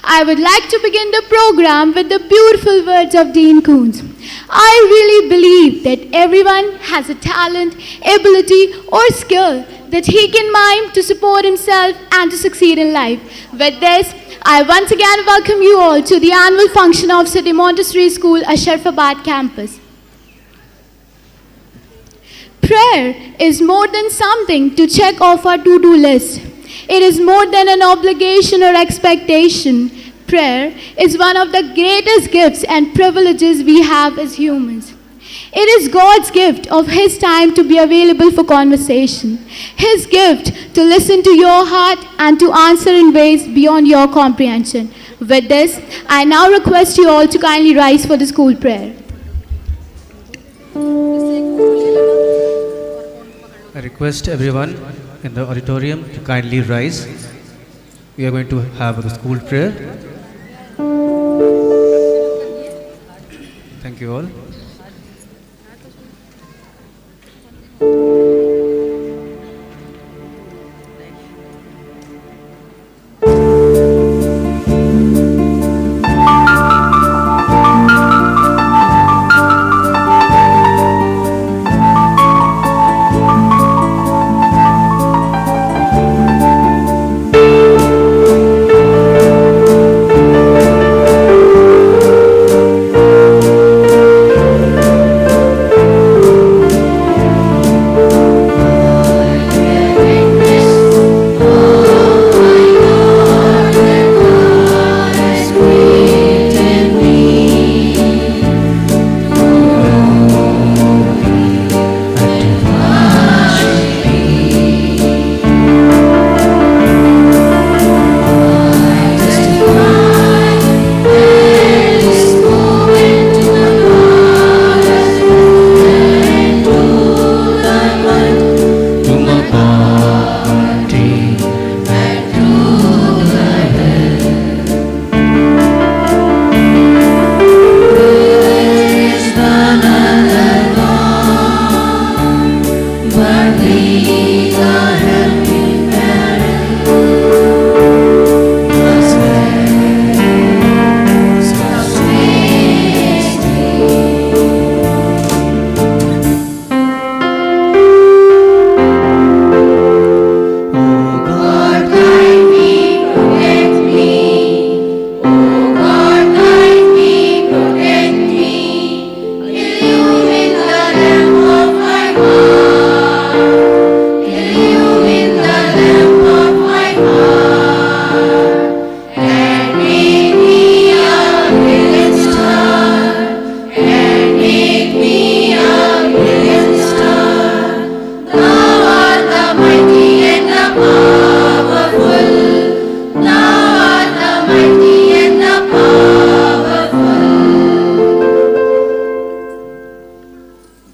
I would like to begin the program with the beautiful words of Dean Koontz. I really believe that everyone has a talent, ability, or skill that he can mime to support himself and to succeed in life. With this, I once again welcome you all to the annual function of City Montessori School, Asharfabad campus. Prayer is more than something to check off our to-do list. It is more than an obligation or expectation. Prayer is one of the greatest gifts and privileges we have as humans. It is God's gift of His time to be available for conversation. His gift to listen to your heart and to answer in ways beyond your comprehension. With this, I now request you all to kindly rise for the school prayer. I request everyone in the auditorium to kindly rise. We are going to have the school prayer. Thank you all.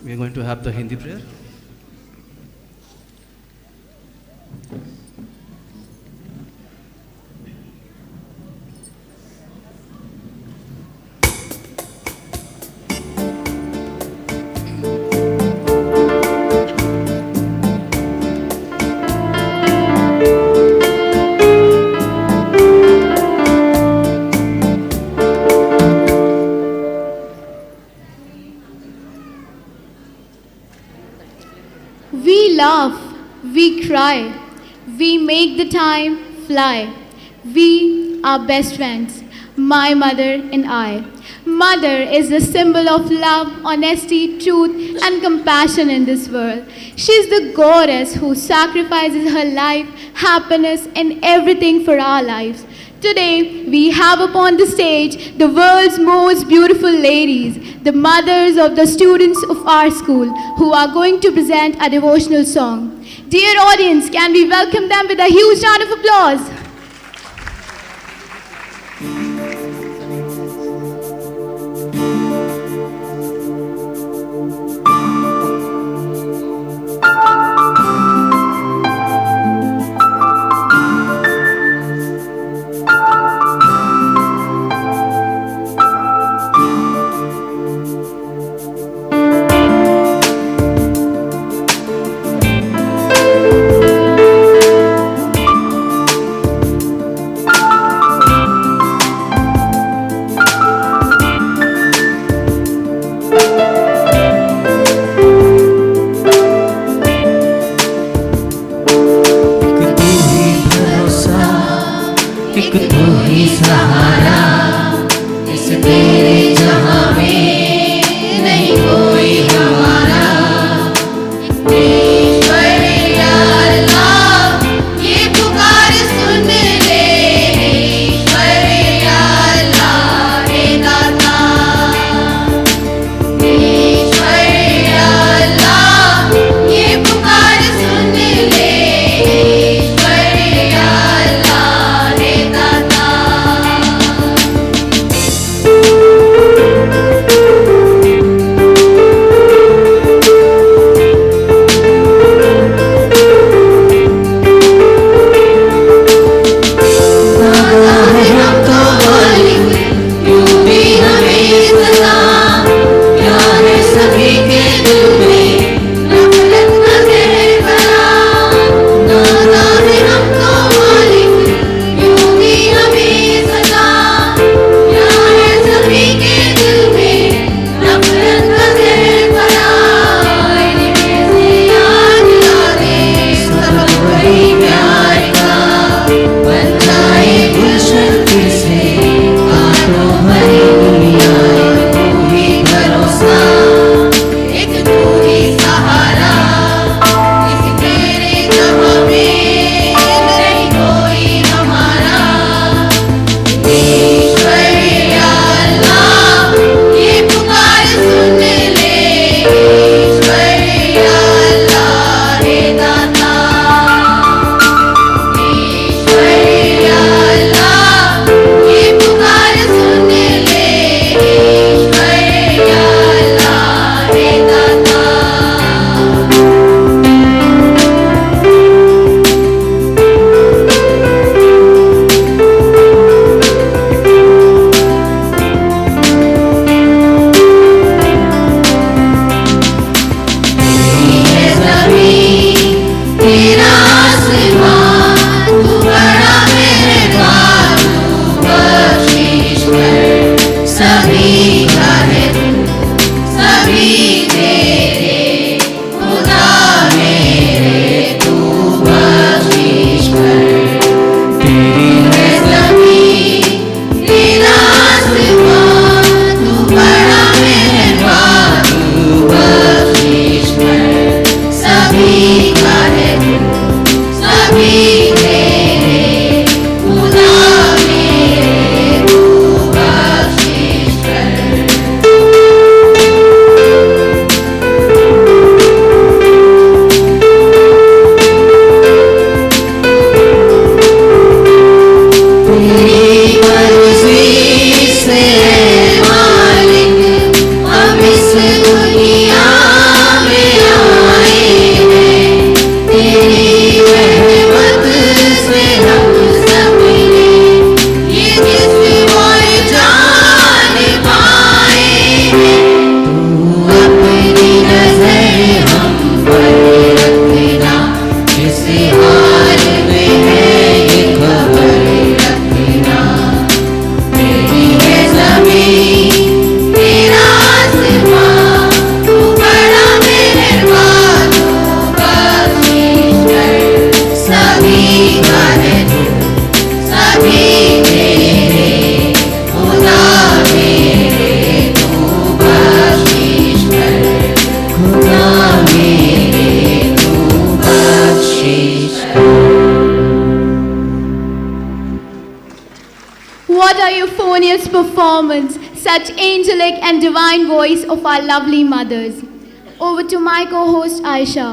We are going to have the Hindi prayer. We laugh, we cry, we make the time fly. We are best friends, my mother and I. Mother is the symbol of love, honesty, truth, and compassion in this world. She is the goddess who sacrifices her life, happiness, and everything for our lives. Today, we have upon the stage the world's most beautiful ladies, the mothers of the students of our school, who are going to present a devotional song. Dear audience, can we welcome them with a huge round of applause? ही सहारा, इस तेरे जहां में नहीं कोई हमारा। ईश्वर या अल्लाह ये पुकार सुन ले, ईश्वर या अल्लाह हे दाता। ईश्वर या अल्लाह ये पुकार सुन ले, ईश्वर या अल्लाह हे दाता। दाता है हम तो मालिक, यूं भी हमें सजा, क्या है सभी के दिल में नफरत का जहर भरा। दाता है हम तो मालिक, यूं भी हमें सजा, क्या है सभी के दिल में नफरत का जहर भरा। इन्हें से याद ला दे सबक वही प्यार का, बन जाए गुलशन फिर से बातों भरी दुनिया। तू ही भरोसा, एक तू ही सहारा, इस तेरे जहां में नहीं कोई हमारा। ईश्वर या अल्लाह ये पुकार सुन ले, ईश्वर या अल्लाह हे दाता। ईश्वर या अल्लाह ये पुकार सुन ले, ईश्वर या अल्लाह हे दाता। तेरी है ज़मीं, तेरा आसमां, तू बड़ा मेहरबान, तू बख्शिश कर। सभी का है तू, सभी तेरे, खुदा मेरे तू बख्शिश कर। तेरी है ज़मीं, तेरा आसमां, तू बड़ा मेहरबान, तू बख्शिश कर। सभी का है तू, सभी तेरे, खुदा मेरे तू बख्शिश कर। तेरी मर्ज़ी से मालिक हम इस दुनिया में आए हैं। तेरी रहमत से हम सब ने ये जिस्म और जान पाए हैं। तू अपनी नज़र हम पर रखना, किस हाल में है ये खबर रखना। तेरी है ज़मीं, तेरा आसमां, तू बड़ा मेहरबान, तू बख्शिश कर। सभी का है तू, सभी तेरे, खुदा मेरे तू बख्शिश कर। खुदा मेरे तू बख्शिश कर। What a euphonious performance, such angelic and divine voice of our lovely mothers. Over to my co-host Aisha.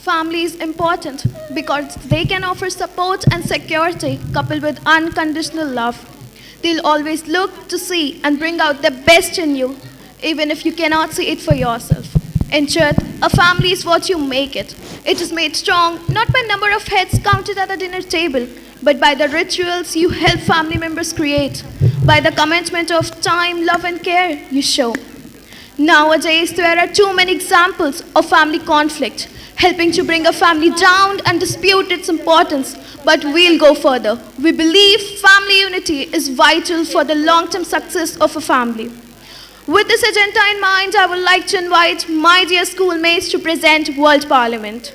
Family is important because they can offer support and security coupled with unconditional love. They'll always look to see and bring out the best in you, even if you cannot see it for yourself. In truth, a family is what you make it. It is made strong not by number of heads counted at the dinner table, but by the rituals you help family members create, by the commitment of time, love, and care you show. Nowadays, there are too many examples of family conflict, helping to bring a family down and dispute its importance. But we'll go further. We believe family unity is vital for the long-term success of a family. With this agenda in mind, I would like to invite my dear schoolmates to present World Parliament.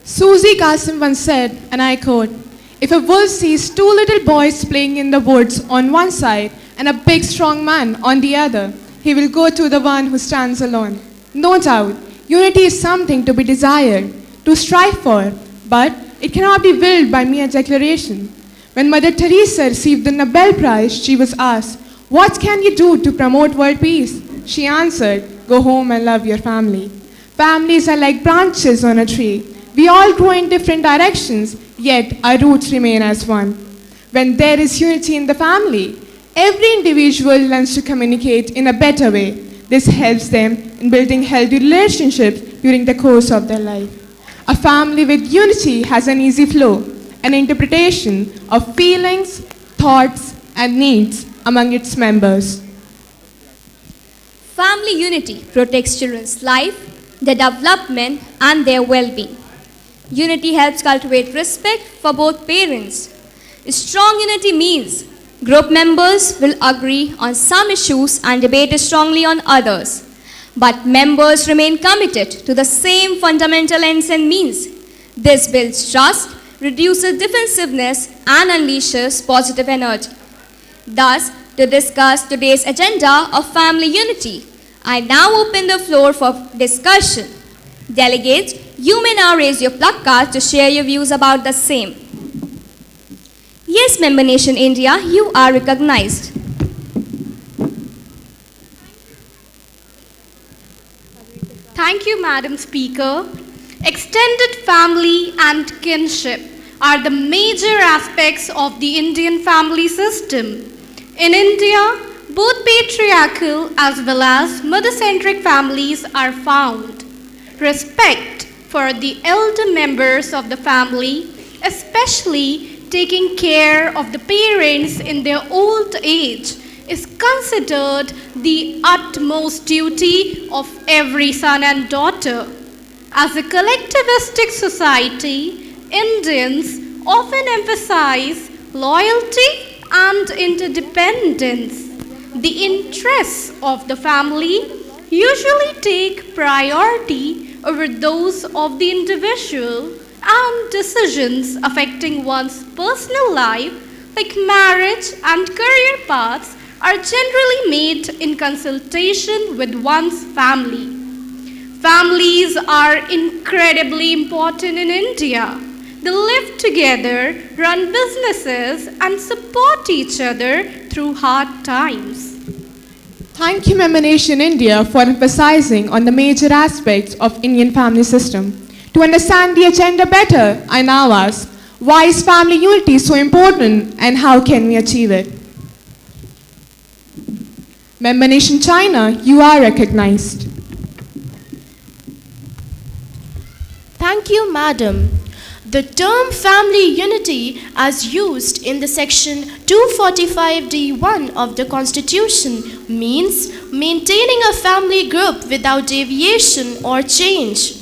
Susie Qasim once said, and I quote, "If a wolf sees two little boys playing in the woods on one side and a big strong man on the other, he will go to the one who stands alone." No doubt, unity is something to be desired, to strive for, but it cannot be willed by mere declaration. When Mother Teresa received the Nobel Prize, she was asked, "What can you do to promote world peace?" She answered, "Go home and love your family." Families are like branches on a tree. We all grow in different directions, yet our roots remain as one. When there is unity in the family, every individual learns to communicate in a better way. This helps them in building healthy relationships during the course of their life. A family with unity has an easy flow, an interpretation of feelings, thoughts, and needs among its members. Family unity protects children's life, their development, and their well-being. Unity helps cultivate respect for both parents. Strong unity means group members will agree on some issues and debate strongly on others, but members remain committed to the same fundamental ends and means. This builds trust, reduces defensiveness, and unleashes positive energy. Thus, to discuss today's agenda of family unity, I now open the floor for discussion. Delegates, you may now raise your placards to share your views about the same. Yes, Member Nation India, you are recognized. Thank you, Madam Speaker. Extended family and kinship are the major aspects of the Indian family system. In India, both patriarchal as well as mother-centric families are found. Respect for the elder members of the family, especially taking care of the parents in their old age, is considered the utmost duty of every son and daughter. As a collectivistic society, Indians often emphasize loyalty and interdependence. The interests of the family usually take priority over those of the individual, and decisions affecting one's personal life, like marriage and career paths, are generally made in consultation with one's family. Families are incredibly important in India. They live together, run businesses, and support each other through hard times. Thank you, Member Nation India, for emphasizing on the major aspects of Indian family system. To understand the agenda better, I now ask, why is family unity so important and how can we achieve it? Member Nation China, you are recognized. Thank you, Madam. The term family unity, as used in the section 245D1 of the Constitution, means maintaining a family group without deviation or change.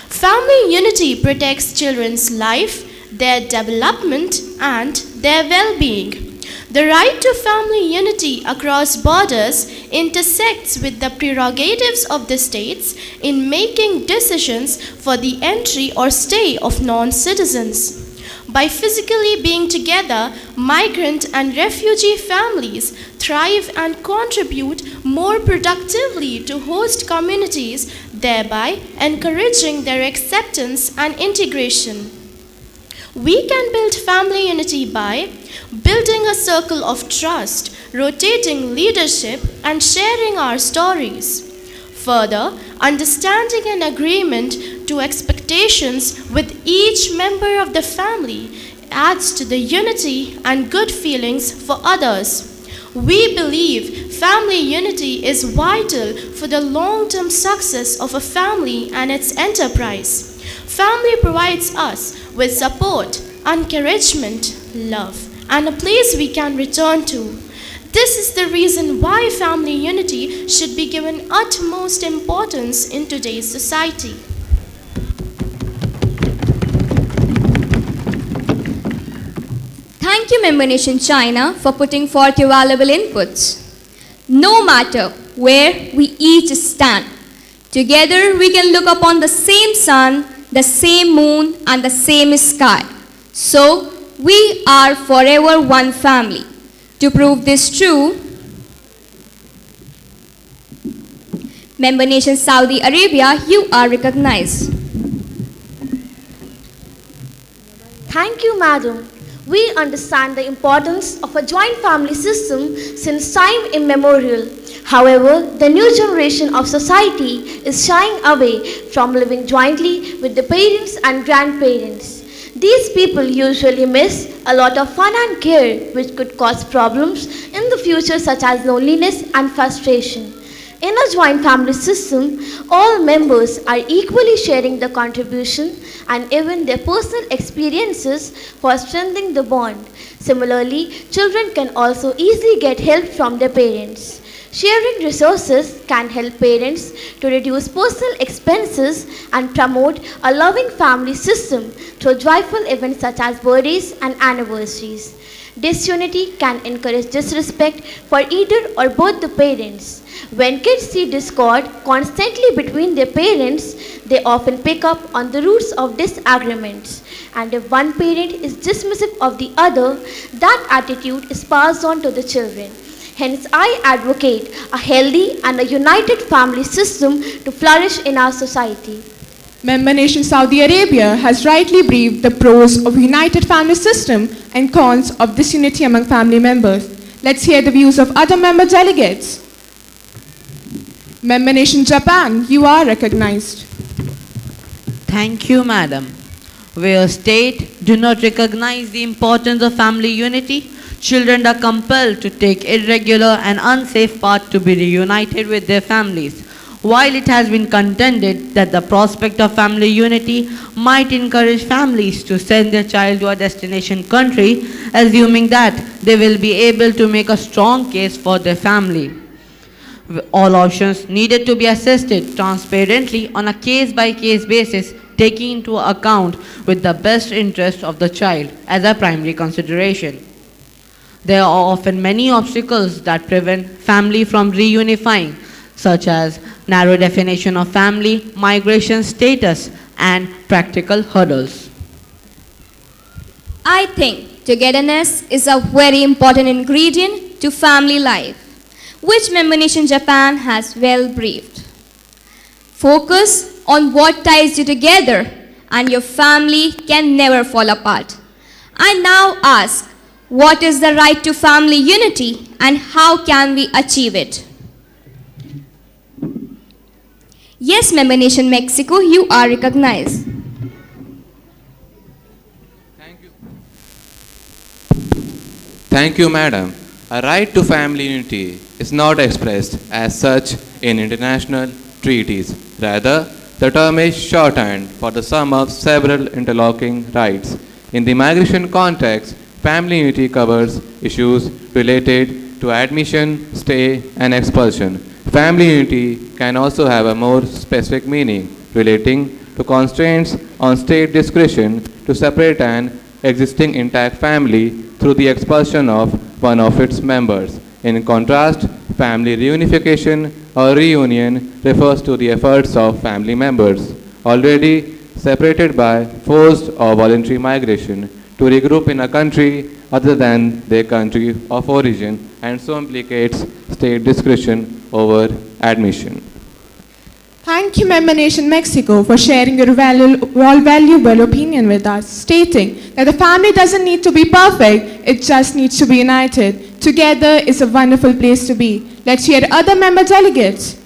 Family unity protects children's life, their development, and their well-being. The right to family unity across borders intersects with the prerogatives of the states in making decisions for the entry or stay of non-citizens. By physically being together, migrant and refugee families thrive and contribute more productively to host communities, thereby encouraging their acceptance and integration. We can build family unity by building a circle of trust, rotating leadership, and sharing our stories. Further, understanding and agreement to expectations with each member of the family adds to the unity and good feelings for others. We believe family unity is vital for the long-term success of a family and its enterprise. Family provides us with support, encouragement, love, and a place we can return to. This is the reason why family unity should be given utmost importance in today's society. Thank you, Member Nation China, for putting forth your valuable inputs. No matter where we each stand, together we can look upon the same sun, the same moon, and the same sky. So, we are forever one family. To prove this true, Member Nation Saudi Arabia, you are recognized. Thank you, Madam. We understand the importance of a joint family system since time immemorial. However, the new generation of society is shying away from living jointly with the parents and grandparents. These people usually miss a lot of fun and care, which could cause problems in the future such as loneliness and frustration. In a joint family system, all members are equally sharing the contribution and even their personal experiences for strengthening the bond. Similarly, children can also easily get help from their parents. Sharing resources can help parents to reduce personal expenses and promote a loving family system through joyful events such as birthdays and anniversaries. Disunity can encourage disrespect for either or both the parents. When kids see discord constantly between their parents, they often pick up on the roots of disagreements. And if one parent is dismissive of the other, that attitude is passed on to the children. Hence, I advocate a healthy and a united family system to flourish in our society. Member nation Saudi Arabia has rightly briefed the pros of united family system and cons of disunity among family members. Let's hear the views of other member delegates. Member nation Japan, you are recognized. Thank you, Madam. Where state do not recognize the importance of family unity, children are compelled to take irregular and unsafe path to be reunited with their families. While it has been contended that the prospect of family unity might encourage families to send their child to a destination country, assuming that they will be able to make a strong case for their family. All options needed to be assessed transparently on a case-by-case basis, taking into account with the best interest of the child as a primary consideration. There are often many obstacles that prevent family from reunifying, such as narrow definition of family, migration status, and practical hurdles. I think togetherness is a very important ingredient to family life, which Member Nation Japan has well briefed. Focus on what ties you together and your family can never fall apart. I now ask, what is the right to family unity and how can we achieve it? Yes, Member Nation Mexico, you are recognized. Thank you, Madam. A right to family unity is not expressed as such in international treaties. Rather, the term is shorthand for the sum of several interlocking rights. In the migration context, family unity covers issues related to admission, stay, and expulsion. Family unity can also have a more specific meaning relating to constraints on state discretion to separate an existing intact family through the expulsion of one of its members. In contrast, family reunification or reunion refers to the efforts of family members already separated by forced or voluntary migration to regroup in a country other than their country of origin, and so implicates state discretion over admission. Thank you, Member Nation Mexico, for sharing your valuable opinion with us, stating that the family doesn't need to be perfect, it just needs to be united. Together is a wonderful place to be. Let's hear other member delegates.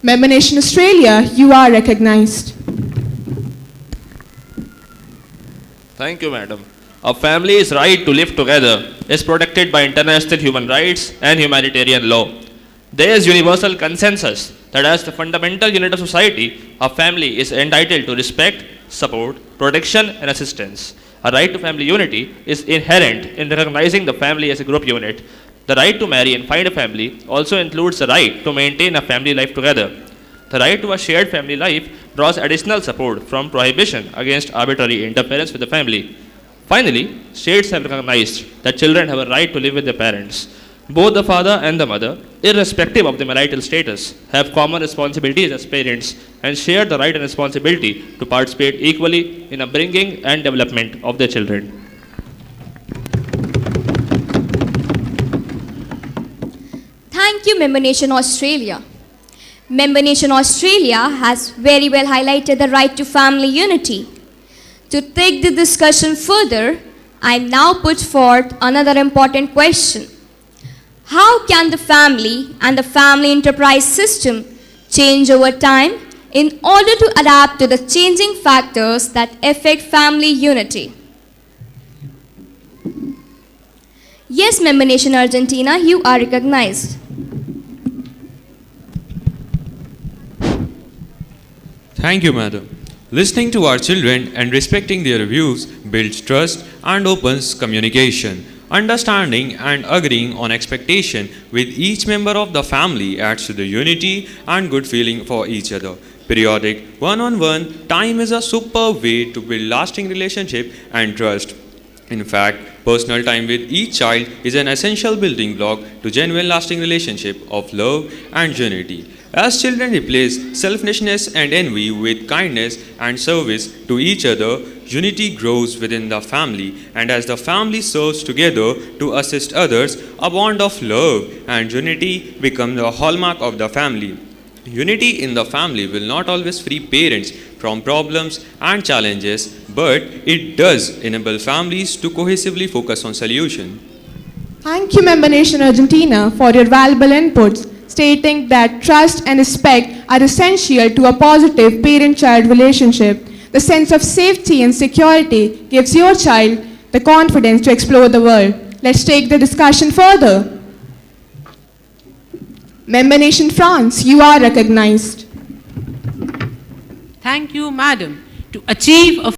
Member Nation Australia, you are recognized. Thank you, Madam. A family's right to live together is protected by international human rights and humanitarian law. There is universal consensus that as the fundamental unit of society, a family is entitled to respect, support, protection, and assistance. A right to family unity is inherent in recognizing the family as a group unit. The right to marry and find a family also includes the right to maintain a family life together. The right to a shared family life draws additional support from prohibition against arbitrary interference with the family. Finally, states have recognized that children have a right to live with their parents. Both the father and the mother, irrespective of their marital status, have common responsibilities as parents and share the right and responsibility to participate equally in the upbringing and development of their children. Thank you, Member Nation Australia. Member Nation Australia has very well highlighted the right to family unity. To take the discussion further, I now put forth another important question. How can the family and the family enterprise system change over time in order to adapt to the changing factors that affect family unity? Yes, Member Nation Argentina, you are recognized. Thank you, Madam. Listening to our children and respecting their views builds trust and opens communication. Understanding and agreeing on expectation with each member of the family adds to the unity and good feeling for each other. Periodic one-on-one time is a superb way to build lasting relationship and trust. In fact, personal time with each child is an essential building block to genuine lasting relationship of love and unity. As children replace selfishness and envy with kindness and service to each other, unity grows within the family, and as the family serves together to assist others, a bond of love and unity becomes the hallmark of the family. Unity in the family will not always free parents from problems and challenges, but it does enable families to cohesively focus on solutions. Thank you, Member Nation Argentina, for your valuable inputs, stating that trust and respect are essential to a positive parent-child relationship. The sense of safety and security gives your child the confidence to explore the world. Let's take the discussion further. Member Nation France, you are recognized. Thank you, Madam. To achieve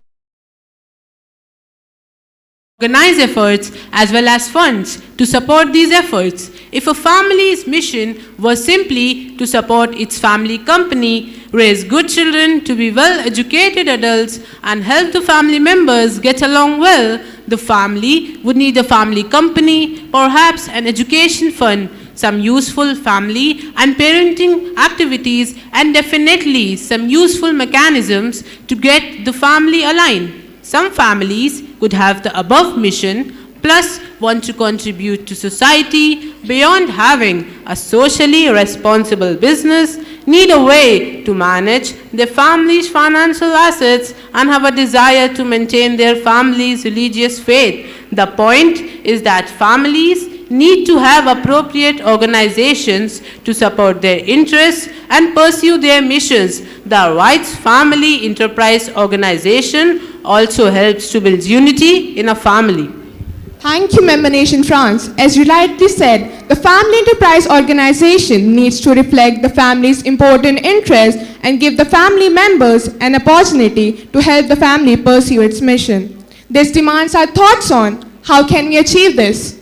organize efforts as well as funds to support these efforts. If a family's mission was simply to support its family company, raise good children to be well-educated adults, and help the family members get along well, the family would need a family company, perhaps an education fund, some useful family and parenting activities, and definitely some useful mechanisms to get the family aligned. Some families could have the above mission plus want to contribute to society beyond having a socially responsible business, need a way to manage their family's financial assets, and have a desire to maintain their family's religious faith. The point is that families need to have appropriate organizations to support their interests and pursue their missions. The Rights Family Enterprise Organization also helps to build unity in a family. Thank you, Member Nation France. As you rightly said, the Family Enterprise Organization needs to reflect the family's important interests and give the family members an opportunity to help the family pursue its mission. This demands our thoughts on how can we achieve this.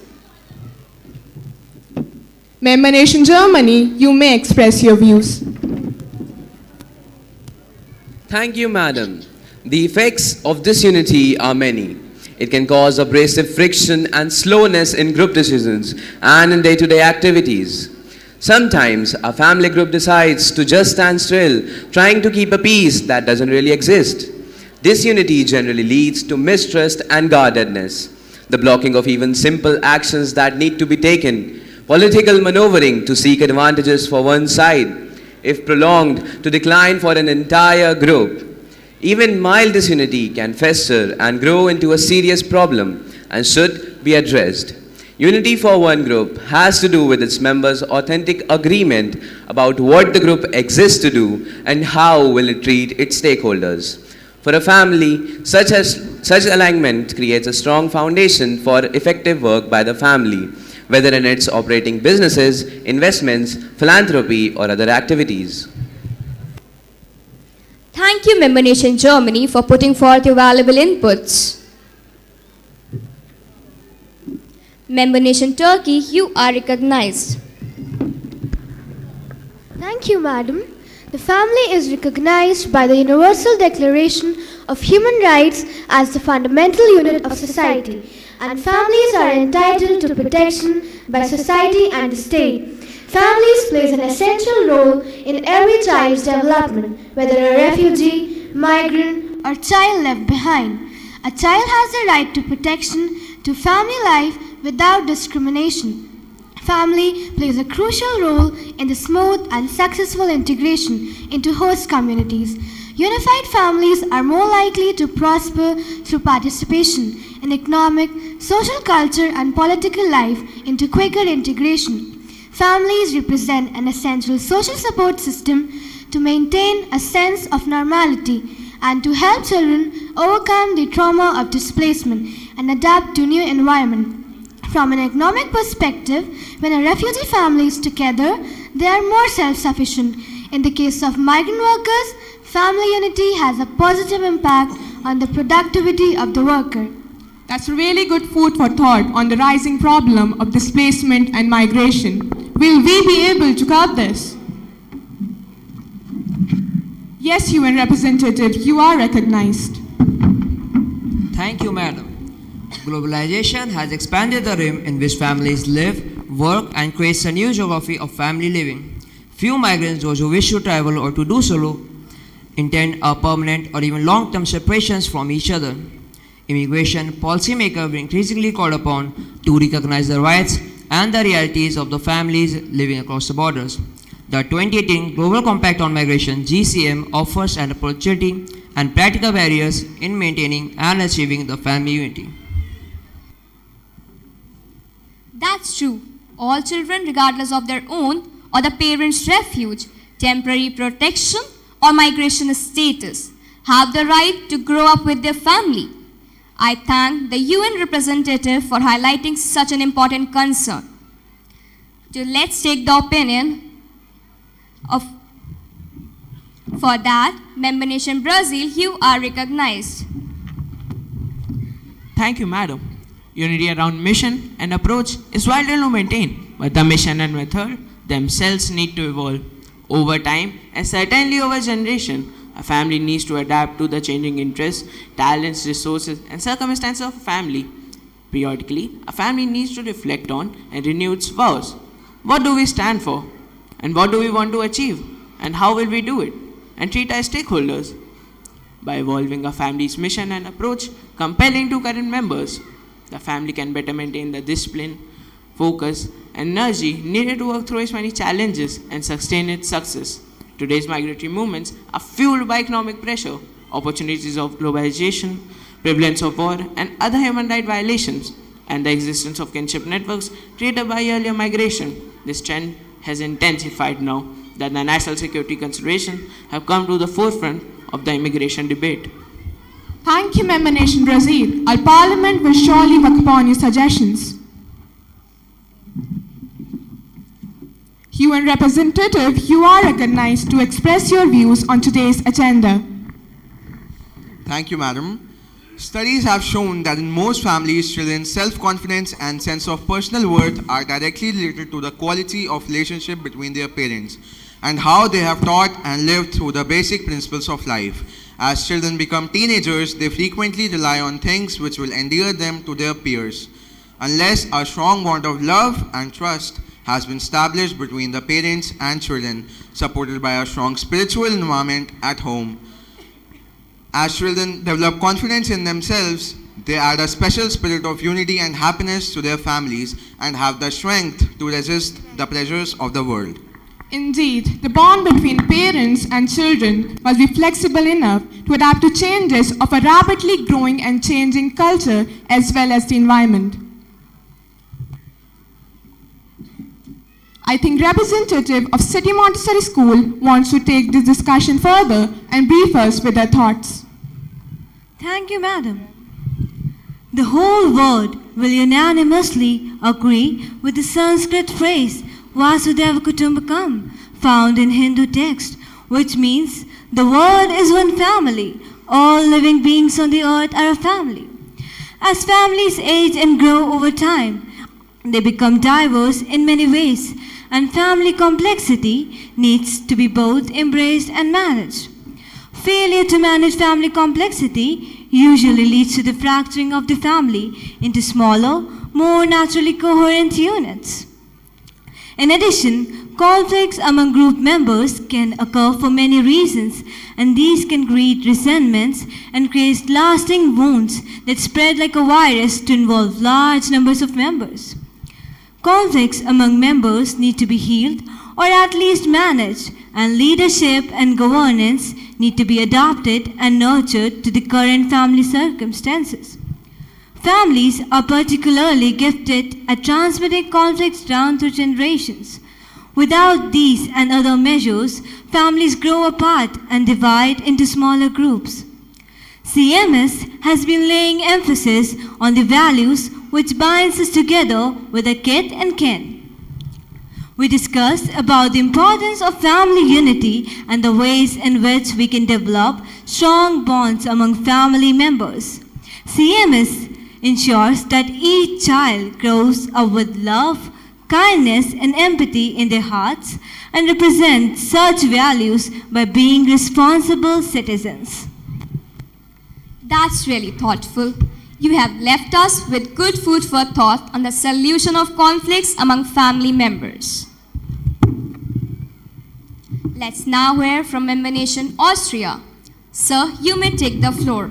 Member Nation Germany, you may express your views. Thank you, madam. The effects of disunity are many. It can cause abrasive friction and slowness in group decisions and in day-to-day activities. Sometimes a family group decides to just stand still, trying to keep a peace that doesn't really exist. Disunity generally leads to mistrust and guardedness, the blocking of even simple actions that need to be taken, political maneuvering to seek advantages for one side, if prolonged, to decline for an entire group. Even mild disunity can fester and grow into a serious problem and should be addressed. Unity for one group has to do with its members' authentic agreement about what the group exists to do and how will it treat its stakeholders. For a family, such alignment creates a strong foundation for effective work by the family, whether in its operating businesses, investments, philanthropy, or other activities. Thank you, Member Nation Germany, for putting forth your valuable inputs. Member Nation Turkey, you are recognized. Thank you, Madam. The family is recognized by the Universal Declaration of Human Rights as the fundamental unit of society, and families are entitled to protection by society and the state. Families plays an essential role in every child's development, whether a refugee, migrant, or child left behind. A child has the right to protection to family life without discrimination. Family plays a crucial role in the smooth and successful integration into host communities. Unified families are more likely to prosper through participation in economic, social, culture, and political life into quicker integration. Families represent an essential social support system to maintain a sense of normality and to help children overcome the trauma of displacement and adapt to new environment. From an economic perspective, when a refugee family is together, they are more self-sufficient. In the case of migrant workers, family unity has a positive impact on the productivity of the worker. That's really good food for thought on the rising problem of displacement and migration. Will we be able to curb this? Yes, UN representative, you are recognized. Thank you, madam. Globalization has expanded the realm in which families live, work, and creates a new geography of family living. Few migrants, those who wish to travel or to do solo, intend a permanent or even long-term separations from each other. Immigration policymakers are increasingly called upon to recognize the rights and the realities of the families living across the borders. The 2018 Global Compact on Migration (GCM) offers an opportunity and practical barriers in maintaining and achieving the family unity. That's true. All children, regardless of their own or the parents' refuge, temporary protection, or migration status, have the right to grow up with their family. I thank the UN representative for highlighting such an important concern. So let's take the opinion of, for that, Member Nation Brazil, you are recognized. Thank you, madam. Unity around mission and approach is vital to maintain, but the mission and method themselves need to evolve. Over time, and certainly over generation, a family needs to adapt to the changing interests, talents, resources, and circumstances of a family. Periodically, a family needs to reflect on and renew its vows. What do we stand for? And what do we want to achieve? And how will we do it? And treat our stakeholders. By evolving a family's mission and approach, compelling to current members, the family can better maintain the discipline, focus, and energy needed to work through its many challenges and sustain its success. Today's migratory movements are fueled by economic pressure, opportunities of globalization, prevalence of war, and other human rights violations, and the existence of kinship networks created by earlier migration. This trend has intensified now that the national security considerations have come to the forefront of the immigration debate. Thank you, Member Nation Brazil. Our Parliament will surely work upon your suggestions. UN representative, you are recognized to express your views on today's agenda. Thank you, madam. Studies have shown that in most families, children's self-confidence and sense of personal worth are directly related to the quality of relationship between their parents. and how they have taught and lived through the basic principles of life. As children become teenagers, they frequently rely on things which will endear them to their peers. Unless a strong bond of love and trust has been established between the parents and children, supported by a strong spiritual environment at home. As children develop confidence in themselves, they add a special spirit of unity and happiness to their families and have the strength to resist the pleasures of the world. Indeed, the bond between parents and children must be flexible enough to adapt to changes of a rapidly growing and changing culture as well as the environment. I think representative of City Montessori School wants to take this discussion further and brief us with their thoughts. Thank you, madam. The whole world will unanimously agree with the Sanskrit phrase Vasudeva Kutumbakam, found in Hindu text, which means the world is one family. All living beings on the earth are a family. As families age and grow over time, they become diverse in many ways, and family complexity needs to be both embraced and managed. Failure to manage family complexity usually leads to the fracturing of the family into smaller, more naturally coherent units. In addition, conflicts among group members can occur for many reasons, and these can create resentments and create lasting wounds that spread like a virus to involve large numbers of members. Conflicts among members need to be healed or at least managed, and leadership and governance need to be adapted and nurtured to the current family circumstances. Families are particularly gifted at transmitting conflicts down through generations. Without these and other measures, families grow apart and divide into smaller groups. CMS has been laying emphasis on the values which binds us together with a kith and kin. We discussed about the importance of family unity and the ways in which we can develop strong bonds among family members. CMS ensures that each child grows up with love, kindness, and empathy in their hearts and represents such values by being responsible citizens. That's really thoughtful. You have left us with good food for thought on the solution of conflicts among family members. Let's now hear from Member Nation Austria. Sir, you may take the floor.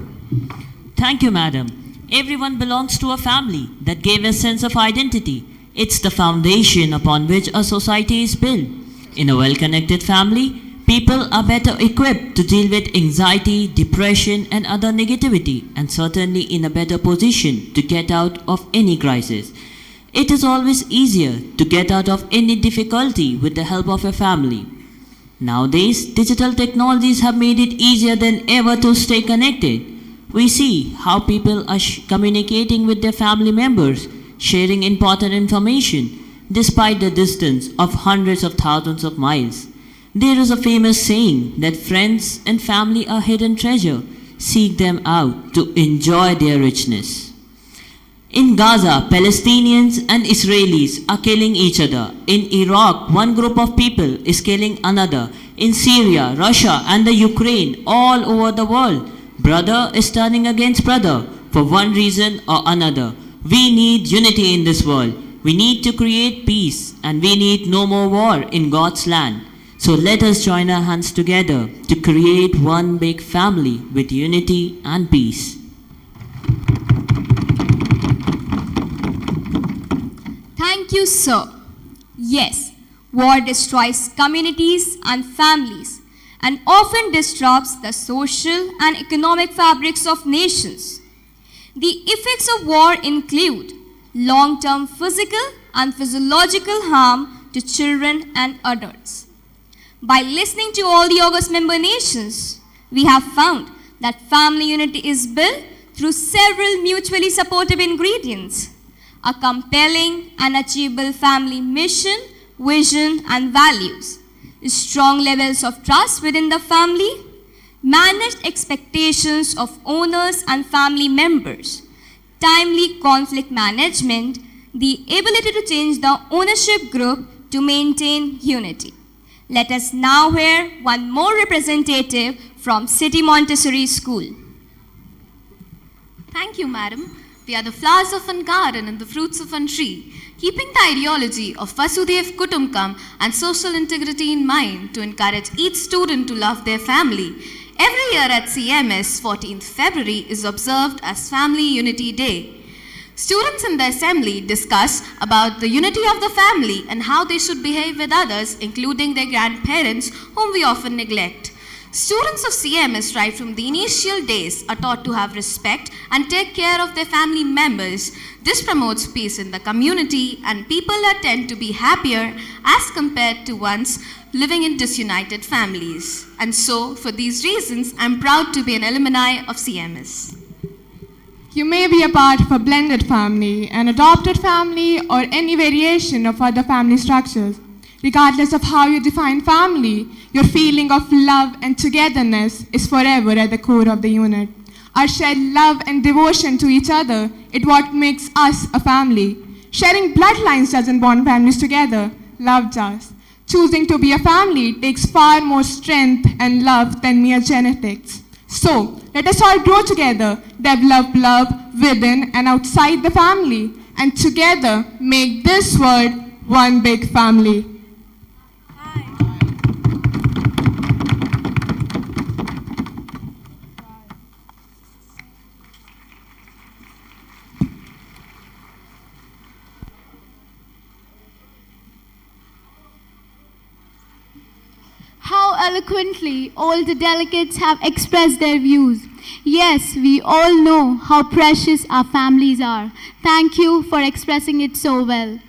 Thank you, madam. Everyone belongs to a family that gave a sense of identity. It's the foundation upon which a society is built. In a well-connected family, people are better equipped to deal with anxiety, depression, and other negativity, and certainly in a better position to get out of any crisis. It is always easier to get out of any difficulty with the help of a family. Nowadays, digital technologies have made it easier than ever to stay connected. We see how people are communicating with their family members, sharing important information, despite the distance of hundreds of thousands of miles. There is a famous saying that friends and family are hidden treasure. Seek them out to enjoy their richness. In Gaza, Palestinians and Israelis are killing each other. In Iraq, one group of people is killing another. In Syria, Russia, and the Ukraine, all over the world, brother is turning against brother for one reason or another. We need unity in this world. We need to create peace, and we need no more war in God's land. So let us join our hands together to create one big family with unity and peace. Thank you, sir. Yes, war destroys communities and families and often disrupts the social and economic fabrics of nations. The effects of war include long-term physical and physiological harm to children and adults. By listening to all the August member nations, we have found that family unity is built through several mutually supportive ingredients: a compelling and achievable family mission, vision, and values, strong levels of trust within the family, managed expectations of owners and family members, timely conflict management, the ability to change the ownership group to maintain unity. Let us now hear one more representative from City Montessori School. Thank you, madam. We are the flowers of one garden and the fruits of one tree, keeping the ideology of Vasudev Kutumbakam and social integrity in mind to encourage each student to love their family. Every year at CMS, 14th February is observed as Family Unity Day. Students in the assembly discuss about the unity of the family and how they should behave with others, including their grandparents, whom we often neglect. Students of CMS right from the initial days are taught to have respect and take care of their family members. This promotes peace in the community and people tend to be happier as compared to ones living in disunited families. And so, for these reasons, I'm proud to be an alumni of CMS. You may be a part of a blended family, an adopted family, or any variation of other family structures. Regardless of how you define family, your feeling of love and togetherness is forever at the core of the unit. Our shared love and devotion to each other is what makes us a family. Sharing bloodlines doesn't bond families together, love does. Choosing to be a family takes far more strength and love than mere genetics. So, let us all grow together, develop love within and outside the family, and together make this world one big family. How eloquently all the delegates have expressed their views. Yes, we all know how precious our families are. Thank you for expressing it so well.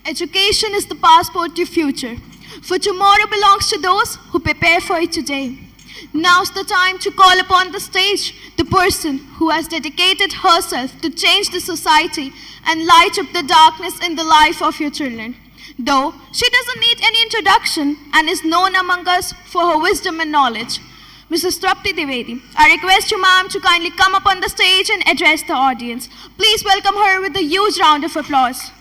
Education is the passport to future. For tomorrow belongs to those who prepare for it today. Now's the time to call upon the stage the person who has dedicated herself to change the society and light up the darkness in the life of your children. Though she doesn't need any introduction and is known among us for her wisdom and knowledge. Mrs. Trapti Devedi, I request you, ma'am, to kindly come up on the stage and address the audience. Please welcome her with a huge round of applause.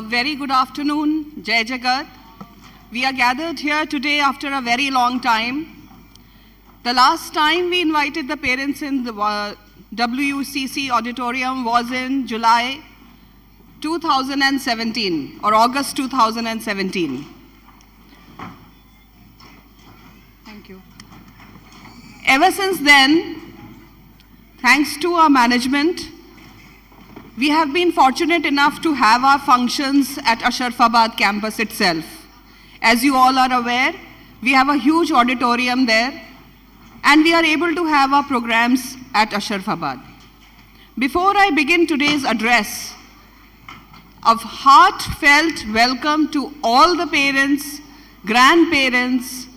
Very good afternoon, Jai Jagat. We are gathered here today after a very long time. The last time we invited the parents in the WUCC auditorium was in July 2017 or August 2017. Thank you. Ever since then, thanks to our management, we have been fortunate enough to have our functions at Asharfabad campus itself. As you all are aware, we have a huge auditorium there and we are able to have our programs at Asharfabad. Before I begin today's address, a heartfelt welcome to all the parents, grandparents,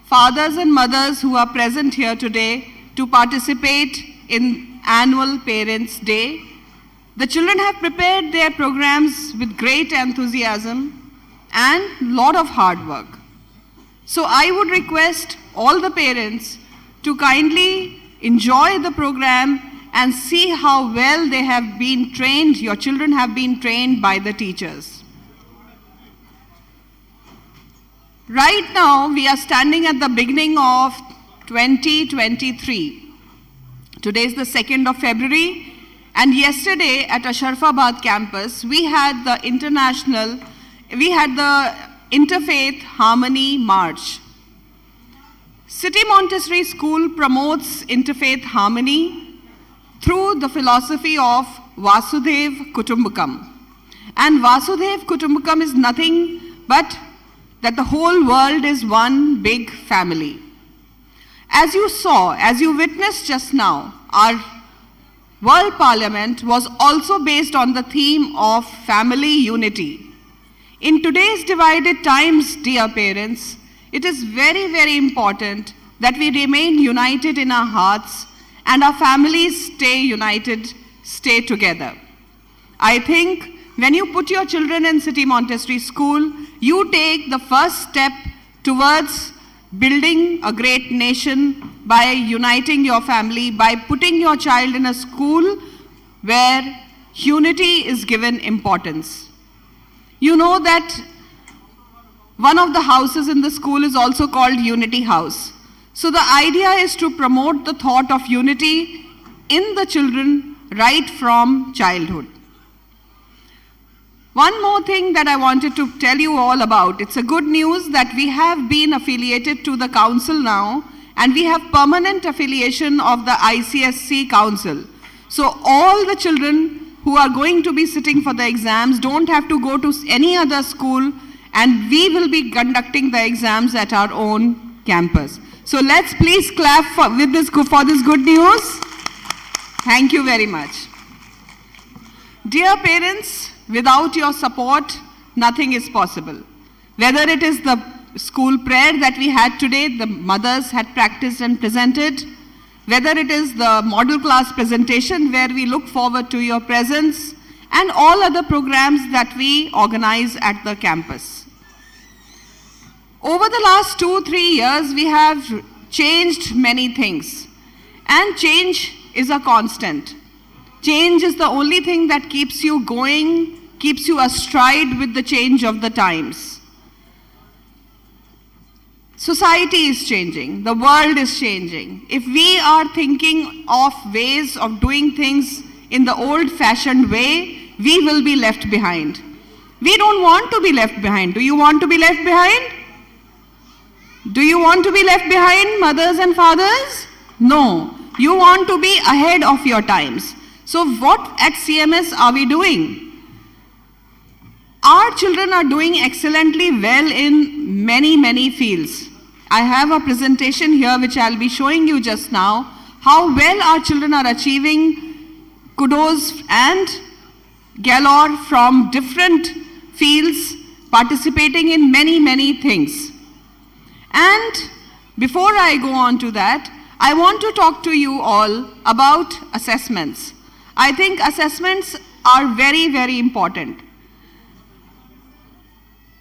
fathers and mothers who are present here today to participate in annual Parents' Day. The children have prepared their programs with great enthusiasm and lot of hard work. So I would request all the parents to kindly enjoy the program and see how well they have been trained, your children have been trained by the teachers. Right now, we are standing at the beginning of 2023. Today is the 2nd of February. And yesterday at Asharfabad campus, we had the Interfaith Harmony March. City Montessori School promotes interfaith harmony through the philosophy of Vasudev Kutumbakam. And Vasudev Kutumbakam is nothing but that the whole world is one big family. As you saw, as you witnessed just now, our World Parliament was also based on the theme of family unity. In today's divided times, dear parents, it is very, very important that we remain united in our hearts and our families stay united, stay together. I think when you put your children in City Montessori School, you take the first step towards building a great nation by uniting your family, by putting your child in a school where unity is given importance. You know that one of the houses in the school is also called Unity House. So the idea is to promote the thought of unity in the children right from childhood. One more thing that I wanted to tell you all about. It's a good news that we have been affiliated to the council now, and we have permanent affiliation of the ICSC council. So all the children who are going to be sitting for the exams don't have to go to any other school, and we will be conducting the exams at our own campus. So let's please clap for this good news. Thank you very much. Dear parents, without your support, nothing is possible. Whether it is the school prayer that we had today, the mothers had practiced and presented, whether it is the model class presentation where we look forward to your presence, and all other programs that we organize at the campus. Over the last 2-3 years, we have changed many things, and change is a constant. Change is the only thing that keeps you going, keeps you astride with the change of the times. Society is changing, the world is changing. If we are thinking of ways of doing things in the old-fashioned way, we will be left behind. We don't want to be left behind. Do you want to be left behind? Do you want to be left behind, mothers and fathers? No. You want to be ahead of your times. So what at CMS are we doing? Our children are doing excellently well in many, many fields. I have a presentation here which I'll be showing you just now, how well our children are achieving kudos and galore from different fields, participating in many, many things. And before I go on to that, I want to talk to you all about assessments. I think assessments are very, very important.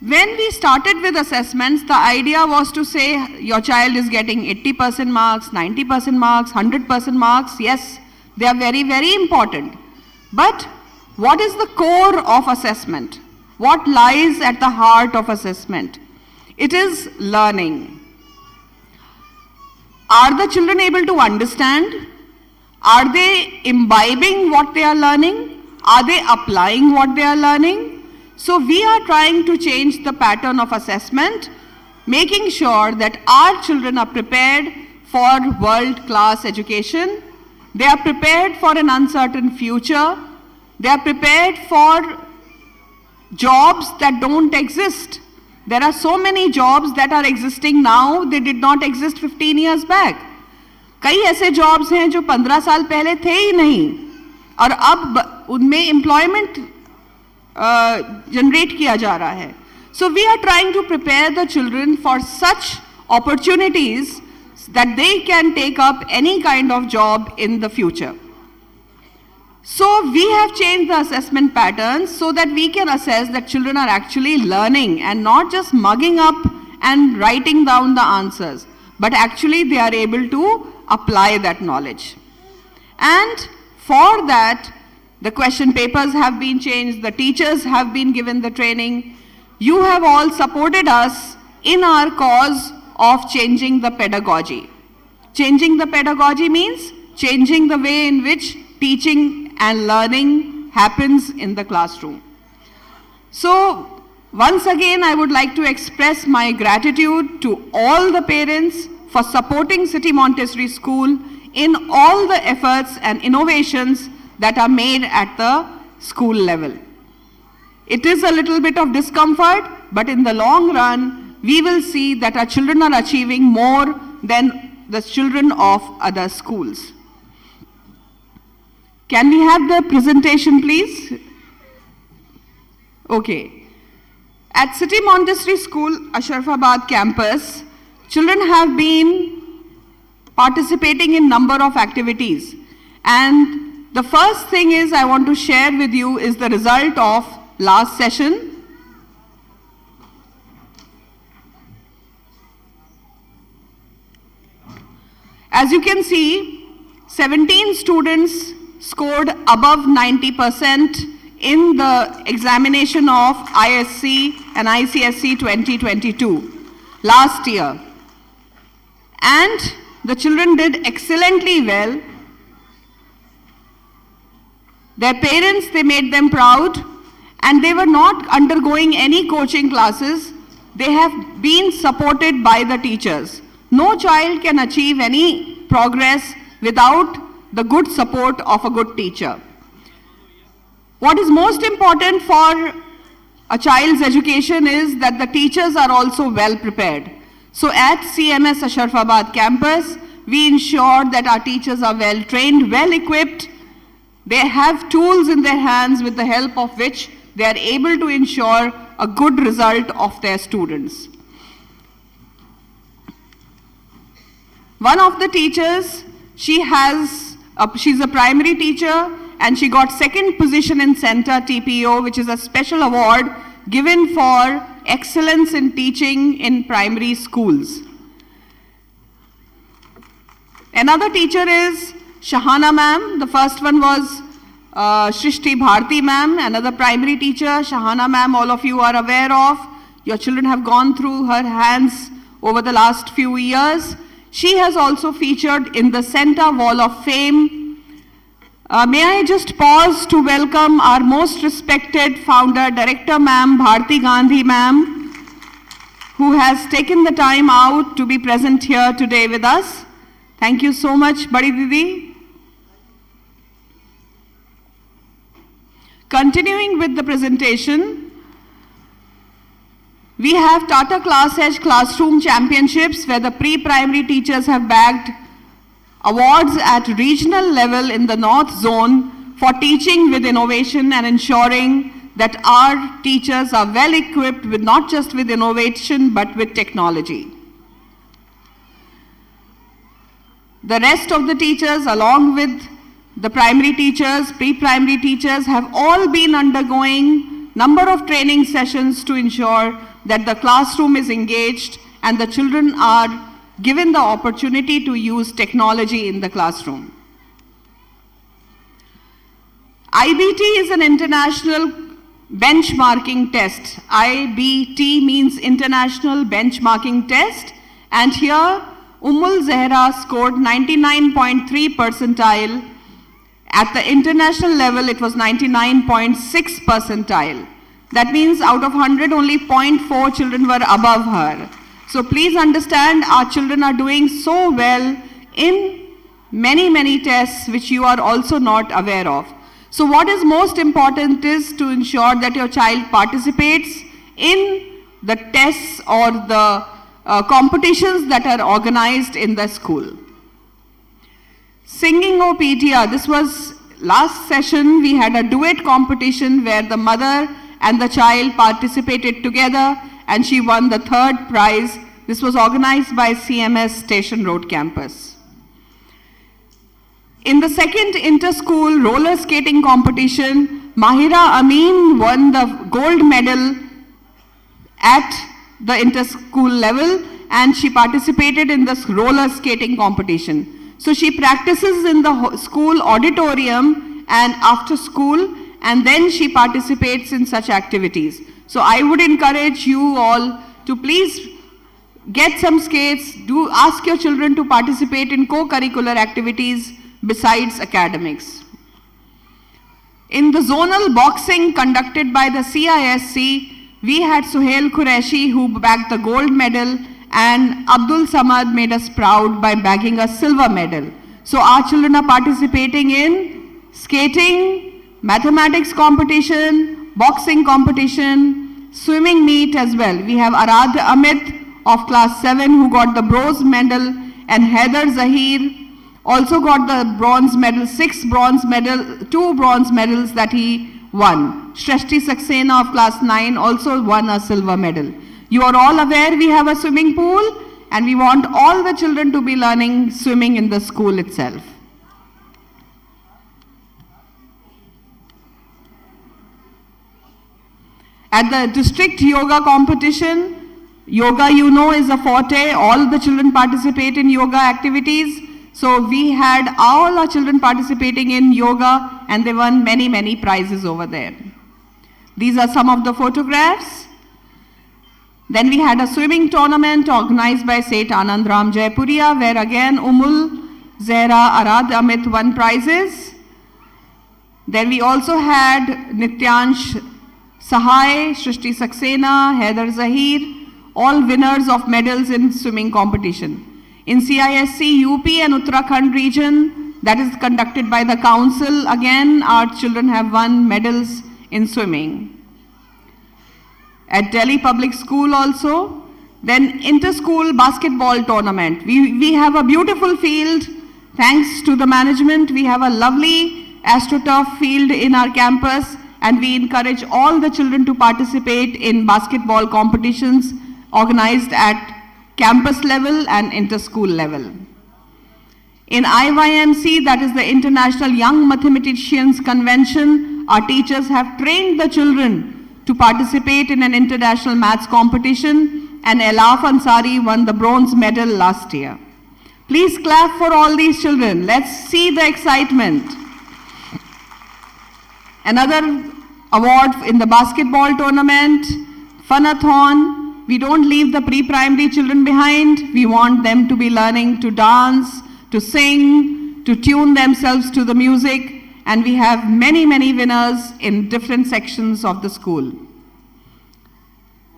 When we started with assessments, the idea was to say your child is getting 80% marks, 90% marks, 100% marks. Yes, they are very, very important. But what is the core of assessment? What lies at the heart of assessment? It is learning. Are the children able to understand? Are they imbibing what they are learning? Are they applying what they are learning? So we are trying to change the pattern of assessment, making sure that our children are prepared for world-class education. They are prepared for an uncertain future. They are prepared for jobs that don't exist. There are so many jobs that are existing now, they did not exist 15 years back. कई ऐसे jobs हैं जो 15 साल पहले थे ही नहीं, और अब उनमें employment generate किया जा रहा है. So we are trying to prepare the children for such opportunities that they can take up any kind of job in the future. So we have changed the assessment patterns so that we can assess that children are actually learning and not just mugging up and writing down the answers, but actually they are able to apply that knowledge. And for that, the question papers have been changed, the teachers have been given the training. You have all supported us in our cause of changing the pedagogy. Changing the pedagogy means changing the way in which teaching and learning happens in the classroom. So once again, I would like to express my gratitude to all the parents for supporting City Montessori School in all the efforts and innovations that are made at the school level. It is a little bit of discomfort, but in the long run, we will see that our children are achieving more than the children of other schools. Can we have the presentation, please? Okay. At City Montessori School, Asharfabad campus, children have been participating in number of activities. And the first thing is I want to share with you is the result of last session. As you can see, 17 students scored above 90% in the examination of ISC and ICSC 2022 last year. And the children did excellently well. Their parents, they made them proud, and they were not undergoing any coaching classes. They have been supported by the teachers. No child can achieve any progress without the good support of a good teacher. What is most important for a child's education is that the teachers are also well prepared. So at CMS Asharfabad campus, we ensure that our teachers are well trained, well equipped. They have tools in their hands with the help of which they are able to ensure a good result of their students. One of the teachers, she's a primary teacher, and she got second position in Center TPO, which is a special award given for excellence in teaching in primary schools. Another teacher is Shahana ma'am. The first one was Shrishti Bharti ma'am, another primary teacher. Shahana ma'am, all of you are aware of. Your children have gone through her hands over the last few years. She has also featured in the Center Wall of Fame. May I just pause to welcome our most respected founder, Director ma'am, Bharti Gandhi ma'am, who has taken the time out to be present here today with us. Thank you so much, Badi Didi. Continuing with the presentation, we have Tata Class Edge Classroom Championships, where the pre-primary teachers have bagged awards at regional level in the North Zone for teaching with innovation and ensuring that our teachers are well equipped with not just with innovation but with technology. The rest of the teachers, along with the primary teachers, pre-primary teachers, have all been undergoing number of training sessions to ensure that the classroom is engaged and the children are given the opportunity to use technology in the classroom. IBT is an international benchmarking test. IBT means International Benchmarking Test, and here Ummul Zehra scored 99.3 percentile. At the international level, it was 99.6 percentile. That means out of 100, only 0.4 children were above her. So please understand, our children are doing so well in many tests which you are also not aware of. So what is most important is to ensure that your child participates in the tests or the competitions that are organized in the school. Singing O PTR, this was last session. We had a duet competition where the mother and the child participated together and she won the third prize. This was organized by CMS Station Road campus. In the second inter-school roller skating competition, Mahira Amin won the gold medal at the inter-school level and she participated in this roller skating competition. So she practices in the school auditorium and after school, and then she participates in such activities. So I would encourage you all to please get some skates, do ask your children to participate in co-curricular activities besides academics. In the zonal boxing conducted by the CISC, we had Suhail Qureshi who bagged the gold medal, and Abdul Samad made us proud by bagging a silver medal. So our children are participating in skating, mathematics competition, boxing competition, swimming meet as well. We have Arad Amit of class 7 who got the bronze medal, and Heather Zahir also got the bronze medal, 2 bronze medals that he won. Shreshti Saxena of class 9 also won a silver medal. You are all aware we have a swimming pool and we want all the children to be learning swimming in the school itself. At the district yoga competition, yoga, you know, is a forte. All the children participate in yoga activities. So we had all our children participating in yoga and they won many, many prizes over there. These are some of the photographs. Then we had a swimming tournament organized by Seth Anandram Jaipuria, where again Umul, Zehra, Arad, Amit won prizes. Then we also had Nityansh Sahai, Shrishti Saxena, Haider Zahir, all winners of medals in swimming competition. In CISC, UP and Uttarakhand region, that is conducted by the council, again our children have won medals in swimming. At Delhi Public School also, then inter-school basketball tournament. We have a beautiful field, thanks to the management. We have a lovely AstroTurf field in our campus and we encourage all the children to participate in basketball competitions organized at campus level and inter-school level. In IYMC, that is the International Young Mathematicians Convention, our teachers have trained the children to participate in an international maths competition and Elaf Ansari won the bronze medal last year. Please clap for all these children. Let's see the excitement. Another award in the basketball tournament, Funathon. We don't leave the pre-primary children behind. We want them to be learning to dance, to sing, to tune themselves to the music. And we have many, many winners in different sections of the school.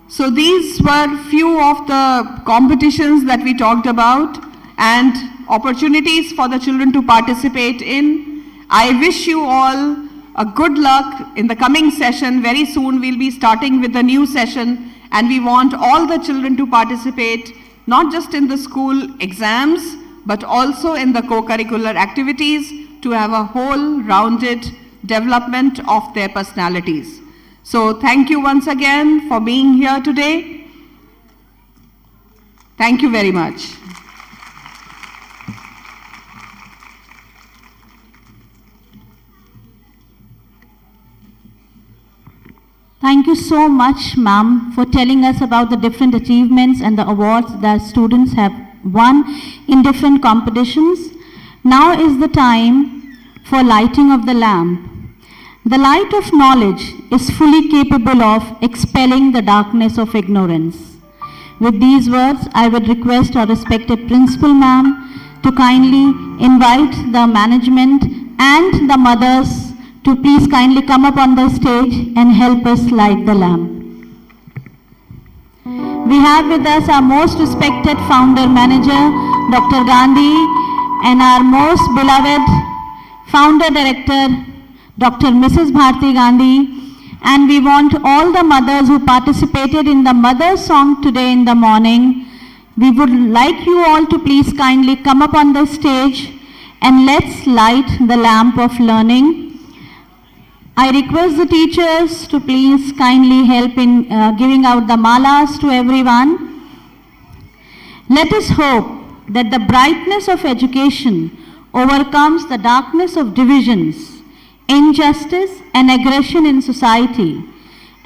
So these were few of the competitions that we talked about and opportunities for the children to participate in. I wish you all a good luck in the coming session. Very soon we'll be starting with the new session and we want all the children to participate not just in the school exams but also in the co-curricular activities to have a whole rounded development of their personalities. So thank you once again for being here today. Thank you very much. Thank you so much, ma'am, for telling us about the different achievements and the awards that students have won in different competitions. Now is the time for lighting of the lamp. The light of knowledge is fully capable of expelling the darkness of ignorance. With these words, I would request our respected principal ma'am to kindly invite the management and the mothers to please kindly come up on the stage and help us light the lamp. We have with us our most respected founder manager, Dr. Gandhi, and our most beloved founder director, Dr. Mrs. Bharti Gandhi. And we want all the mothers who participated in the mother's song today in the morning. We would like you all to please kindly come up on the stage and let's light the lamp of learning. I request the teachers to please kindly help in giving out the malas to everyone. Let us hope that the brightness of education overcomes the darkness of divisions, injustice and aggression in society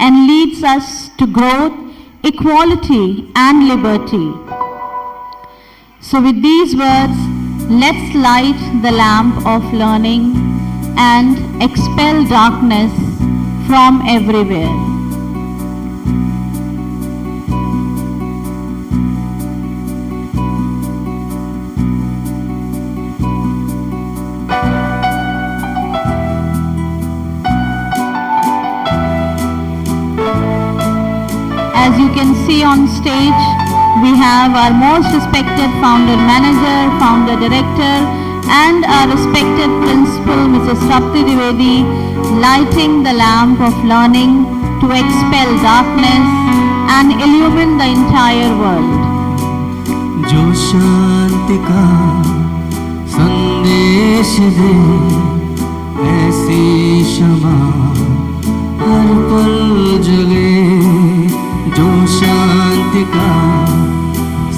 and leads us to growth, equality and liberty. So with these words, let's light the lamp of learning and expel darkness from everywhere. As you can see on stage, we have our most respected founder manager, founder director, and our respected principal, Mrs. Sapti Dwivedi, lighting the lamp of learning to expel darkness and illumine the entire world. जो शांति का संदेश दे ऐसी शमा पल जले जो शांति का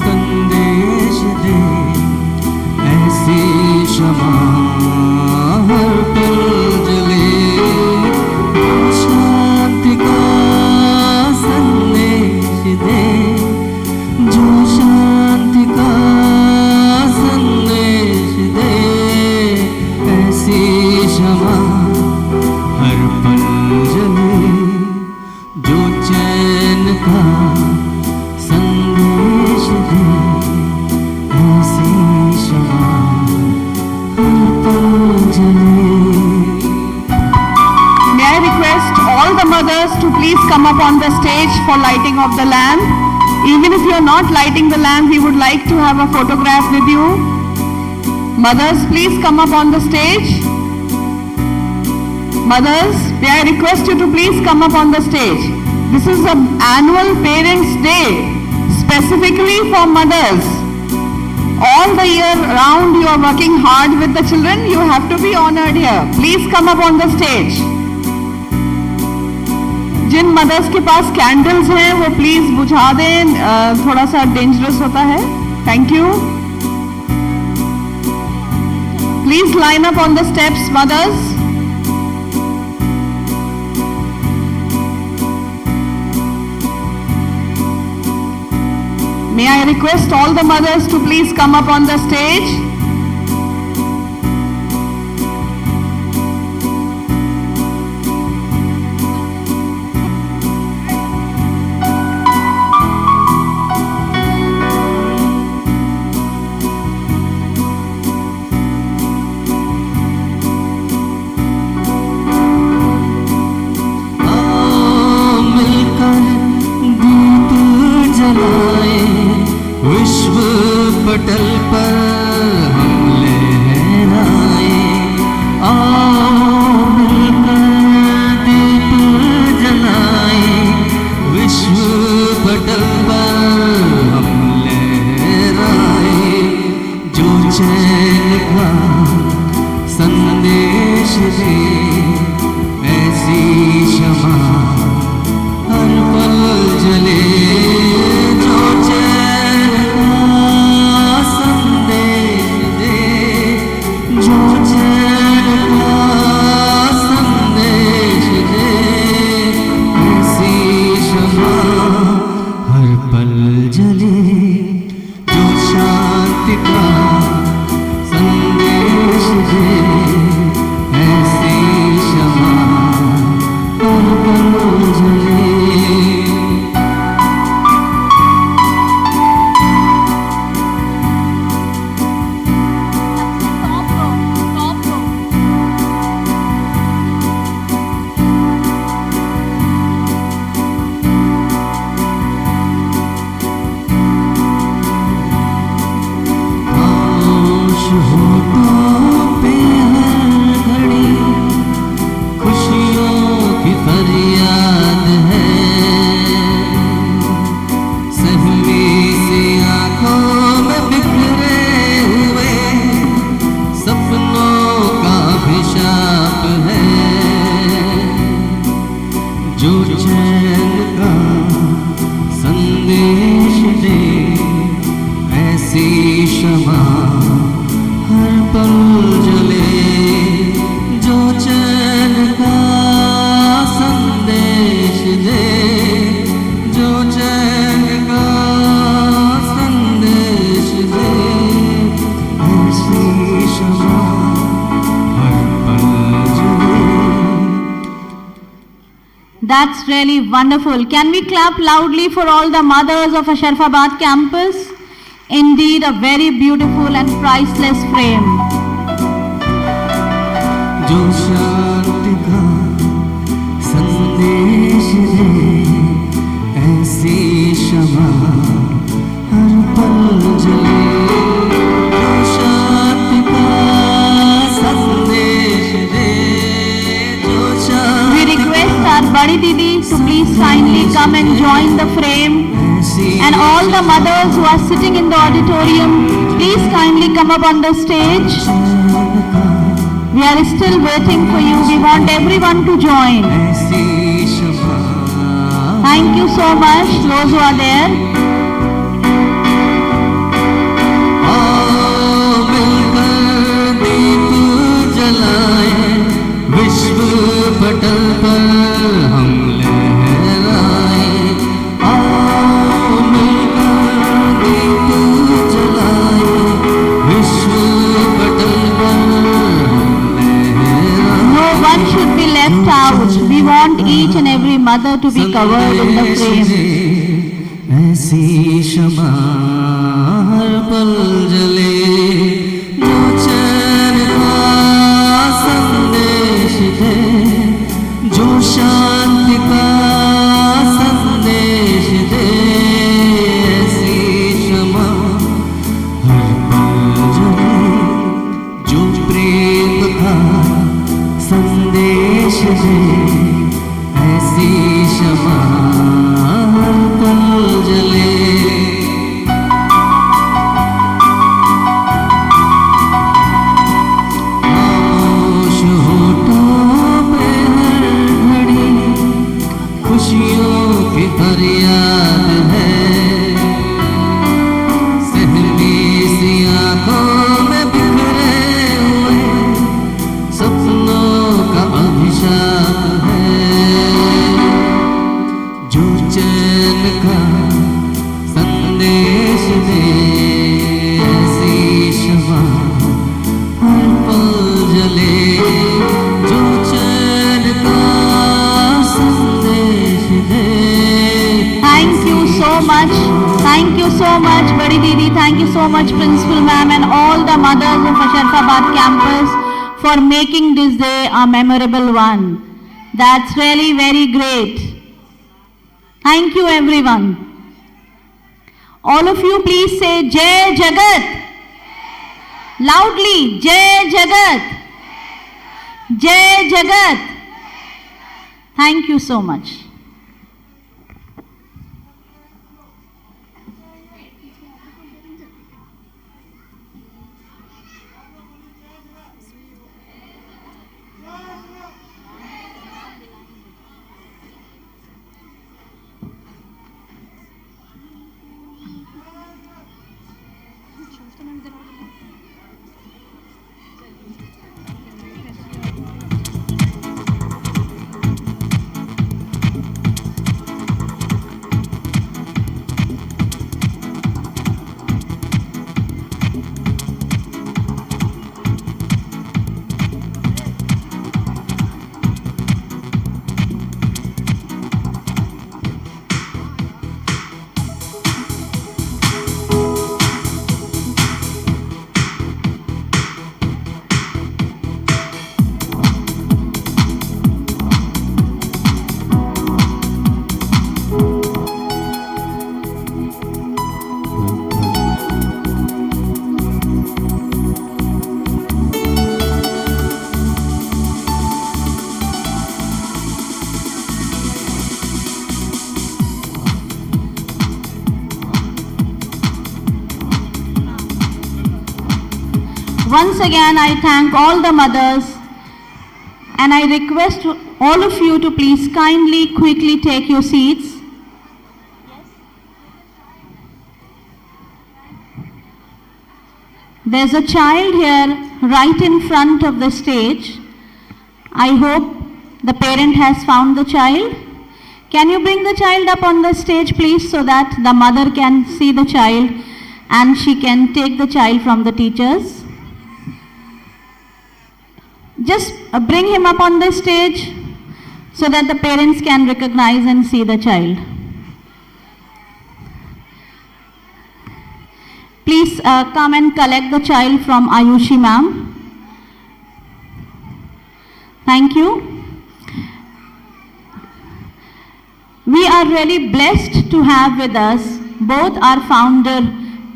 संदेश दे ऐसी क्षमा हर पल जले जो शांति का संदेश दे जो शांति का संदेश दे ऐसी क्षमा हर पल जले जो चैन का संदेश दे ऐसी क्षमा हर पल जले. May I request all the mothers to please come up on the stage for lighting of the lamp. Even if you are not lighting the lamp, we would like to have a photograph with you. Mothers, please come up on the stage. Mothers, may I request you to please come up on the stage. This is an annual Parents' Day, specifically for mothers. All the year round you are working hard with the children, you have to be honored here. Please come up on the stage. जिन mothers के पास candles हैं वो please बुझा दें, थोड़ा सा dangerous होता है. Thank you. Please line up on the steps mothers. May I request all the mothers to please come up on the stage. विश्व पटल पर हम लहराए आओ मिलकर दीप जलाए विश्व पटल पर हम लहराए जो चैन का संदेश दे ऐसी क्षमा हर पल जले जो चैन का संदेश दे जो चैन का संदेश दे ऐसी क्षमा हर पल जले जो शांति का संदेश दे ऐसी क्षमा हर पल जले. जो चैन का संदेश दे ऐसी क्षमा हर पल जले जो चैन का संदेश दे जो चैन का संदेश दे ऐसी क्षमा हर पल जले. That's really wonderful. Can we clap loudly for all the mothers of Asharfabad campus? Indeed, a very beautiful and priceless frame. जो शांति का संदेश दे ऐसी क्षमा हर पल जले जो शांति का संदेश दे जो शांति. We request our Badi Didi to please kindly come and join the frame. And all the mothers who are sitting in the auditorium, please kindly come up on the stage. We are still waiting for you. We want everyone to join. क्षमा Thank you so much, those who are there. आओ मिलकर दीप जलाए विश्व पटल पर हम लहराए आओ मिलकर दीप जलाए विश्व पटल पर हम लहराए No one should be left out. We want each and every mother to be covered in the frame. ऐसी क्षमा हर पल जले जो चैन का संदेश दे जो शांति का संदेश दे ऐसी क्षमा हर पल जले जो प्रेम का संदेश दे ऐसी क्षमा हर पल जले खामोश होठों पे हर घड़ी खुशियों की फरियाद है सहमी सी आंखों में बिखरे हुए सपनों का अभिशाप है जो चैन का संदेश दे ऐसी क्षमा हर पल जले जो चैन का संदेश दे Thank you so much. Thank you so much, Badi Didi. Thank you so much, Principal Ma'am, and all the mothers of Asharfabad campus for making this day a memorable one. That's really very great. Thank you, everyone. All of you, please say Jai Jagat. Loudly, Jai Jagat. Jai Jagat. Thank you so much. Once again, I thank all the mothers and I request all of you to please kindly, quickly take your seats. There's a child here right in front of the stage. I hope the parent has found the child. Can you bring the child up on the stage, please, so that the mother can see the child and she can take the child from the teachers? Just bring him up on the stage so that the parents can recognize and see the child. Please come and collect the child from Ayushi ma'am. Thank you. We are really blessed to have with us both our founder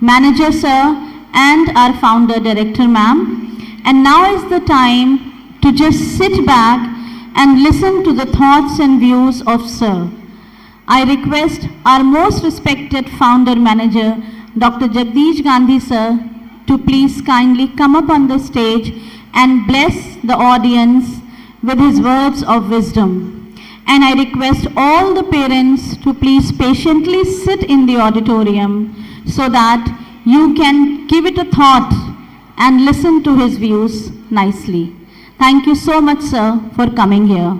manager sir and our founder director ma'am. And now is the time to just sit back and listen to the thoughts and views of sir. I request our most respected founder manager, Dr. Jagdish Gandhi sir, to please kindly come up on the stage and bless the audience with his words of wisdom. and I request all the parents to please patiently sit in the auditorium so that you can give it a thought and listen to his views nicely. Thank you so much, sir, for coming here.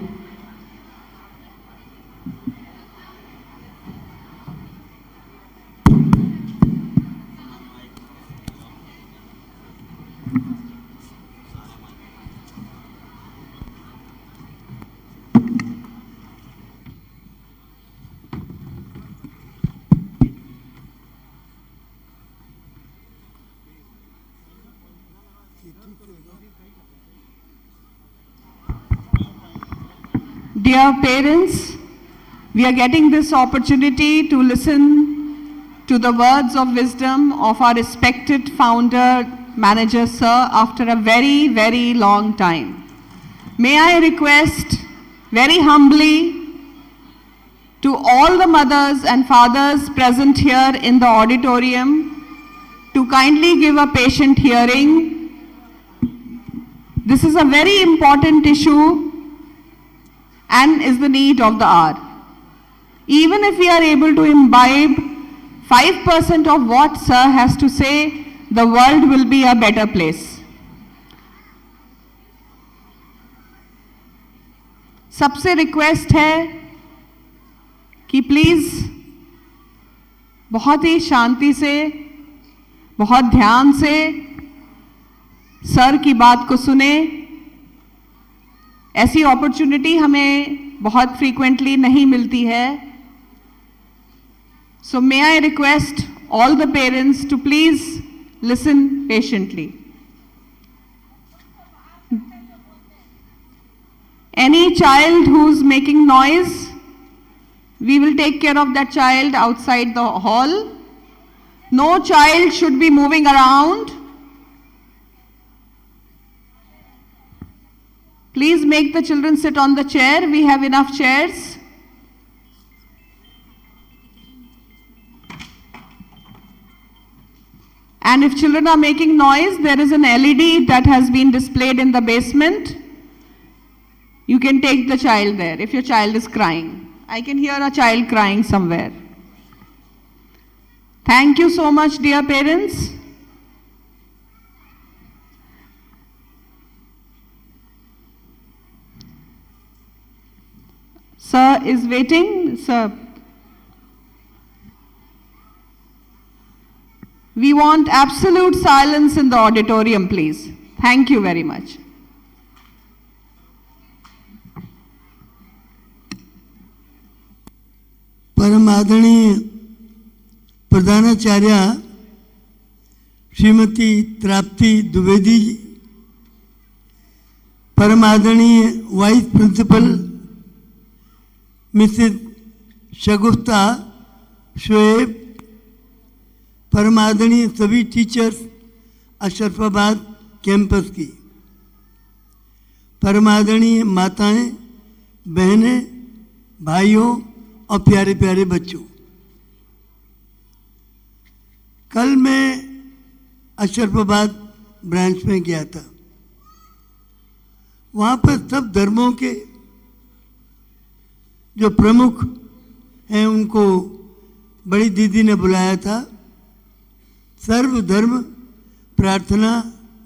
Dear parents, we are getting this opportunity to listen to the words of wisdom of our respected founder, manager, sir, after a very, very long time. May I request very humbly to all the mothers and fathers present here in the auditorium to kindly give a patient hearing. This is a very important issue and is the need of the hour. Even if we are able to imbibe 5% of what sir has to say, the world will be a better place. सबसे request है कि please बहुत ही शांति से, बहुत ध्यान से sir की बात को सुने. ऐसी अपॉर्चुनिटी हमें बहुत फ्रीक्वेंटली नहीं मिलती है. So may I request all the parents to please listen patiently. Any child who's making noise, we will take care of that child outside the hall. No child should be moving around. Please make the children sit on the chair. We have enough chairs. And if children are making noise, there is an LED that has been displayed in the basement. You can take the child there if your child is crying. I can hear a child crying somewhere. Thank you so much, dear parents. Sir is waiting. Sir. We want absolute silence in the auditorium, please. Thank you very much. परम आदरणीय प्रधानाचार्य श्रीमती तृप्ति द्विवेदी जी, परम आदरणीय vice principal Mrs शगुफ्ता शोएब, परम आदरणीय सभी teachers Ashrafabad campus की, परम आदरणीय माताएं, बहनें, भाइयों और प्यारे प्यारे बच्चों, कल मैं अशरफाबाद ब्रांच में गया था. वहाँ पर सब धर्मों के जो प्रमुख हैं उनको बड़ी दीदी ने बुलाया था. सर्वधर्म प्रार्थना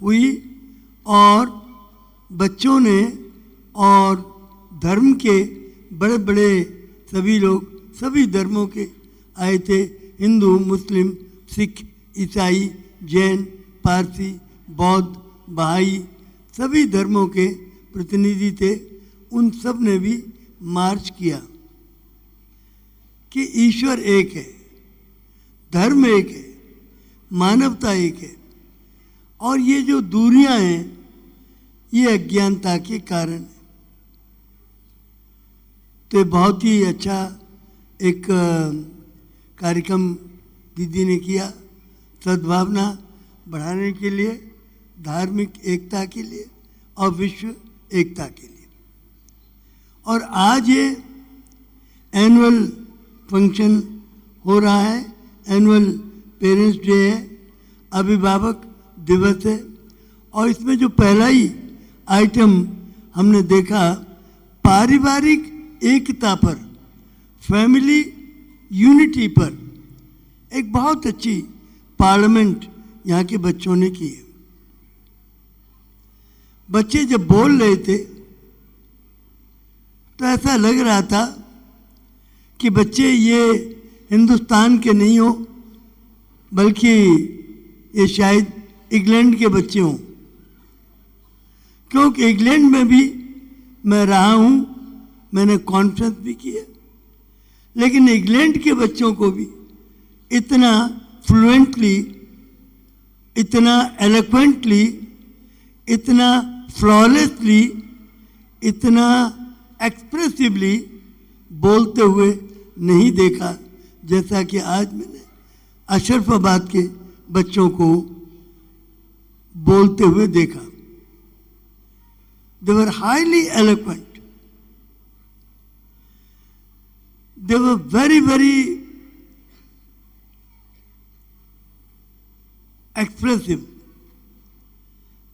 हुई और बच्चों ने और धर्म के बड़े बड़े सभी लोग सभी धर्मों के आए थे. हिंदू, मुस्लिम, सिख, ईसाई, जैन, पारसी, बौद्ध, बहाई सभी धर्मों के प्रतिनिधि थे. उन सब ने भी मार्च किया कि ईश्वर एक है, धर्म एक है, मानवता एक है और ये जो दूरियां हैं ये अज्ञानता के कारण है. तो बहुत ही अच्छा एक कार्यक्रम दीदी ने किया, सद्भावना बढ़ाने के लिए, धार्मिक एकता के लिए और विश्व एकता के लिए. और आज ये एनुअल फंक्शन हो रहा है, एनुअल पेरेंट्स डे है, अभिभावक दिवस है. और इसमें जो पहला ही आइटम हमने देखा, पारिवारिक एकता पर, फैमिली यूनिटी पर एक बहुत अच्छी पार्लियामेंट यहाँ के बच्चों ने की है। बच्चे जब बोल रहे थे तो ऐसा लग रहा था कि बच्चे ये हिंदुस्तान के नहीं हो, बल्कि ये शायद इंग्लैंड के बच्चे हों, क्योंकि इंग्लैंड में भी मैं रहा हूँ, मैंने कॉन्फ्रेंस भी की है, लेकिन इंग्लैंड के बच्चों को भी इतना फ्लुएंटली, इतना एलोक्वेंटली, इतना फ्लॉलेसली, इतना एक्सप्रेसिवली बोलते हुए नहीं देखा जैसा कि आज मैंने अशरफाबाद के बच्चों को बोलते हुए देखा। They were highly eloquent. They were very, very expressive,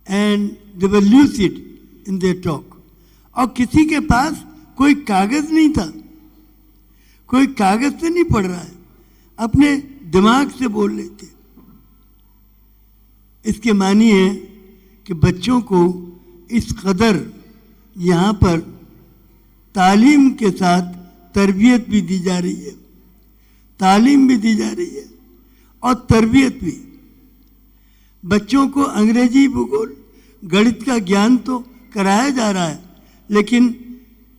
and they were lucid in their talk. और किसी के पास कोई कागज नहीं था, कोई कागज से नहीं पढ़ रहा है, अपने दिमाग से बोल रहे थे। इसके मानी है कि बच्चों को इस कदर यहाँ पर तालीम के साथ तरबियत भी दी जा रही है, तालीम भी दी जा रही है और तरबियत भी। बच्चों को अंग्रेजी, भूगोल, गणित का ज्ञान तो कराया जा रहा है, लेकिन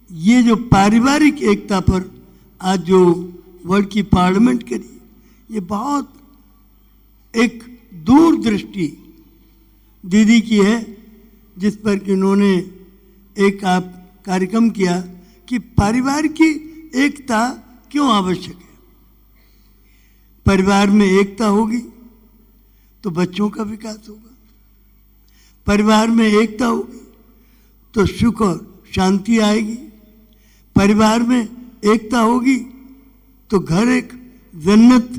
ये जो पारिवारिक एकता पर आज जो वर्ल्ड की पार्लियामेंट करी, ये बहुत एक दूरदृष्टि दीदी की है, जिस पर कि उन्होंने एक आप कार्यक्रम किया कि परिवार की एकता क्यों आवश्यक है। परिवार में एकता होगी तो बच्चों का विकास होगा, परिवार में एकता होगी तो सुख और शांति आएगी, परिवार में एकता होगी तो घर एक जन्नत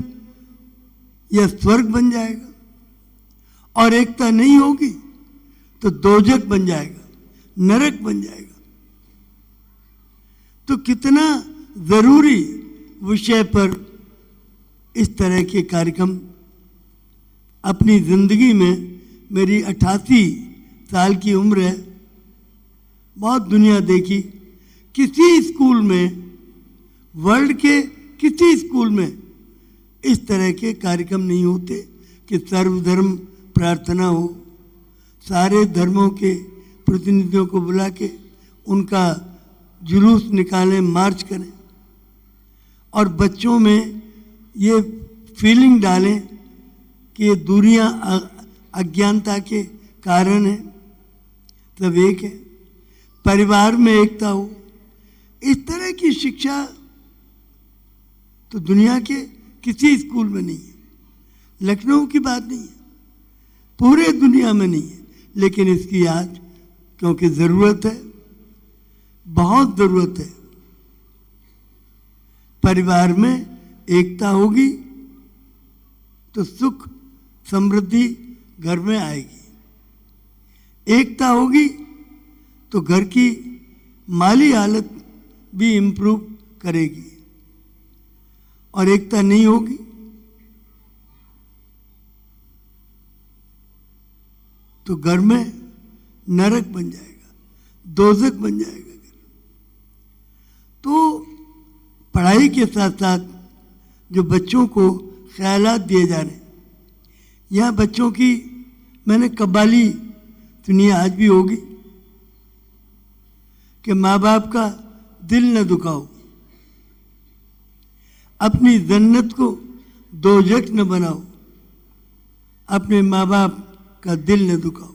या स्वर्ग बन जाएगा, और एकता नहीं होगी तो दोजख बन जाएगा, नरक बन जाएगा। तो कितना जरूरी विषय पर इस तरह के कार्यक्रम अपनी जिंदगी में, मेरी 88 साल की उम्र है, बहुत दुनिया देखी, किसी स्कूल में, वर्ल्ड के किसी स्कूल में इस तरह के कार्यक्रम नहीं होते कि सर्वधर्म प्रार्थना हो, सारे धर्मों के प्रतिनिधियों को बुला के उनका जुलूस निकालें, मार्च करें और बच्चों में ये फीलिंग डालें कि ये दूरियां अज्ञानता के कारण है, सब एक है, परिवार में एकता हो। इस तरह की शिक्षा तो दुनिया के किसी स्कूल में नहीं है, लखनऊ की बात नहीं है, पूरे दुनिया में नहीं है, लेकिन इसकी आज क्योंकि ज़रूरत है, बहुत ज़रूरत है। परिवार में एकता होगी तो सुख समृद्धि घर में आएगी, एकता होगी तो घर की माली हालत भी इम्प्रूव करेगी, और एकता नहीं होगी तो घर में नरक बन जाएगा, दोजख बन जाएगा घर। तो पढ़ाई के साथ साथ जो बच्चों को ख्यालात दिए जा रहे हैं, यहाँ बच्चों की मैंने कव्वाली सुनी, आज भी होगी, कि माँ बाप का दिल न दुखाओ, अपनी जन्नत को दोजख न बनाओ, अपने माँ बाप का दिल न दुखाओ।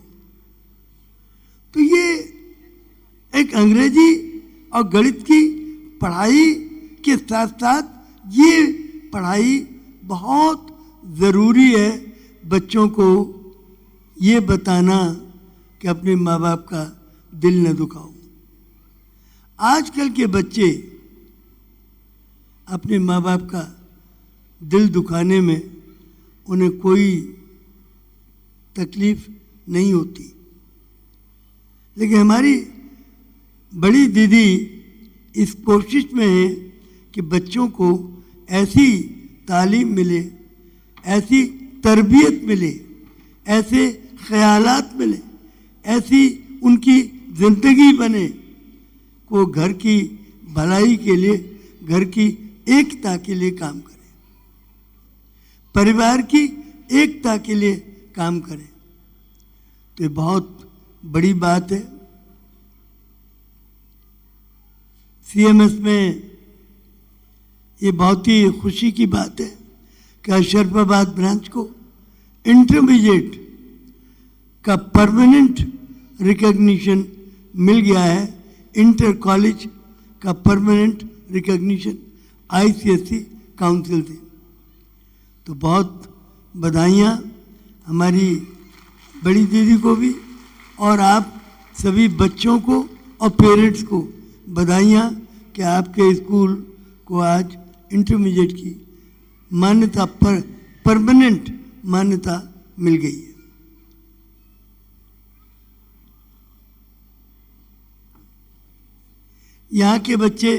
तो ये एक अंग्रेजी और गणित की पढ़ाई के साथ साथ ये पढ़ाई बहुत ज़रूरी है, बच्चों को ये बताना कि अपने माँ बाप का दिल न दुखाओ। आजकल के बच्चे अपने माँ बाप का दिल दुखाने में उन्हें कोई तकलीफ नहीं होती, लेकिन हमारी बड़ी दीदी इस कोशिश में हैं कि बच्चों को ऐसी तालीम मिले, ऐसी तरबियत मिले, ऐसे ख्यालात मिले, ऐसी उनकी ज़िंदगी बने वो घर की भलाई के लिए, घर की एकता के लिए काम करें, परिवार की एकता के लिए काम करें। तो ये बहुत बड़ी बात है। सीएमएस में ये बहुत ही खुशी की बात है कि अशरफाबाद ब्रांच को इंटरमीडिएट का परमानेंट रिकॉग्निशन मिल गया है। इंटर कॉलेज का परमानेंट रिकॉग्निशन आईसीएसई काउंसिल से। तो बहुत बधाइयाँ हमारी बड़ी दीदी को भी और आप सभी बच्चों को और पेरेंट्स को बधाइयाँ कि आपके स्कूल को आज इंटरमीडिएट की मान्यता पर परमानेंट मान्यता मिल गई है। यहाँ के बच्चे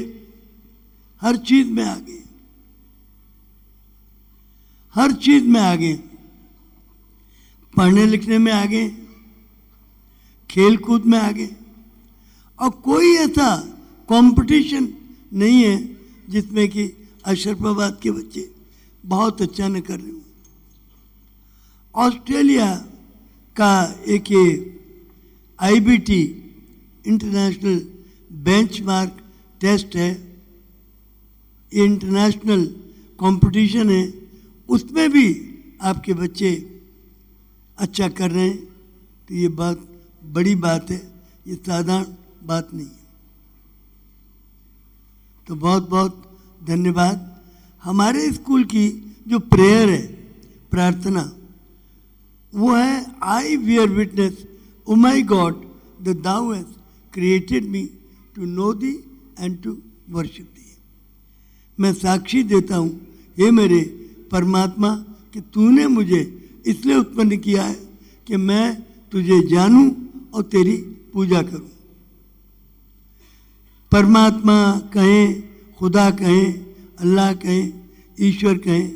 हर चीज में आगे, हर चीज में आगे, पढ़ने लिखने में आगे, खेल कूद में आगे, और कोई ऐसा कंपटीशन नहीं है जिसमें कि अशरफाबाद के बच्चे बहुत अच्छा न कर रहे हो। ऑस्ट्रेलिया का एक ये आईबीटी इंटरनेशनल बेंचमार्क टेस्ट है, ये इंटरनेशनल कंपटीशन है, उसमें भी आपके बच्चे अच्छा कर रहे हैं। तो ये बात बड़ी बात है, ये साधारण बात नहीं है। तो बहुत बहुत धन्यवाद। हमारे स्कूल की जो प्रेयर है, प्रार्थना, वो है I bear witness O my God the thou hast created me to know thee and to worship thee। मैं साक्षी देता हूँ हे मेरे परमात्मा कि तूने मुझे इसलिए उत्पन्न किया है कि मैं तुझे जानूं और तेरी पूजा करूं। परमात्मा कहें, खुदा कहें, अल्लाह कहें, ईश्वर कहें,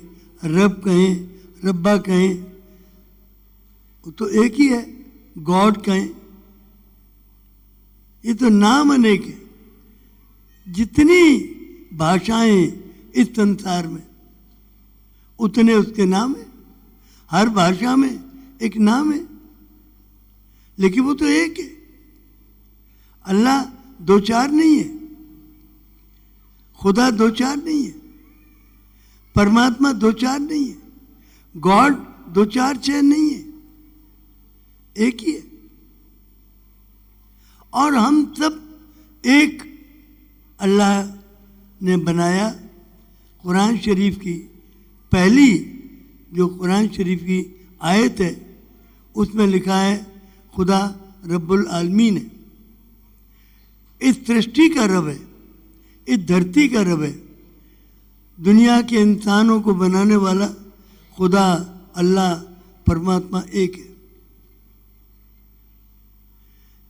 रब कहें, रब्बा कहें, वो तो एक ही है। गॉड कहें, ये तो नाम अनेक है। जितनी भाषाएं इस संसार में उतने उसके नाम है। हर भाषा में एक नाम है, लेकिन वो तो एक है। अल्लाह दो चार नहीं है, खुदा दो चार नहीं है, परमात्मा दो चार नहीं है, गॉड दो चार छह नहीं है, एक ही है। और हम सब एक अल्लाह ने बनाया। कुरान शरीफ की पहली जो कुरान शरीफ की आयत है उसमें लिखा है खुदा रब्बुल आलमीन है। इस सृष्टि का रब है, इस धरती का रब है, दुनिया के इंसानों को बनाने वाला खुदा अल्लाह परमात्मा एक है।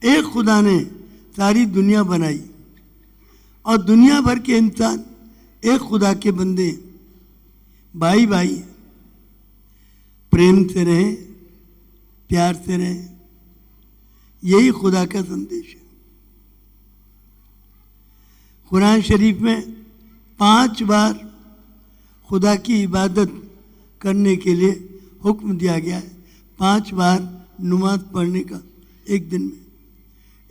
एक खुदा ने सारी दुनिया बनाई और दुनिया भर के इंसान एक खुदा के बंदे हैं, भाई भाई हैं। प्रेम से रहें, प्यार से रहें, यही खुदा का संदेश है। कुरान शरीफ में 5 बार खुदा की इबादत करने के लिए हुक्म दिया गया है। 5 बार नमाज पढ़ने का एक दिन में।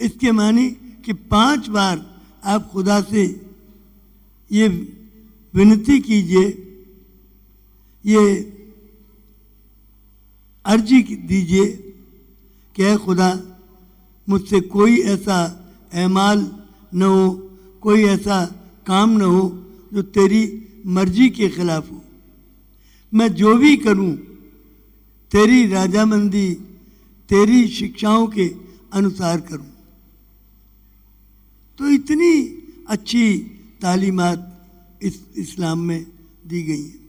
इसके मानी कि 5 बार आप खुदा से ये विनती कीजिए, ये अर्जी दीजिए कि ऐ खुदा मुझसे कोई ऐसा एमाल न हो, कोई ऐसा काम न हो जो तेरी मर्जी के खिलाफ हो। मैं जो भी करूं तेरी राजामंदी, तेरी शिक्षाओं के अनुसार करूं। तो इतनी अच्छी तालीमात इस इस्लाम में दी गई हैं,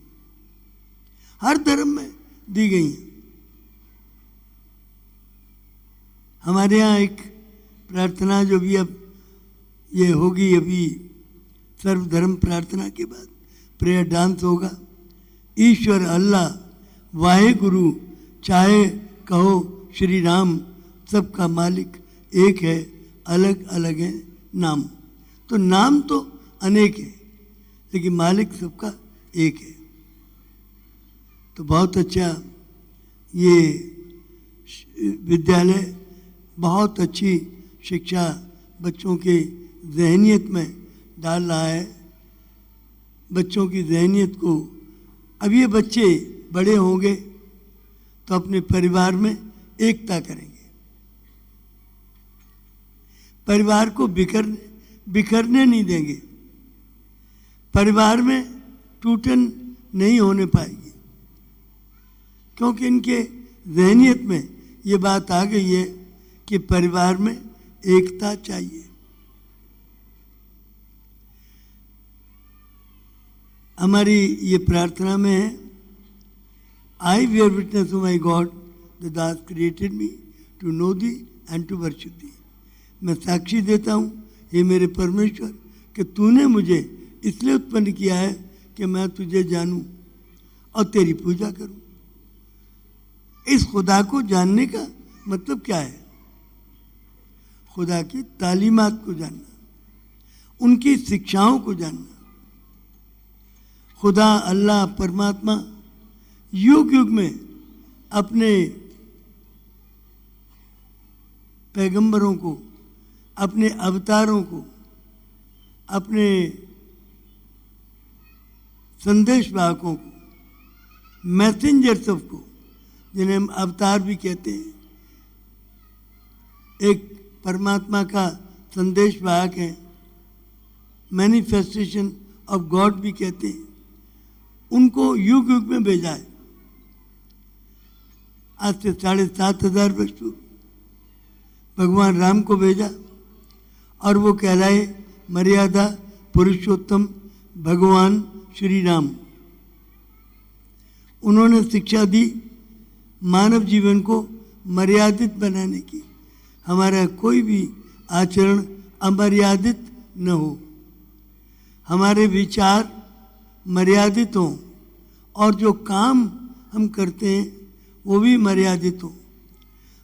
हर धर्म में दी गई हैं। हमारे यहाँ एक प्रार्थना जो भी अब ये होगी, अभी सर्वधर्म प्रार्थना के बाद प्रेयर डांस होगा। ईश्वर अल्लाह वाहे गुरु चाहे कहो श्री राम, सबका मालिक एक है, अलग अलग है नाम। तो नाम तो अनेक है लेकिन मालिक सबका एक है। तो बहुत अच्छा ये विद्यालय बहुत अच्छी शिक्षा बच्चों के जहनियत में डाल रहा है। बच्चों की जहनियत को, अब ये बच्चे बड़े होंगे तो अपने परिवार में एकता करेंगे, परिवार को बिखरने नहीं देंगे, परिवार में टूटन नहीं होने पाएगी, क्योंकि इनके जहनियत में ये बात आ गई है कि परिवार में एकता चाहिए। हमारी ये प्रार्थना में है, I bear witness to my God that thou hast created me to know thee and to worship thee। मैं साक्षी देता हूँ हे मेरे परमेश्वर कि तूने मुझे इसलिए उत्पन्न किया है कि मैं तुझे जानूं और तेरी पूजा करूं। इस खुदा को जानने का मतलब क्या है? खुदा की तालीमात को जानना, उनकी शिक्षाओं को जानना। खुदा अल्लाह परमात्मा युग युग में अपने पैगंबरों को, अपने अवतारों को, अपने संदेश वाहकों को, मैसेंजर्स ऑफ को, जिन्हें हम अवतार भी कहते हैं, एक परमात्मा का संदेश वाहक है, मैनिफेस्टेशन ऑफ गॉड भी कहते हैं, उनको युग युग में भेजा है। आज से 7,500 वर्ष पूर्व भगवान राम को भेजा और वो कहलाए मर्यादा पुरुषोत्तम भगवान श्री राम। उन्होंने शिक्षा दी मानव जीवन को मर्यादित बनाने की, हमारा कोई भी आचरण अमर्यादित न हो, हमारे विचार मर्यादित हों और जो काम हम करते हैं वो भी मर्यादित हो।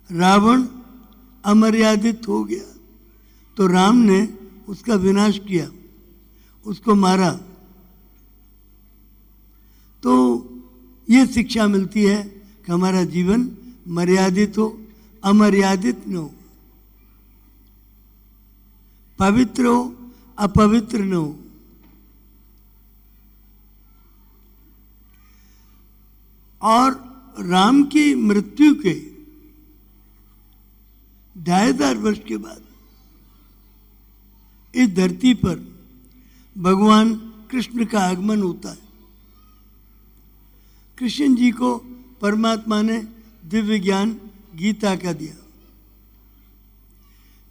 रावण अमर्यादित हो गया तो राम ने उसका विनाश किया, उसको मारा। तो ये शिक्षा मिलती है कि हमारा जीवन मर्यादित हो, अमर्यादित न हो, पवित्र हो, अपवित्र न हो। और राम की मृत्यु के 2,500 वर्ष के बाद इस धरती पर भगवान कृष्ण का आगमन होता है। कृष्ण जी को परमात्मा ने दिव्य ज्ञान गीता का दिया।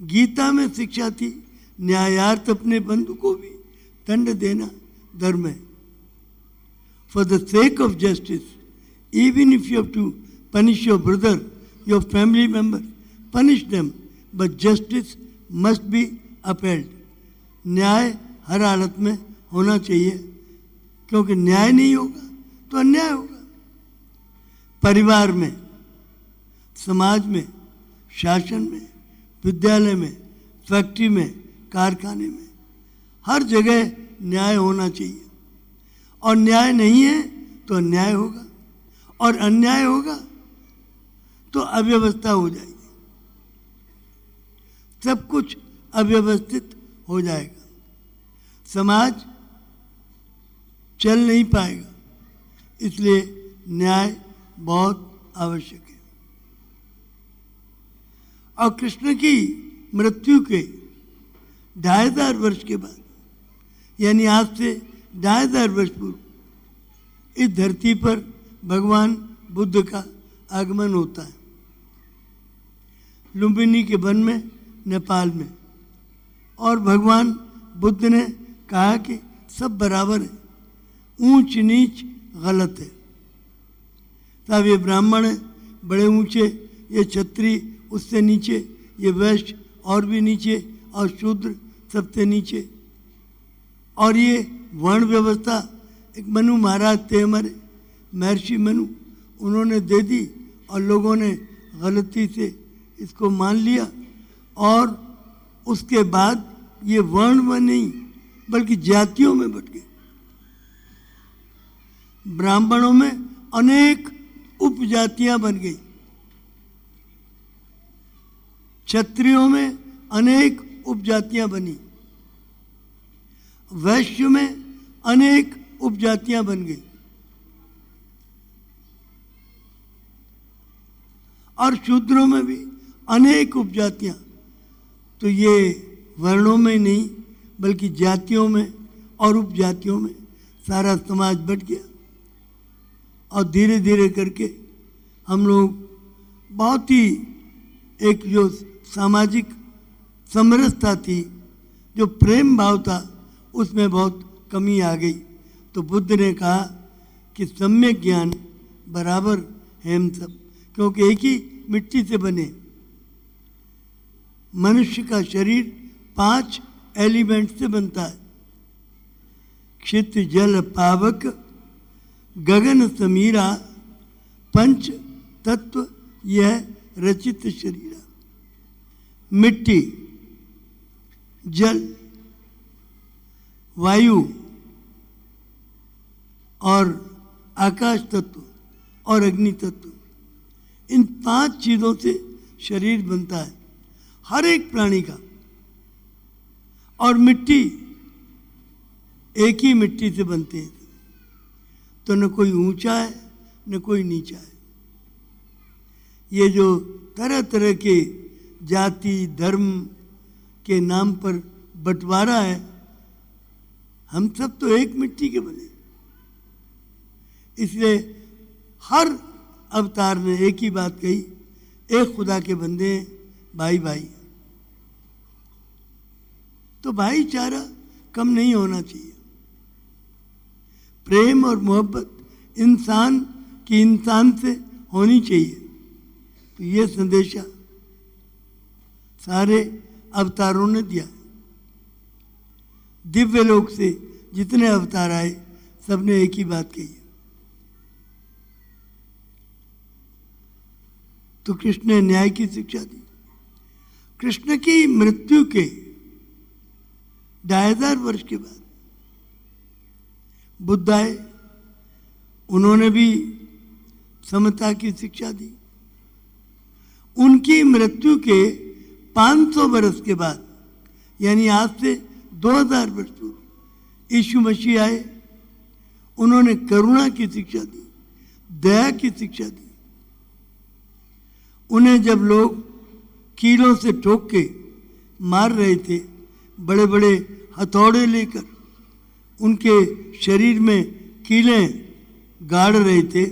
गीता में शिक्षा थी न्यायार्थ अपने बंधु को भी दंड देना धर्म है। For the sake of justice, even if you have to punish your brother, your family member, punish them, but justice must be upheld। न्याय हर हालत में होना चाहिए, क्योंकि न्याय नहीं होगा तो अन्याय होगा। परिवार में, समाज में, शासन में, विद्यालय में, फैक्ट्री में, कारखाने में, हर जगह न्याय होना चाहिए। और न्याय नहीं है तो अन्याय होगा, और अन्याय होगा तो अव्यवस्था हो जाएगी, सब कुछ अव्यवस्थित हो जाएगा, समाज चल नहीं पाएगा। इसलिए न्याय बहुत आवश्यक है। और कृष्ण की मृत्यु के 2,500 वर्ष के बाद, यानी आज से 2,500 वर्ष पूर्व इस धरती पर भगवान बुद्ध का आगमन होता है, लुम्बिनी के वन में, नेपाल में। और भगवान बुद्ध ने कहा कि सब बराबर है, ऊंच नीच गलत है। तब ये ब्राह्मण है बड़े ऊंचे, ये क्षत्रिय उससे नीचे, ये वैश्य और भी नीचे, और शूद्र सबसे नीचे। और ये वर्ण व्यवस्था एक मनु महाराज थे हमारे, महर्षि मनु, उन्होंने दे दी और लोगों ने गलती से इसको मान लिया और उसके बाद ये वर्ण में नहीं बल्कि जातियों में बट गए। ब्राह्मणों में अनेक उपजातियां बन गई, क्षत्रियों में अनेक उपजातियां बनी, वैश्य में अनेक उपजातियां बन गई और शूद्रों में भी अनेक उपजातियां। तो ये वर्णों में नहीं बल्कि जातियों में और उपजातियों में सारा समाज बट गया और धीरे धीरे करके हम लोग बहुत ही एक जो सामाजिक समरसता थी, जो प्रेम भाव था, उसमें बहुत कमी आ गई। तो बुद्ध ने कहा कि सम्यक ज्ञान बराबर है हम सब, क्योंकि एक ही मिट्टी से बने। मनुष्य का शरीर 5 एलिमेंट से बनता है, क्षित जल पावक गगन समीरा, 5 तत्व यह रचित शरीर। मिट्टी, जल, वायु और आकाश तत्व और अग्नि तत्व, इन 5 चीजों से शरीर बनता है हर एक प्राणी का। और मिट्टी एक ही मिट्टी से बनते हैं, तो न कोई ऊंचा है न कोई नीचा है। ये जो तरह तरह के जाति धर्म के नाम पर बंटवारा है, हम सब तो एक मिट्टी के बने। इसलिए हर अवतार ने एक ही बात कही, एक खुदा के बंदे हैं, भाई भाई। तो भाईचारा कम नहीं होना चाहिए। प्रेम और मोहब्बत इंसान की इंसान से होनी चाहिए। तो ये संदेशा सारे अवतारों ने दिया। दिव्य लोक से जितने अवतार आए सबने एक ही बात कही। तो कृष्ण ने न्याय की शिक्षा दी। कृष्ण की मृत्यु के 2500 वर्ष के बाद बुद्ध आए, उन्होंने भी समता की शिक्षा दी। उनकी मृत्यु के 500 वर्ष के बाद, यानी आज से 2000 वर्ष पूर्व यीशु मसीह आए, उन्होंने करुणा की शिक्षा दी, दया की शिक्षा दी। उन्हें जब लोग कीलों से ठोक के मार रहे थे, बड़े बड़े हथौड़े लेकर उनके शरीर में कीलें गाड़ रहे थे,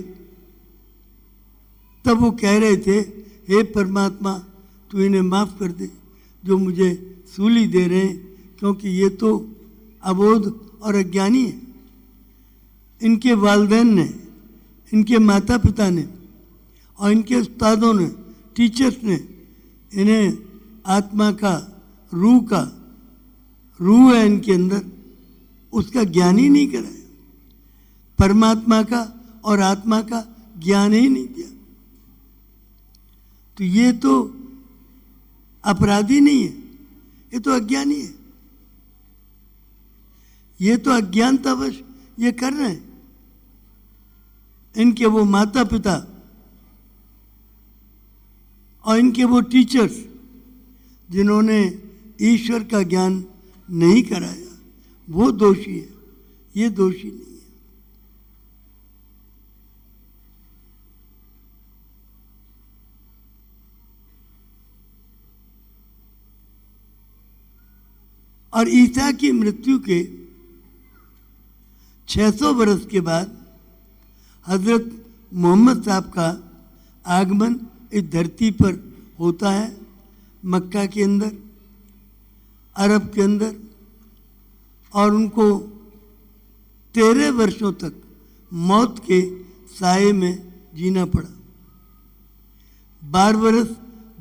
तब वो कह रहे थे, हे परमात्मा तू इन्हें माफ़ कर दे जो मुझे सूली दे रहे हैं, क्योंकि ये तो अबोध और अज्ञानी है। इनके वालिदैन ने, इनके माता पिता ने और इनके उस्तादों ने, टीचर्स ने इन्हें आत्मा का, रूह है इनके अंदर, उसका ज्ञान ही नहीं कराया। परमात्मा का और आत्मा का ज्ञान ही नहीं दिया। तो ये तो अपराधी नहीं है, ये तो अज्ञानी है। ये तो अज्ञानतावश ये कर रहे हैं। इनके वो माता पिता और इनके वो टीचर्स जिन्होंने ईश्वर का ज्ञान नहीं कराया, वो दोषी है, ये दोषी नहीं है। और ईसा की मृत्यु के 600 वर्ष के बाद हजरत मोहम्मद साहब का आगमन इस धरती पर होता है, मक्का के अंदर, अरब के अंदर, और उनको 13 वर्षों तक मौत के साए में जीना पड़ा। 12 वर्ष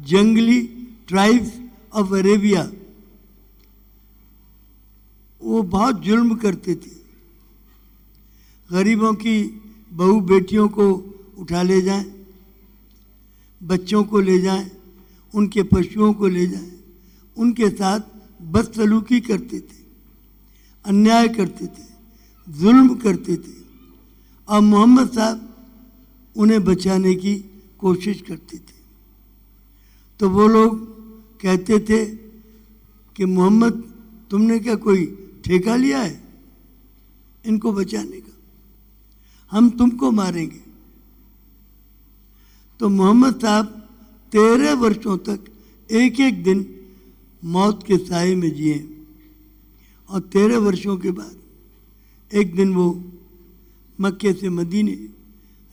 जंगली ट्राइब्स ऑफ अरेबिया वो बहुत जुल्म करते थे। गरीबों की बहू बेटियों को उठा ले जाएं, बच्चों को ले जाएं, उनके पशुओं को ले जाएं, उनके साथ बदसलूकी करते थे, अन्याय करते थे, जुल्म करते थे। और मोहम्मद साहब उन्हें बचाने की कोशिश करते थे। तो वो लोग कहते थे कि मोहम्मद, तुमने क्या कोई ठेका लिया है इनको बचाने का? हम तुमको मारेंगे। तो मोहम्मद साहब 13 वर्षों तक एक एक दिन मौत के साए में जिए और 13 वर्षों के बाद एक दिन वो मक्के से मदीने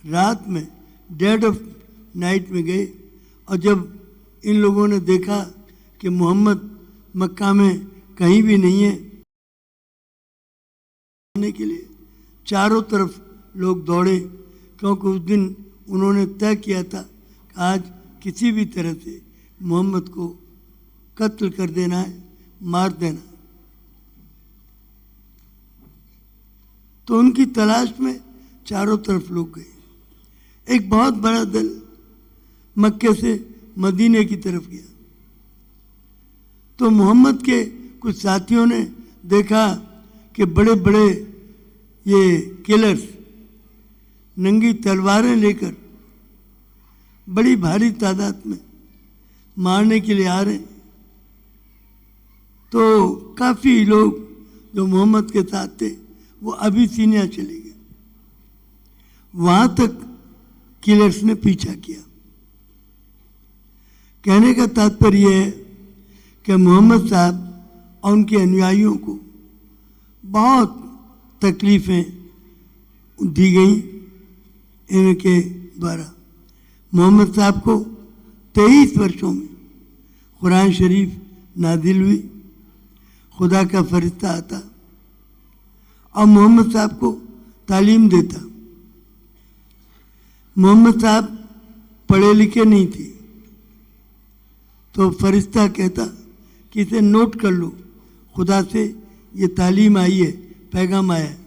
रात में डेड ऑफ नाइट में गए। और जब इन लोगों ने देखा कि मोहम्मद मक्का में कहीं भी नहीं है, के लिए चारों तरफ लोग दौड़े, क्योंकि उस दिन उन्होंने तय किया था कि आज किसी भी तरह से मोहम्मद को कत्ल कर देना है, मार देना है। तो उनकी तलाश में चारों तरफ लोग गए। एक बहुत बड़ा दल मक्के से मदीने की तरफ गया। तो मोहम्मद के कुछ साथियों ने देखा कि बड़े बड़े ये किलर्स नंगी तलवारें लेकर बड़ी भारी तादाद में मारने के लिए आ रहे हैं। तो काफ़ी लोग जो मोहम्मद के साथ थे वो अबिसीनिया चले गए। वहाँ तक किलर्स ने पीछा किया। कहने का तात्पर्य है कि मोहम्मद साहब और उनके अनुयायियों को बहुत तकलीफ़ें दी गई इनके द्वारा। मोहम्मद साहब को 23 वर्षों में कुरान शरीफ नाजिल हुई, खुदा का फरिश्ता आता और मोहम्मद साहब को तालीम देता। मोहम्मद साहब पढ़े लिखे नहीं थे, तो फरिश्ता कहता कि इसे नोट कर लो, खुदा से ये तालीम आई है, पैगाम आया है।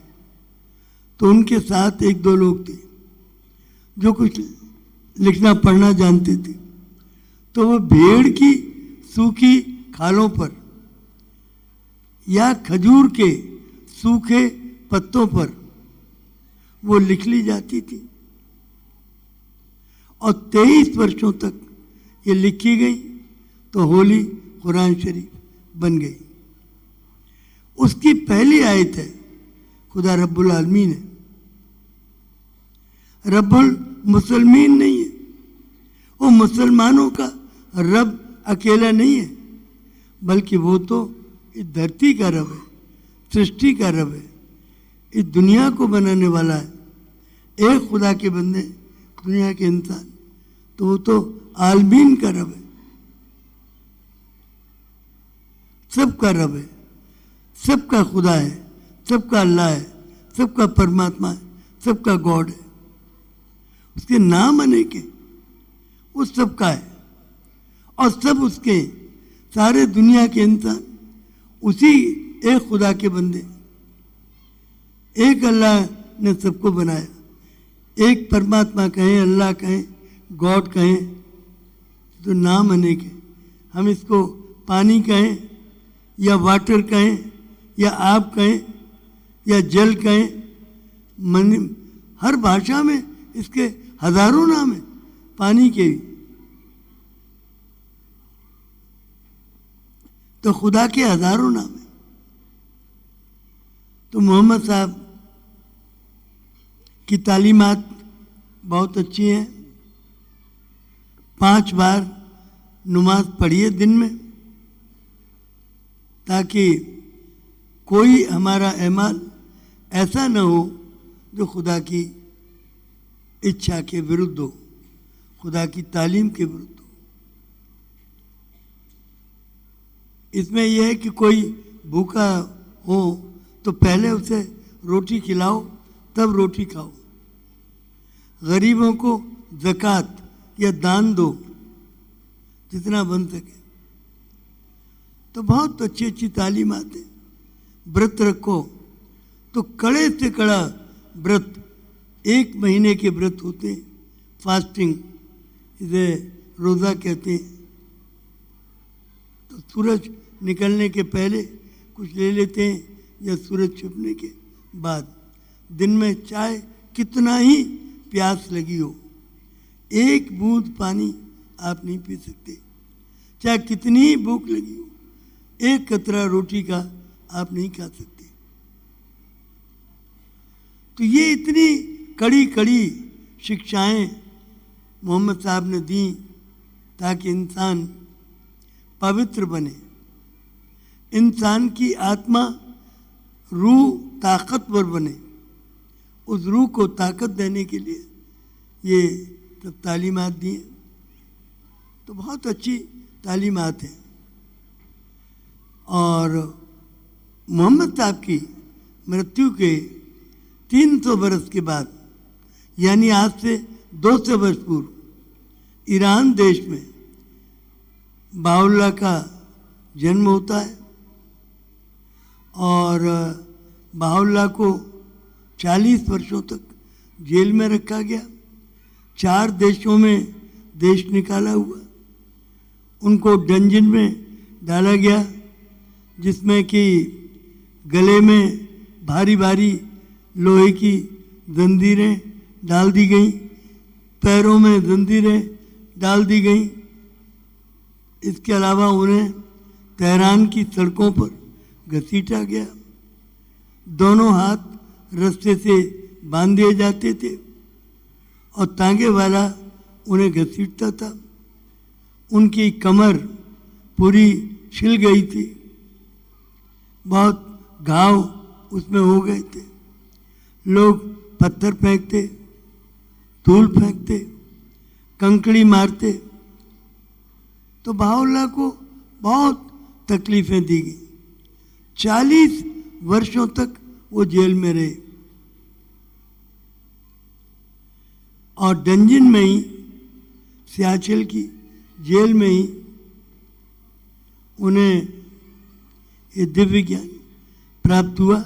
तो उनके साथ एक दो लोग थे जो कुछ लिखना पढ़ना जानते थे। तो वो भेड़ की सूखी खालों पर या खजूर के सूखे पत्तों पर वो लिख ली जाती थी और 23 वर्षों तक ये लिखी गई तो होली कुरान शरीफ बन गई। उसकी पहली आयत है खुदा रब्बुल आलमीन है, रब्बुल मुसलमीन नहीं है। वो मुसलमानों का रब अकेला नहीं है, बल्कि वो तो इस धरती का रब है, सृष्टि का रब है, इस दुनिया को बनाने वाला है। एक खुदा के बंदे दुनिया के इंसान, तो वो तो आलमीन का रब है, सबका रब है, सबका खुदा है, सबका अल्लाह है, सबका परमात्मा है, सबका गॉड है। उसके नाम अनेक है, वो सबका है और सब उसके, सारे दुनिया के इंसान उसी एक खुदा के बंदे। एक अल्लाह ने सबको बनाया, एक परमात्मा कहें, अल्लाह कहें, गॉड कहें, तो नाम अनेक है। हम इसको पानी कहें या वाटर कहें या आप कहें या जल कहें, हर भाषा में इसके हजारों नाम हैं, पानी के भी। तो खुदा के हजारों नाम हैं। तो मोहम्मद साहब की तालीमात बहुत अच्छी हैं। 5 बार नमाज पढ़िए दिन में, ताकि कोई हमारा अमाल ऐसा न हो जो खुदा की इच्छा के विरुद्ध हो, खुदा की तालीम के विरुद्ध हो। इसमें यह है कि कोई भूखा हो तो पहले उसे रोटी खिलाओ, तब रोटी खाओ। गरीबों को ज़कात या दान दो जितना बन सके। तो बहुत अच्छी अच्छी तालीमात हैं। व्रत रखो, तो कड़े से कड़ा व्रत 1 महीने के व्रत होते हैं, फास्टिंग, इसे रोज़ा कहते हैं। तो सूरज निकलने के पहले कुछ ले लेते हैं या सूरज छिपने के बाद। दिन में चाहे कितना ही प्यास लगी हो, 1 बूंद पानी आप नहीं पी सकते। चाहे कितनी ही भूख लगी हो, 1 कतरा रोटी का आप नहीं खा सकते। तो ये इतनी कड़ी कड़ी शिक्षाएं मोहम्मद साहब ने दी ताकि इंसान पवित्र बने, इंसान की आत्मा, रूह ताकतवर बने। उस रूह को ताकत देने के लिए ये सब तालीमात दी हैं। तो बहुत अच्छी तालीमात हैं। और मोहम्मद साहब की मृत्यु के 300 बरस के बाद, यानी आज से 200 वर्ष पूर्व, ईरान देश में बाउल्ला का जन्म होता है और बाउल्ला को 40 वर्षों तक जेल में रखा गया। 4 देशों में देश निकाला हुआ, उनको डंजन में डाला गया जिसमें कि गले में भारी भारी लोहे की जंजीरें डाल दी गई, पैरों में जंजीरें डाल दी गई। इसके अलावा उन्हें तेहरान की सड़कों पर घसीटा गया। दोनों हाथ रस्से से बांध दिए जाते थे और तांगे वाला उन्हें घसीटता था। उनकी कमर पूरी छिल गई थी, बहुत घाव उसमें हो गए थे। लोग पत्थर फेंकते, धूल फेंकते, कंकड़ी मारते। तो बाउल्ला को बहुत तकलीफें दी गई। 40 वर्षों तक वो जेल में रहे और डंजन में ही, सियाचिल की जेल में ही उन्हें ये दिव्य ज्ञान प्राप्त हुआ।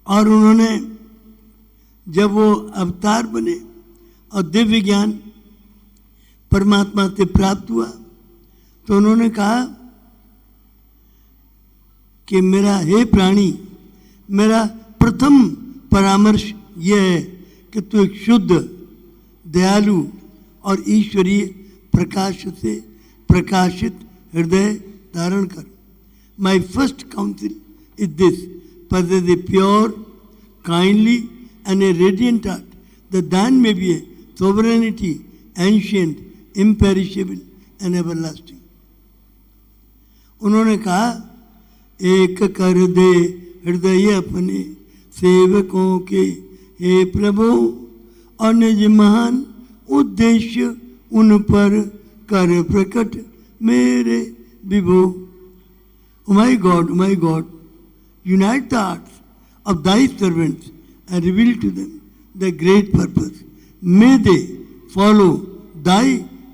और उन्होंने जब वो अवतार बने और दिव्य ज्ञान परमात्मा से प्राप्त हुआ, तो उन्होंने कहा कि मेरा हे प्राणी, मेरा प्रथम परामर्श यह है कि तू एक शुद्ध, दयालु और ईश्वरीय प्रकाश से प्रकाशित हृदय धारण कर। My first council is this: possess a pure, kindly and a radiant heart, that thine may be a sovereignty, ancient, imperishable and everlasting. उन्होंने कहा, एक कर दे हृदय अपने सेवकों के हे प्रभु, और निज महान उद्देश्य उन पर कर प्रकट मेरे विभो। My God, unite the hearts of thy servants and reveal to them the great purpose. May they follow thy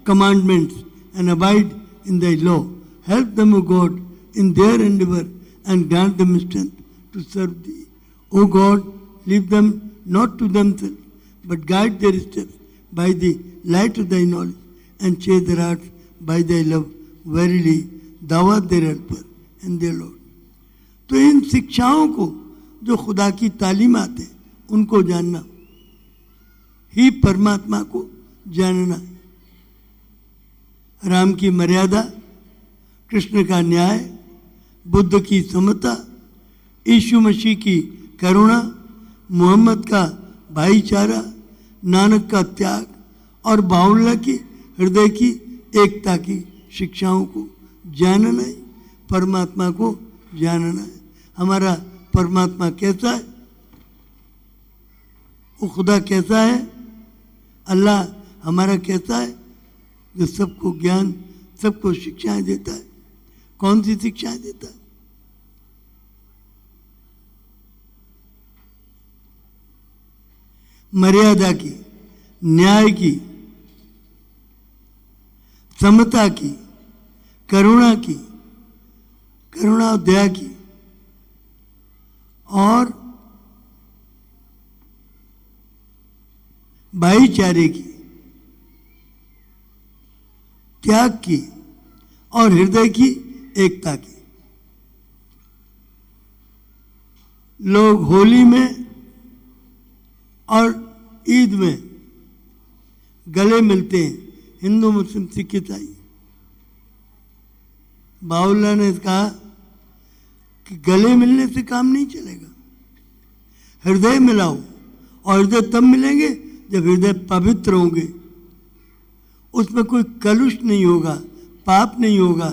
commandments and abide in thy law. Help them, O God, in their endeavor and grant them strength to serve thee. O God, leave them not to themselves, but guide their steps by the light of thy knowledge and chase their hearts by thy love. Verily, thou art their helper and their Lord. तो इन शिक्षाओं को, जो खुदा की तालीमात है, उनको जानना ही परमात्मा को जानना है। राम की मर्यादा, कृष्ण का न्याय, बुद्ध की समता, यीशु मसीह की करुणा, मोहम्मद का भाईचारा, नानक का त्याग और बाउल्ला की हृदय की एकता की शिक्षाओं को जानना है, परमात्मा को जानना है। हमारा परमात्मा कैसा है, वो खुदा कैसा है, अल्लाह हमारा कैसा है, जो सबको ज्ञान, सबको शिक्षाएं देता है। कौन सी शिक्षाएं देता है? मर्यादा की, न्याय की, समता की, करुणा की, करुणा और दया की, और भाईचारे की, त्याग की और हृदय की एकता की। लोग होली में और ईद में गले मिलते हैं, हिंदू मुस्लिम सिख ईसाई। बाउल्ला ने कहा कि गले मिलने से काम नहीं चलेगा, हृदय मिलाओ, और हृदय तब मिलेंगे जब हृदय पवित्र होंगे, उसमें कोई कलुष नहीं होगा, पाप नहीं होगा,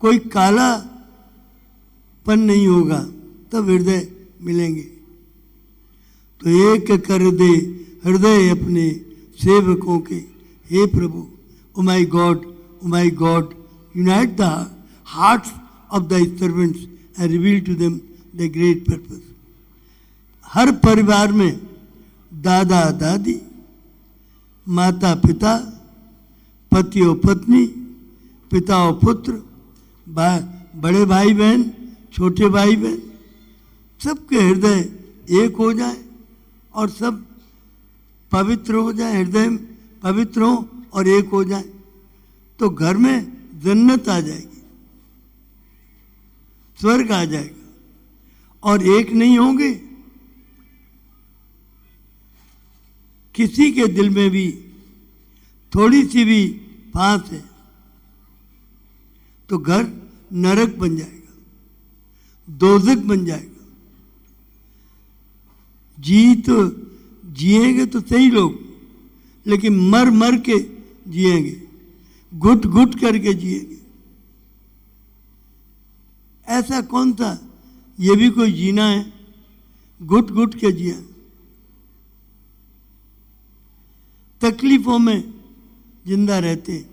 कोई कालापन नहीं होगा, तब हृदय मिलेंगे। तो एक कर दे हृदय अपने सेवकों के, हे प्रभु, O my God, unite the hearts of the servants and reveal to them the great purpose. हर परिवार में दादा दादी, माता पिता, पति और पत्नी, पिता और पुत्र, बड़े भाई बहन, छोटे भाई बहन, सबके हृदय एक हो जाए और सब पवित्र हो जाए, हृदय पवित्र हो और एक हो जाए, तो घर में जन्नत आ जाएगी, स्वर्ग आ जाएगा। और एक नहीं होंगे, किसी के दिल में भी थोड़ी सी भी फांस है तो घर नरक बन जाएगा, दोजख बन जाएगा। जिएंगे तो सही लोग, लेकिन मर मर के जिएंगे, घुट घुट करके जिएंगे। ऐसा कौन सा ये भी कोई जीना है, घुट घुट के जिया। तकलीफों में जिंदा रहते हैं,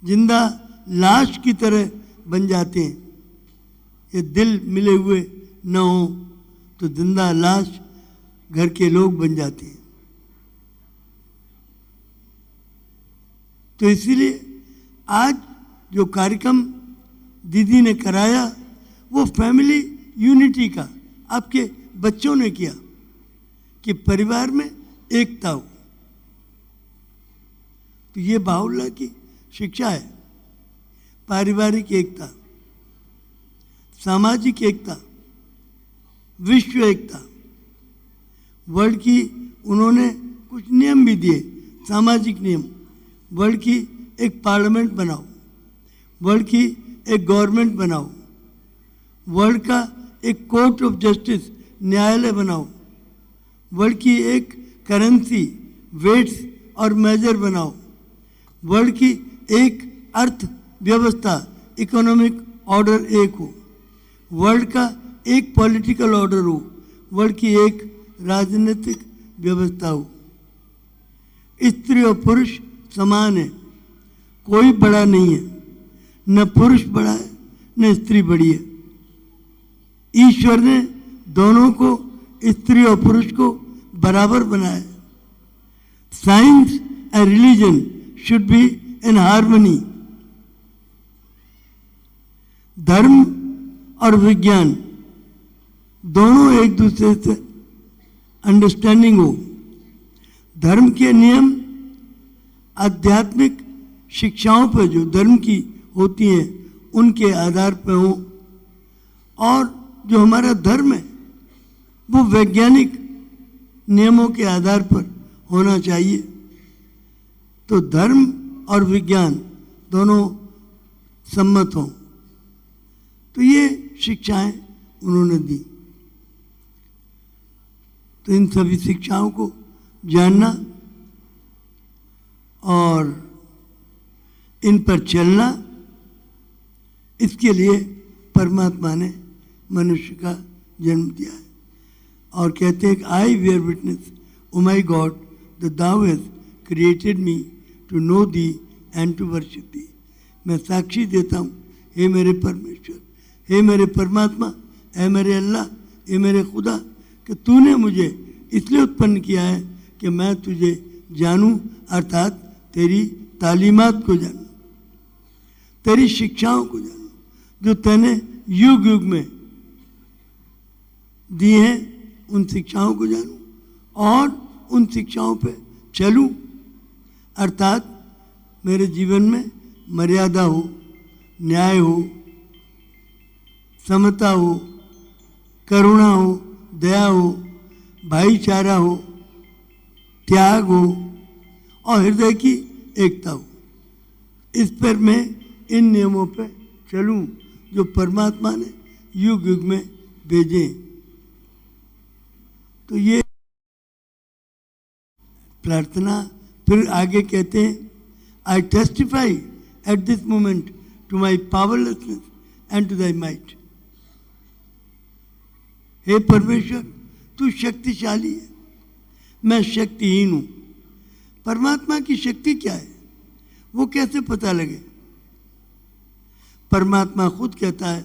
जिंदा लाश की तरह बन जाते हैं। ये दिल मिले हुए न हो तो जिंदा लाश घर के लोग बन जाते हैं। तो इसीलिए आज जो कार्यक्रम दीदी ने कराया वो फैमिली यूनिटी का आपके बच्चों ने किया कि परिवार में एकता हो। तो ये बाहुल्य की शिक्षा है, पारिवारिक एकता, सामाजिक एकता, विश्व एकता। वर्ल्ड की उन्होंने कुछ नियम भी दिए, सामाजिक नियम। वर्ल्ड की एक पार्लियामेंट बनाओ, वर्ल्ड की एक गवर्नमेंट बनाओ, वर्ल्ड का एक कोर्ट ऑफ जस्टिस न्यायालय बनाओ, वर्ल्ड की एक करेंसी, वेट्स और मेजर बनाओ, वर्ल्ड की एक अर्थ व्यवस्था, इकोनॉमिक ऑर्डर एक हो, वर्ल्ड का एक पॉलिटिकल ऑर्डर हो, वर्ल्ड की एक राजनीतिक व्यवस्था हो। स्त्री और पुरुष समान है, कोई बड़ा नहीं है, न पुरुष बड़ा है न स्त्री बड़ी है। ईश्वर ने दोनों को, स्त्री और पुरुष को, बराबर बनाया। Science and religion should be in harmony. धर्म और विज्ञान दोनों एक दूसरे से अंडरस्टैंडिंग हो। धर्म के नियम आध्यात्मिक शिक्षाओं पर जो धर्म की होती हैं उनके आधार पर हो, और जो हमारा धर्म है वो वैज्ञानिक नियमों के आधार पर होना चाहिए। तो धर्म और विज्ञान दोनों सम्मत हों। तो ये शिक्षाएं उन्होंने दी। तो इन सभी शिक्षाओं को जानना और इन पर चलना, इसके लिए परमात्मा ने मनुष्य का जन्म दिया है। और कहते हैं कि I bear witness, O my God, that thou hast created me to know thee and to worship thee। मैं साक्षी देता हूँ, हे मेरे परमेश्वर, हे मेरे परमात्मा, हे मेरे अल्लाह, हे मेरे खुदा, कि तूने मुझे इसलिए उत्पन्न किया है कि मैं तुझे जानूं, अर्थात तेरी तालीमात को जानूं, तेरी शिक्षाओं को जानूं जो तूने युग युग में दी हैं, उन शिक्षाओं को जानूं और उन शिक्षाओं पे चलूं, अर्थात मेरे जीवन में मर्यादा हो, न्याय हो, समता हो, करुणा हो, दया हो, भाईचारा हो, त्याग हो और हृदय की एकता हो। इस पर मैं इन नियमों पर चलूं जो परमात्मा ने युग युग में भेजे। तो ये प्रार्थना। फिर आगे कहते हैं, I testify at this moment to my powerlessness and to thy might. हे परमेश्वर, तू शक्तिशाली है, मैं शक्तिहीन हूं। परमात्मा की शक्ति क्या है, वो कैसे पता लगे? परमात्मा खुद कहता है,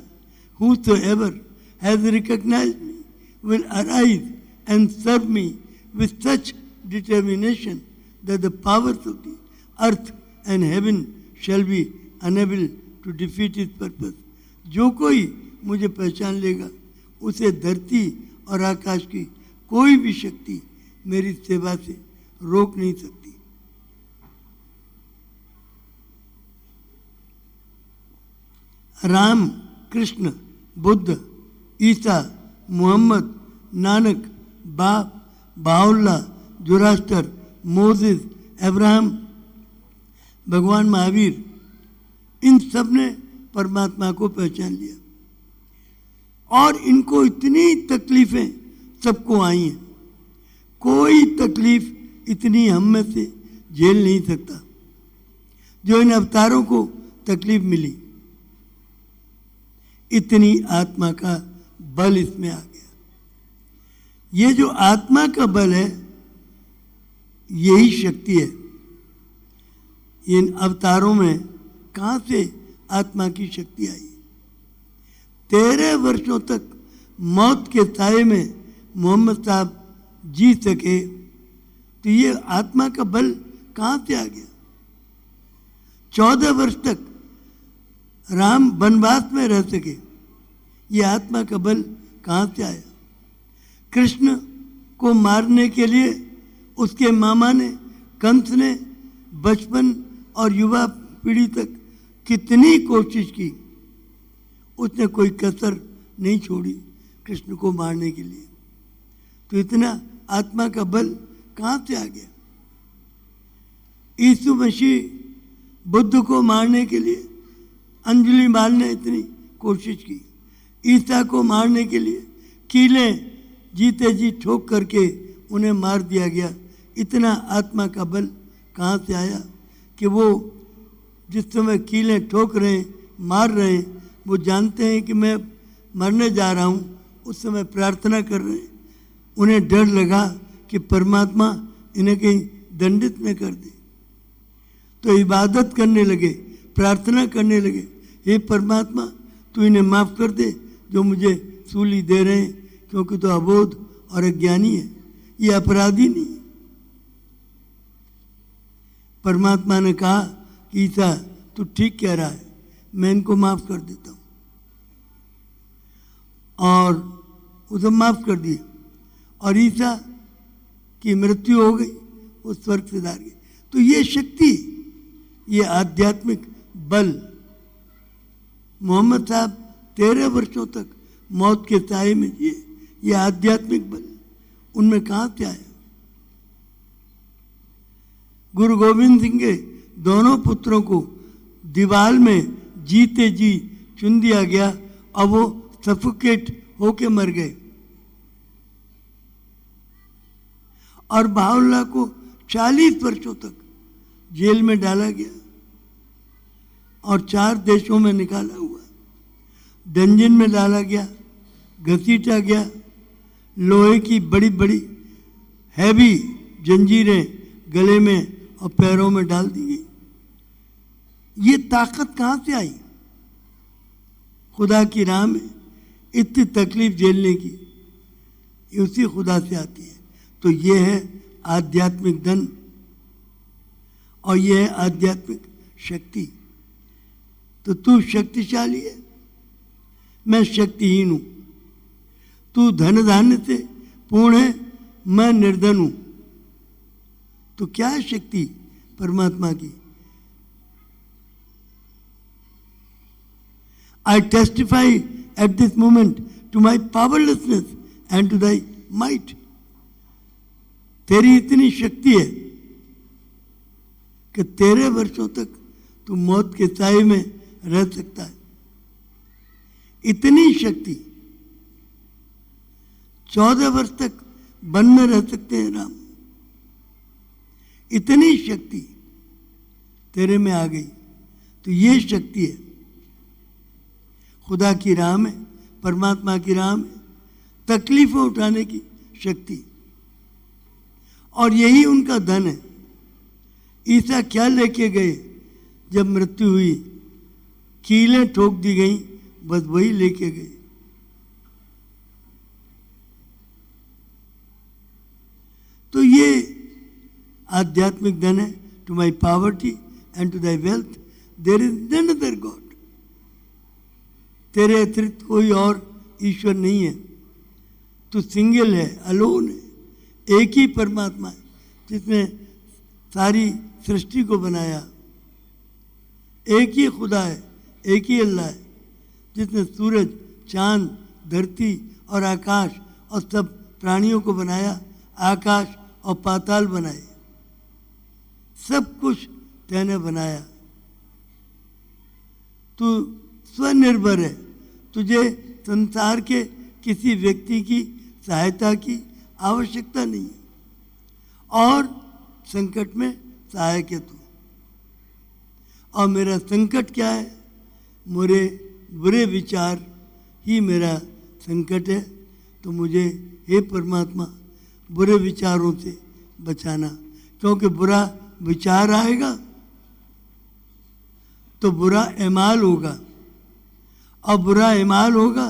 whosoever has recognized me will arise and serve me with such determination that the powers of the earth and heaven shall be unable to defeat his purpose. जो कोई मुझे पहचान लेगा, उसे धरती और आकाश की कोई भी शक्ति मेरी सेवा से रोक नहीं सकती। Ram, Krishna, Buddha, Isa, Mohammed, Nanak, Bahaullah, Zoroaster, Moses, Abraham, भगवान महावीर, इन सब ने परमात्मा को पहचान लिया और इनको इतनी तकलीफें सबको आई हैं, कोई तकलीफ इतनी हम में से झेल नहीं सकता जो इन अवतारों को तकलीफ मिली। इतनी आत्मा का बल इसमें आ गया। ये जो आत्मा का बल है, यही शक्ति है। इन अवतारों में कहाँ से आत्मा की शक्ति आई? 13 वर्षों तक मौत के साए में मोहम्मद साहब जी सके, तो ये आत्मा का बल कहाँ से आ गया? 14 वर्ष तक राम वनवास में रह सके, ये आत्मा का बल कहाँ से आया? कृष्ण को मारने के लिए उसके मामा ने, कंस ने बचपन और युवा पीढ़ी तक कितनी कोशिश की, उसने कोई कसर नहीं छोड़ी कृष्ण को मारने के लिए। तो इतना आत्मा का बल कहाँ से आ गया? यीशु मसीह बुद्ध को मारने के लिए अंजलि माल ने इतनी कोशिश की, ईसा को मारने के लिए कीले जीते जी ठोक करके उन्हें मार दिया गया। इतना आत्मा का बल कहाँ से आया कि वो जिस समय कीले ठोक रहे हैं, मार रहे हैं, वो जानते हैं कि मैं मरने जा रहा हूँ, उस समय प्रार्थना कर रहे हैं। उन्हें डर लगा कि परमात्मा इन्हें कहीं दंडित न कर दे, तो इबादत करने लगे, प्रार्थना करने लगे, हे परमात्मा तू इन्हें माफ़ कर दे जो मुझे सूली दे रहे हैं, क्योंकि तो अबोध और अज्ञानी है, ये अपराधी नहीं। परमात्मा ने कहा कि ईसा तू ठीक कह रहा है, मैं इनको माफ़ कर देता हूँ, और उसे माफ़ कर दिए और ईसा की मृत्यु हो गई, वो स्वर्ग से धार गए। तो ये शक्ति, ये आध्यात्मिक बल, मोहम्मद साहब 13 वर्षों तक मौत के साए में जिए, ये आध्यात्मिक बल उनमें कहाँ से आया? गुरु गोविंद सिंह के दोनों पुत्रों को दीवार में जीते जी चुन दिया गया और वो सफोकेट होके मर गए, और बाहुल्ला को 40 वर्षों तक जेल में डाला गया और 4 देशों में निकाला हुआ, डंजन में डाला गया, घसीटा गया, लोहे की बड़ी बड़ी हैवी जंजीरें गले में और पैरों में डाल दी गई। ये ताकत कहाँ से आई? खुदा की राह में इतनी तकलीफ झेलने की, ये उसी खुदा से आती है। तो ये है आध्यात्मिक धन और ये है आध्यात्मिक शक्ति। तो तू शक्तिशाली है, मैं शक्तिहीन हूं। तू धन धान्य से पूर्ण है, मैं निर्धन हूं। तो क्या है शक्ति परमात्मा की? I testify at this moment to my powerlessness and to thy might. तेरी इतनी शक्ति है कि 13 वर्षों तक तू मौत के साए में रह सकता है। इतनी शक्ति, 14 वर्ष तक वन में रह सकते हैं राम। इतनी शक्ति तेरे में आ गई। तो ये शक्ति है खुदा की राह में, परमात्मा की राह में तकलीफें उठाने की शक्ति, और यही उनका धन है। ईसा क्या लेके गए जब मृत्यु हुई? कीलें ठोक दी गई, बस वही लेके गए। तो ये आध्यात्मिक धन है। To my poverty and to thy wealth there is none other God. तेरे अतिरिक्त कोई और ईश्वर नहीं है। तू सिंगल है, अलोन है। एक ही परमात्मा है जिसने सारी सृष्टि को बनाया। एक ही खुदा है, एक ही अल्लाह है जिसने सूरज, चांद, धरती और आकाश और सब प्राणियों को बनाया, आकाश और पाताल बनाए। सब कुछ तेने बनाया। तू स्वनिर्भर है। तुझे संसार के किसी व्यक्ति की सहायता की आवश्यकता नहीं है और संकट में सहायक है तू। और मेरा संकट क्या है? मेरे बुरे विचार ही मेरा संकट है। तो मुझे हे परमात्मा बुरे विचारों से बचाना, क्योंकि बुरा विचार आएगा तो बुरा एमाल होगा, और बुरा एमाल होगा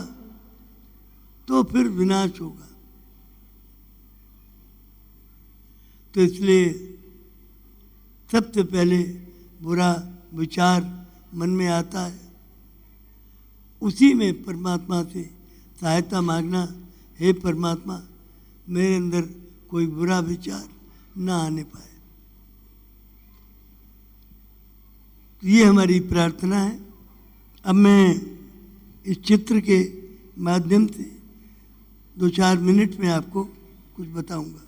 तो फिर विनाश होगा। तो इसलिए सबसे पहले बुरा विचार मन में आता है, उसी में परमात्मा से सहायता मांगना। हे परमात्मा मेरे अंदर कोई बुरा विचार ना आने पाए। तो ये हमारी प्रार्थना है। अब मैं इस चित्र के माध्यम से 2-4 मिनट में आपको कुछ बताऊंगा।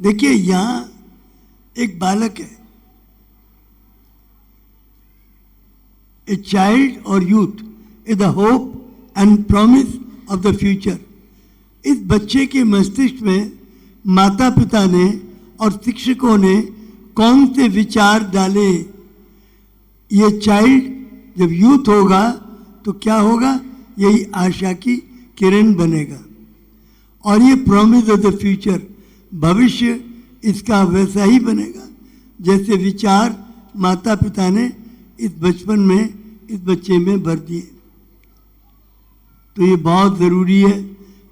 देखिए यहां एक बालक है, ए चाइल्ड और youth is the hope and promise of the future. इस बच्चे के मस्तिष्क में माता पिता ने और शिक्षकों ने कौन से विचार डाले? ये चाइल्ड जब यूथ होगा तो क्या होगा? यही आशा की किरण बनेगा। और ये प्रॉमिस ऑफ द फ्यूचर, भविष्य इसका वैसा ही बनेगा जैसे विचार माता पिता ने इस बचपन में इस बच्चे में भर दिए। तो ये बहुत ज़रूरी है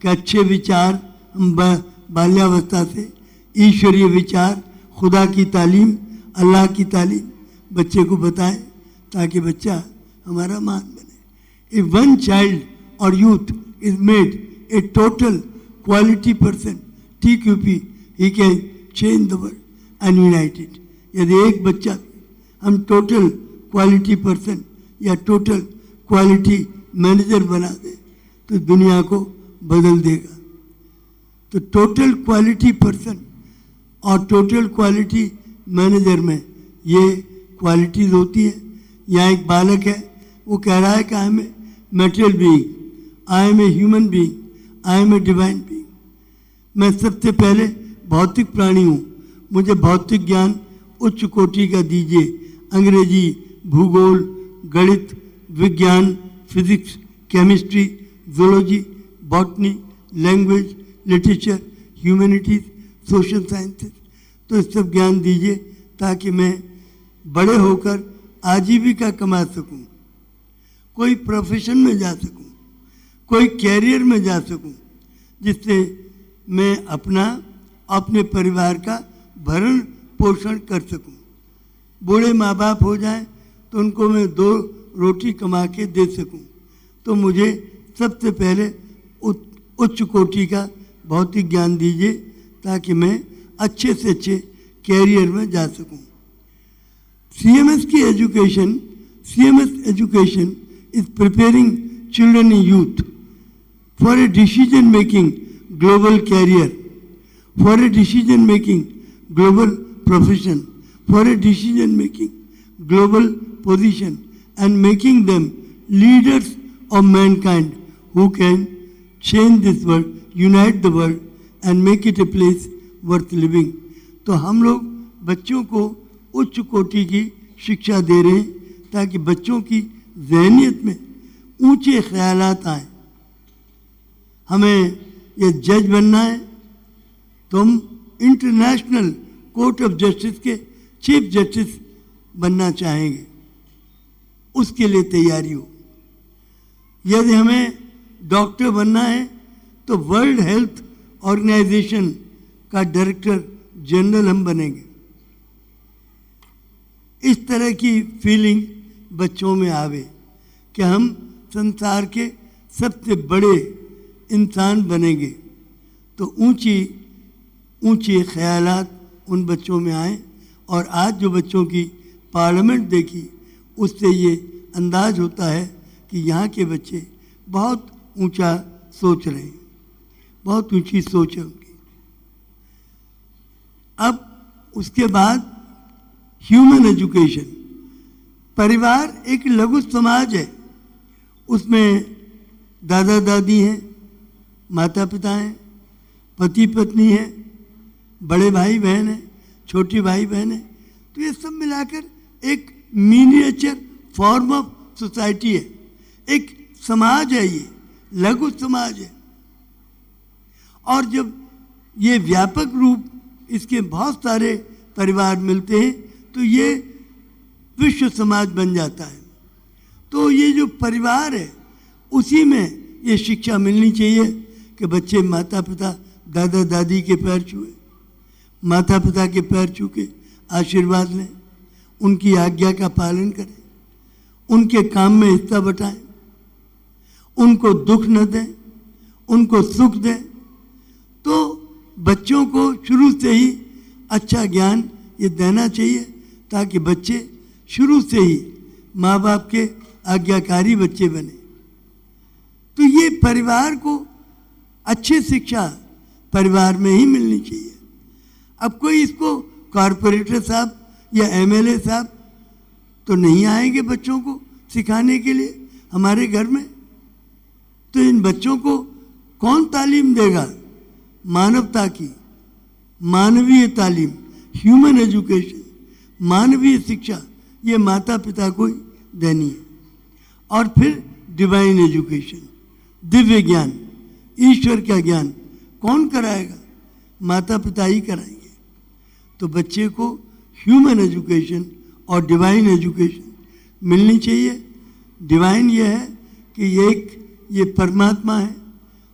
कि अच्छे विचार हम बाल्यावस्था से, ईश्वरीय विचार, खुदा की तालीम, अल्लाह की तालीम बच्चे को बताएं ताकि बच्चा हमारा मान बने। इफ वन चाइल्ड और youth is made a total quality person, TQP, he can change the world and unite it. यदि एक बच्चा हम टोटल क्वालिटी पर्सन या टोटल क्वालिटी मैनेजर बना दे तो दुनिया को बदल देगा। तो टोटल क्वालिटी पर्सन और टोटल क्वालिटी मैनेजर में ये क्वालिटीज होती है। यहाँ एक बालक है, वो कह रहा है कि I am a material being, I am a human being, I am a divine being. मैं सबसे पहले भौतिक प्राणी हूँ, मुझे भौतिक ज्ञान उच्च कोटि का दीजिए। अंग्रेजी, भूगोल, गणित, विज्ञान, physics, chemistry, zoology, botany, language, literature, humanities, social sciences, तो इस सब ज्ञान दीजिए ताकि मैं बड़े होकर आजीविका कमा सकूं, कोई प्रोफेशन में जा सकूं, कोई कैरियर में जा सकूं, जिससे मैं अपने परिवार का भरण पोषण कर सकूं। बूढ़े माँ बाप हो जाएं तो उनको मैं 2 रोटी कमा के दे सकूं। तो मुझे सबसे पहले उच्च कोटि का भौतिक ज्ञान दीजिए ताकि मैं अच्छे से अच्छे कैरियर में जा सकूं। CMS education is preparing children and youth for a decision making global career, for a decision making global profession, for a decision making global position, and making them leaders of mankind who can change this world, unite the world and make it a place worth living. तो हम लोग बच्चों को उच्च कोटि की शिक्षा दे रहे हैं ताकि बच्चों की ज़हनियत में ऊंचे ख्यालात आए। हमें ये जज बनना है तो हम इंटरनेशनल कोर्ट ऑफ जस्टिस के चीफ जस्टिस बनना चाहेंगे, उसके लिए तैयारी हो। यदि हमें डॉक्टर बनना है तो वर्ल्ड हेल्थ ऑर्गेनाइजेशन का डायरेक्टर जनरल हम बनेंगे। इस तरह की फीलिंग बच्चों में आवे कि हम संसार के सबसे बड़े इंसान बनेंगे, तो ऊंची ऊंचे ख्यालात उन बच्चों में आए। और आज जो बच्चों की पार्लियामेंट देखी उससे ये अंदाज होता है कि यहाँ के बच्चे बहुत ऊंचा सोच रहे हैं, बहुत ऊंची सोच है उनकी। अब उसके बाद ह्यूमन एजुकेशन। परिवार एक लघु समाज है, उसमें दादा दादी हैं, माता पिता हैं, पति पत्नी हैं, बड़े भाई बहन हैं, छोटे भाई बहन हैं। तो ये सब मिलाकर एक मिनिएचर फॉर्म ऑफ सोसाइटी है, एक समाज है, ये लघु समाज है। और जब ये व्यापक रूप इसके बहुत सारे परिवार मिलते हैं तो ये विश्व समाज बन जाता है। तो ये जो परिवार है उसी में ये शिक्षा मिलनी चाहिए कि बच्चे माता पिता दादा दादी के पैर छुए, माता पिता के पैर छू के आशीर्वाद लें, उनकी आज्ञा का पालन करें, उनके काम में हिस्सा बटाएं, उनको दुख न दें, उनको सुख दें। तो बच्चों को शुरू से ही अच्छा ज्ञान ये देना चाहिए ताकि बच्चे शुरू से ही माँ बाप के आज्ञाकारी बच्चे बने। तो ये परिवार को अच्छी शिक्षा परिवार में ही मिलनी चाहिए। अब कोई इसको कॉरपोरेटर साहब या MLA साहब तो नहीं आएंगे बच्चों को सिखाने के लिए हमारे घर में। तो इन बच्चों को कौन तालीम देगा? मानवता की, मानवीय तालीम, ह्यूमन एजुकेशन, मानवीय शिक्षा, ये माता पिता को ही देनी है। और फिर डिवाइन एजुकेशन, दिव्य ज्ञान, ईश्वर का ज्ञान कौन कराएगा? माता पिता ही कराएंगे। तो बच्चे को ह्यूमन एजुकेशन और डिवाइन एजुकेशन मिलनी चाहिए। डिवाइन ये है कि ये परमात्मा है,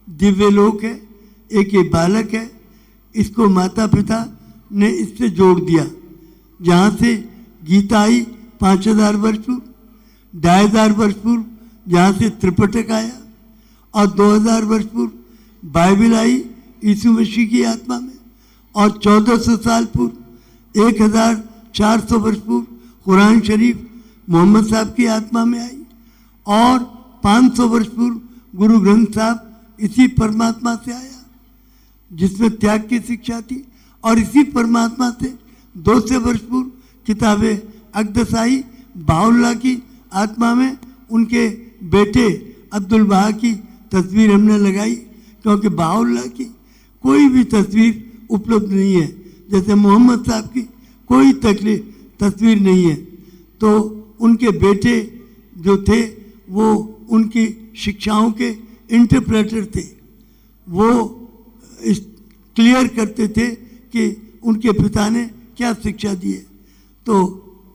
दिव्य लोक है, एक ये बालक है, इसको माता पिता ने इससे जोड़ दिया। जहाँ से गीता आई 5000 वर्ष पूर्व, 2500 वर्ष पूर्व जहाँ से त्रिपिटक आया, और 2000 वर्ष पूर्व बाइबल आई यीशु मसीह की आत्मा में, और 1400 साल पूर्व 1400 वर्ष पूर्व कुरान शरीफ मोहम्मद साहब की आत्मा में आई, और 500 वर्ष पूर्व गुरु ग्रंथ साहब इसी परमात्मा से आया जिसमें त्याग की शिक्षा थी। और इसी परमात्मा से 200 वर्ष पूर्व किताबें अक़दस आई बाउल्ला की आत्मा में। उनके बेटे अब्दुल बहा की तस्वीर हमने लगाई क्योंकि बाउल्ला की कोई भी तस्वीर उपलब्ध नहीं है, जैसे मोहम्मद साहब की कोई तस्वीर नहीं है। तो उनके बेटे जो थे वो उनकी शिक्षाओं के इंटरप्रेटर थे, वो क्लियर करते थे कि उनके पिता ने क्या शिक्षा दी है। तो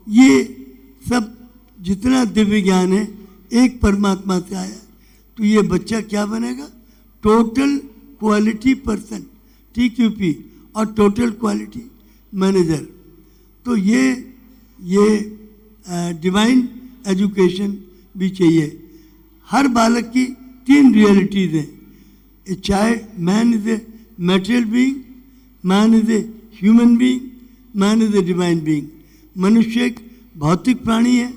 ये सब जितना दिव्य ज्ञान है एक परमात्मा से आया है। तो ये बच्चा क्या बनेगा? टोटल क्वालिटी पर्सन, TQP, और टोटल क्वालिटी मैनेजर। तो ये डिवाइन एजुकेशन भी चाहिए। हर बालक की 3 रियलिटीज़ हैं। A child, man is a material being, man is a human being, man is a divine being. मनुष्य एक भौतिक प्राणी है,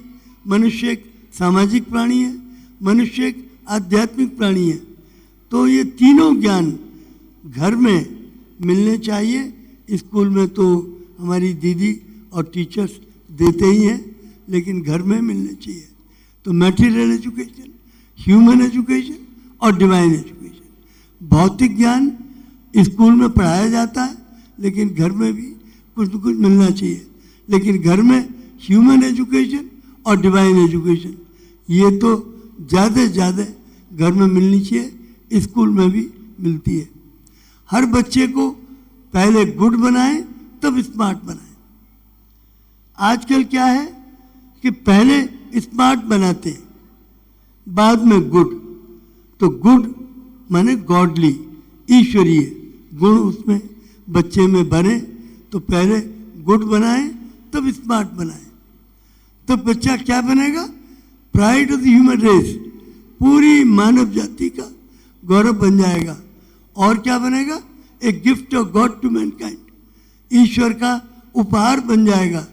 मनुष्य एक सामाजिक प्राणी है, मनुष्य एक आध्यात्मिक प्राणी है। तो ये तीनों ज्ञान घर में मिलने चाहिए। स्कूल में तो हमारी दीदी और टीचर्स देते ही हैं, लेकिन घर में मिलने चाहिए। तो मैटेरियल एजुकेशन, ह्यूमन एजुकेशन और डिवाइन एजुकेशन। भौतिक ज्ञान स्कूल में पढ़ाया जाता है, लेकिन घर में भी कुछ न कुछ मिलना चाहिए। लेकिन घर में ह्यूमन एजुकेशन और डिवाइन एजुकेशन ये तो ज़्यादा से ज़्यादा घर में मिलनी चाहिए, स्कूल में भी मिलती है। हर बच्चे को पहले गुड बनाएं तब स्मार्ट बनाएं। आजकल क्या है कि पहले स्मार्ट बनाते हैं, बाद में गुड। तो गुड माने गॉडली, ईश्वरीय गुण उसमें बच्चे में बने। तो पहले गुड बनाएं तब स्मार्ट बनाएं। तो बच्चा क्या बनेगा? Pride of the human race, पूरी मानव जाति का गौरव बन जाएगा। और क्या बनेगा? A gift of God to mankind, ईश्वर का उपहार बन जाएगा,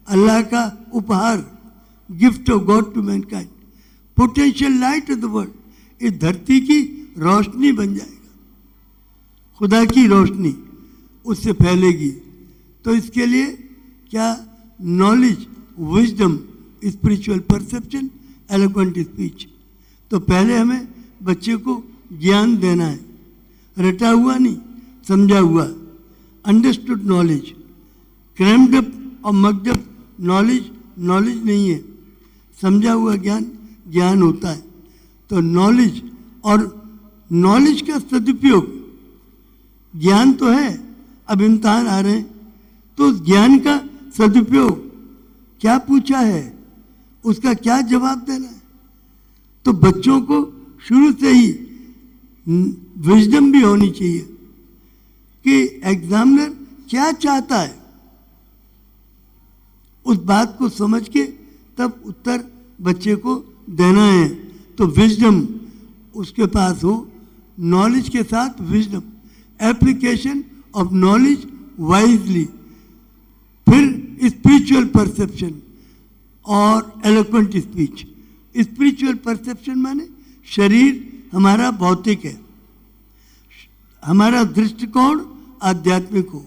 अल्लाह का उपहार, gift of God to mankind. Potential light of the world, इस धरती की रोशनी बन जाएगा, खुदा की रोशनी उससे फैलेगी। तो इसके लिए क्या? Knowledge, wisdom, spiritual perception, eloquent speech. तो पहले हमें बच्चे को ज्ञान देना है, रटा हुआ नहीं, समझा हुआ, अंडरस्टूड नॉलेज। क्रैम्ड अप और मग्ड अप नॉलेज नॉलेज नहीं है, समझा हुआ ज्ञान ज्ञान होता है। तो नॉलेज और नॉलेज का सदुपयोग, ज्ञान तो है, अब इम्तहान आ रहे हैं, तो ज्ञान का सदुपयोग क्या पूछा है, उसका क्या जवाब देना है। तो बच्चों को शुरू से ही विजडम भी होनी चाहिए कि एग्जामिनर क्या चाहता है, उस बात को समझ के तब उत्तर बच्चे को देना है। तो विजडम उसके पास हो, नॉलेज के साथ wisdom, application of knowledge wisely. फिर स्पिरिचुअल परसेप्शन और एलोक्वेंट स्पीच। स्पिरिचुअल परसेप्शन माने शरीर हमारा भौतिक है, हमारा दृष्टिकोण आध्यात्मिक हो।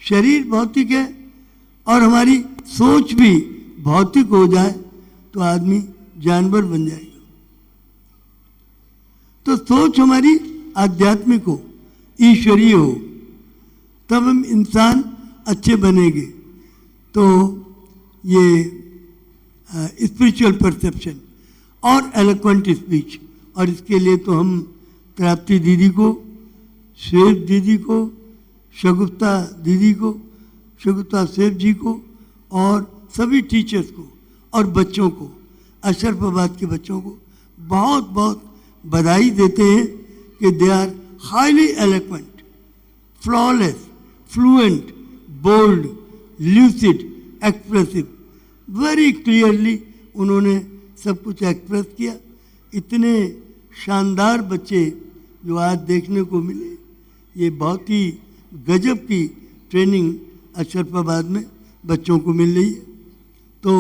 शरीर भौतिक है और हमारी सोच भी भौतिक हो जाए तो आदमी जानवर बन जाएगा। तो सोच हमारी आध्यात्मिक हो, ईश्वरीय हो, तब हम इंसान अच्छे बनेंगे। तो ये स्पिरिचुअल परसेप्शन और एलोक्वेंट स्पीच। और इसके लिए तो हम प्राप्ति दीदी को, श्वेत दीदी को, शगुफ्ता दीदी को, शगुफ्ता सेठ जी को और सभी टीचर्स को और बच्चों को, अशरफाबाद के बच्चों को बहुत बहुत बधाई देते हैं कि they are highly eloquent, flawless, fluent, bold, lucid, expressive. Very clearly उन्होंने सब कुछ एक्सप्रेस किया। इतने शानदार बच्चे जो आज देखने को मिले, ये बहुत ही गजब की ट्रेनिंग अशरफाबाद में बच्चों को मिल रही है। तो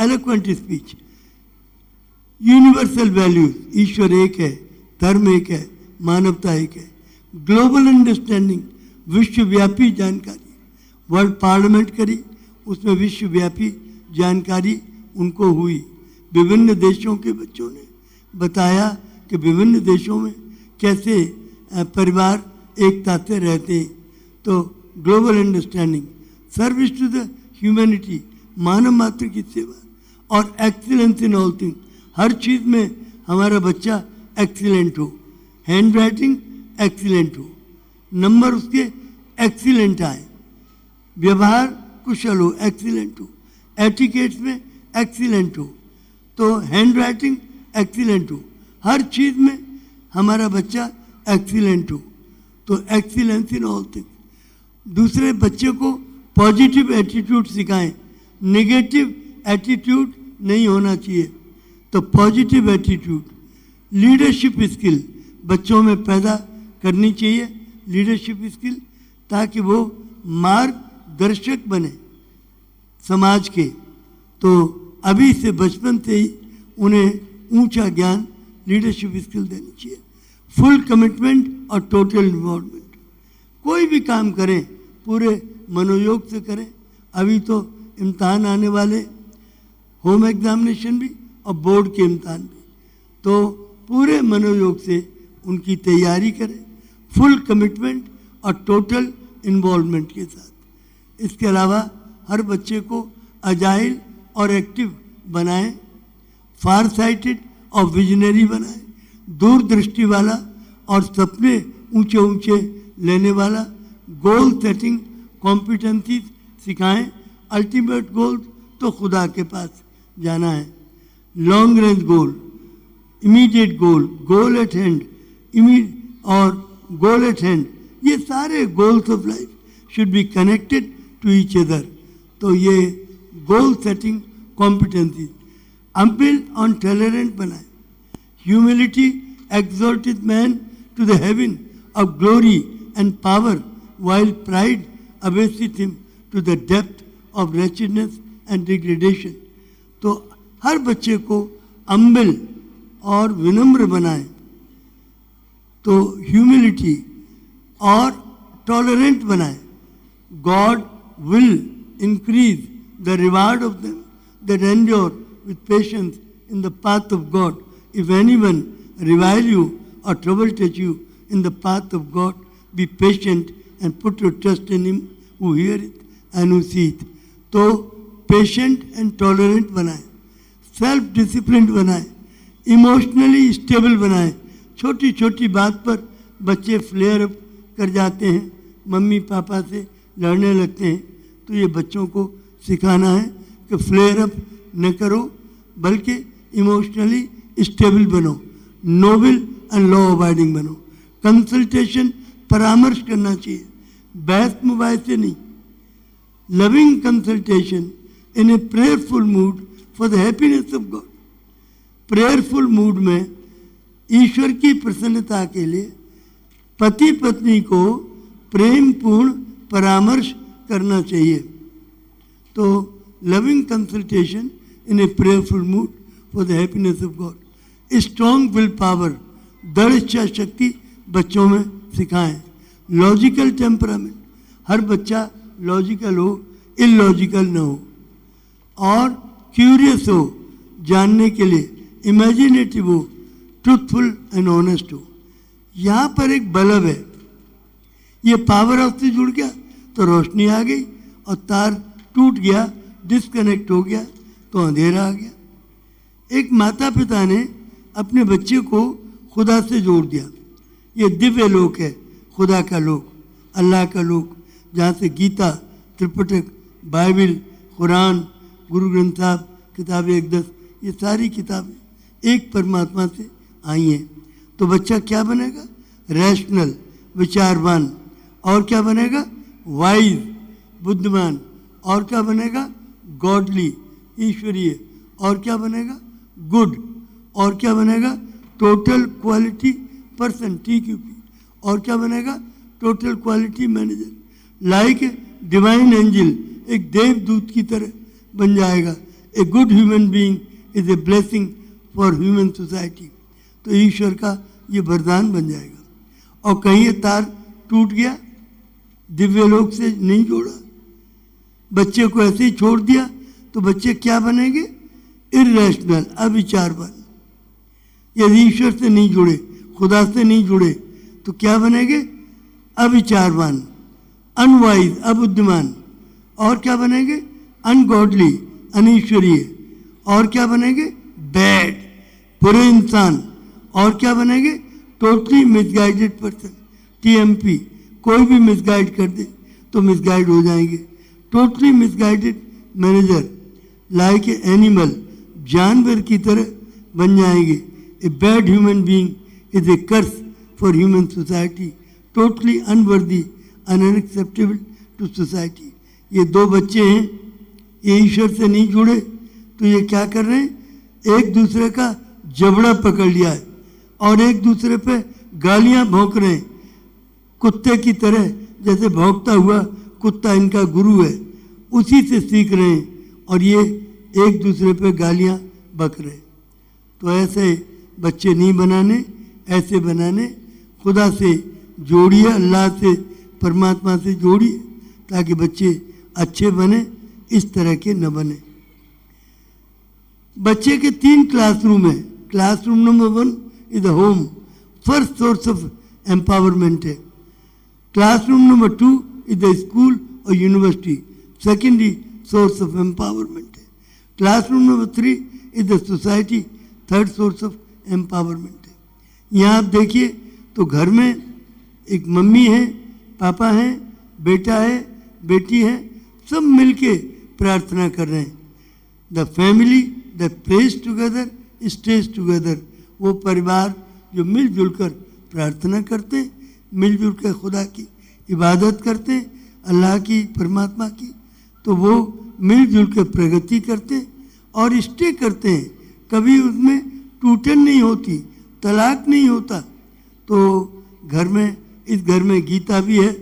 एलोक्वेंट स्पीच, यूनिवर्सल वैल्यूज, ईश्वर एक है, धर्म एक है, मानवता एक है। ग्लोबल अंडरस्टैंडिंग, विश्वव्यापी जानकारी। वर्ल्ड पार्लियामेंट करी, उसमें विश्वव्यापी जानकारी उनको हुई। विभिन्न देशों के बच्चों ने बताया कि विभिन्न देशों में कैसे परिवार एकता से रहते हैं। तो global understanding, service to the humanity, मानव मात्र की सेवा और एक्सीलेंस इन ऑल थिंग। हर चीज़ में हमारा बच्चा एक्सीलेंट हो, हैंड राइटिंग एक्सीलेंट हो, नंबर उसके एक्सीलेंट आए, व्यवहार कुशल हो, एक्सीलेंट हो, एटिकेट्स में एक्सीलेंट हो, तो हैंड राइटिंग एक्सीलेंट हो, हर चीज़ में हमारा बच्चा एक्सीलेंट हो, तो एक्सीलेंस इन ऑल थिंग्स। दूसरे बच्चे को पॉजिटिव एटीट्यूड सिखाएं, नेगेटिव एटीट्यूड नहीं होना चाहिए, तो पॉजिटिव एटीट्यूड। लीडरशिप स्किल बच्चों में पैदा करनी चाहिए, लीडरशिप स्किल, ताकि वो मार्गदर्शक बने समाज के। तो अभी से बचपन से ही उन्हें ऊंचा ज्ञान, लीडरशिप स्किल देनी चाहिए। फुल कमिटमेंट और टोटल इन्वॉल्वमेंट, कोई भी काम करें पूरे मनोयोग से करें। अभी तो इम्तहान आने वाले, होम एग्जामिनेशन भी और बोर्ड के इम्तहान भी, तो पूरे मनोयोग से उनकी तैयारी करें, फुल कमिटमेंट और टोटल इन्वॉल्वमेंट के साथ। इसके अलावा हर बच्चे को अजाइल और एक्टिव बनाएं, फार साइटेड और विजनरी बनाएं, दूरदृष्टि वाला और सपने ऊंचे ऊंचे लेने वाला, गोल सेटिंग कॉम्पिटेंसीज सिखाएं। अल्टीमेट गोल तो खुदा के पास जाना है। Long range goal, immediate goal, goal at hand, और गोल एट हैंड, ये सारे goals of life should be connected to each other. तो ये goal setting competency. Humble and tolerant बनाए, humility exalted man to the heaven of glory and power, while pride abaseth him to the depth of wretchedness and degradation. तो हर बच्चे को अम्बिल और विनम्र बनाएं, तो ह्यूमिलिटी और टॉलरेंट बनाएं। God will increase the reward of them that endure with patience in the path of God. If anyone revile you or trouble touch you in the path of God, be patient and put your trust in him who heareth and who seeth. तो patient and tolerant बनाएं, self discipline बनाएं, emotionally stable बनाएं। छोटी छोटी बात पर बच्चे flare up कर जाते हैं, मम्मी पापा से लड़ने लगते हैं, तो ये बच्चों को सिखाना है कि फ्लेयर अप न करो, बल्कि इमोशनली स्टेबल बनो, नोबल एंड लॉ अबाइडिंग बनो। कंसल्टेशन, परामर्श करना चाहिए, बहस मुबाह से नहीं। Loving consultation in A prayerful mood for the happiness of God. Prayerful mood में ईश्वर की प्रसन्नता के लिए पति पत्नी को प्रेमपूर्ण परामर्श करना चाहिए। तो loving consultation in A prayerful mood for the happiness of God. Strong will power, दृढ़ इच्छा शक्ति बच्चों में सिखाएं। लॉजिकल टेम्परामेंट, हर बच्चा लॉजिकल हो, इलॉजिकल न हो, और क्यूरियस हो, जानने के लिए इमेजिनेटिव हो, ट्रूथफुल एंड ऑनेस्ट हो। यहाँ पर एक बल्ब है, ये पावर हाउस से जुड़ गया तो रोशनी आ गई, और तार टूट गया, डिस्कनेक्ट हो गया तो अंधेरा आ गया। एक माता पिता ने अपने बच्चे को खुदा से जोड़ दिया। ये दिव्य लोक है, खुदा का लोक, अल्लाह का लोक, जहाँ से गीता, त्रिपिटक, बाइबल, कुरान, गुरु ग्रंथ साहब, किताब एकदस, ये सारी किताबें एक परमात्मा से आई हैं। तो बच्चा क्या बनेगा? रैशनल, विचारवान, और क्या बनेगा? वाइज, बुद्धिमान, और क्या बनेगा? गॉडली, ईश्वरीय, और क्या बनेगा? गुड, और क्या बनेगा? टोटल क्वालिटी पर्सन, TQP, और क्या बनेगा? Total quality manager. Like divine angel, एक देवदूत की तरह बन जाएगा। A good human being is a blessing for human society. तो ईश्वर का ये वरदान बन जाएगा। और कहीं ये तार टूट गया, दिव्य लोक से नहीं जोड़ा, बच्चे को ऐसे ही छोड़ दिया, तो बच्चे क्या बनेंगे? इर्रेशनल, अविचारवान। यदि ईश्वर से नहीं जुड़े, खुदा से नहीं जुड़े, तो क्या बनेंगे? अविचारवान, अनवाइज, अबुद्धिमान, और क्या बनेंगे? अनगॉडली, अनीश्वरीय, और क्या बनेंगे? बैड, बुरे इंसान, और क्या बनेंगे? टोटली मिसगाइडेड पर्सन, TMP, कोई भी मिसगाइड कर दे तो मिसगाइड हो जाएंगे। Totally misguided manager like a animal, जानवर की तरह बन जाएंगे। A bad human being is a curse for human society, totally unworthy, unacceptable to society. ये दो बच्चे हैं, ये ईश्वर से नहीं जुड़े, तो ये क्या कर रहे हैं, एक दूसरे का जबड़ा पकड़ लिया है और एक दूसरे पे गालियां भौंक रहे हैं कुत्ते की तरह। जैसे भौंकता हुआ कुत्ता इनका गुरु है, उसी से सीख रहे हैं और ये एक दूसरे पे गालियां बक रहे हैं। तो ऐसे बच्चे नहीं बनाने, ऐसे बनाने। खुदा से जोड़िए, अल्लाह से, परमात्मा से जोड़िए, ताकि बच्चे अच्छे बने, इस तरह के न बने। बच्चे के 3 क्लासरूम हैं। Classroom number 1 is the home, first source of empowerment है। Classroom number 2 is the school और university, secondary source of empowerment है। Classroom number 3 is the society, third source of empowerment है। यहाँ आप देखिए तो घर में एक मम्मी है, पापा हैं, बेटा है, बेटी है, सब मिलके प्रार्थना कर रहे हैं। The family that praise together stage together, वो परिवार जो मिलजुल कर प्रार्थना करते हैं, मिलजुल कर खुदा की इबादत करते हैं, अल्लाह की, परमात्मा की, तो वो मिलजुल कर प्रगति करते हैं और स्टे करते हैं। कभी उसमें टूटन नहीं होती, तलाक नहीं होता। तो घर में, इस घर में गीता भी है,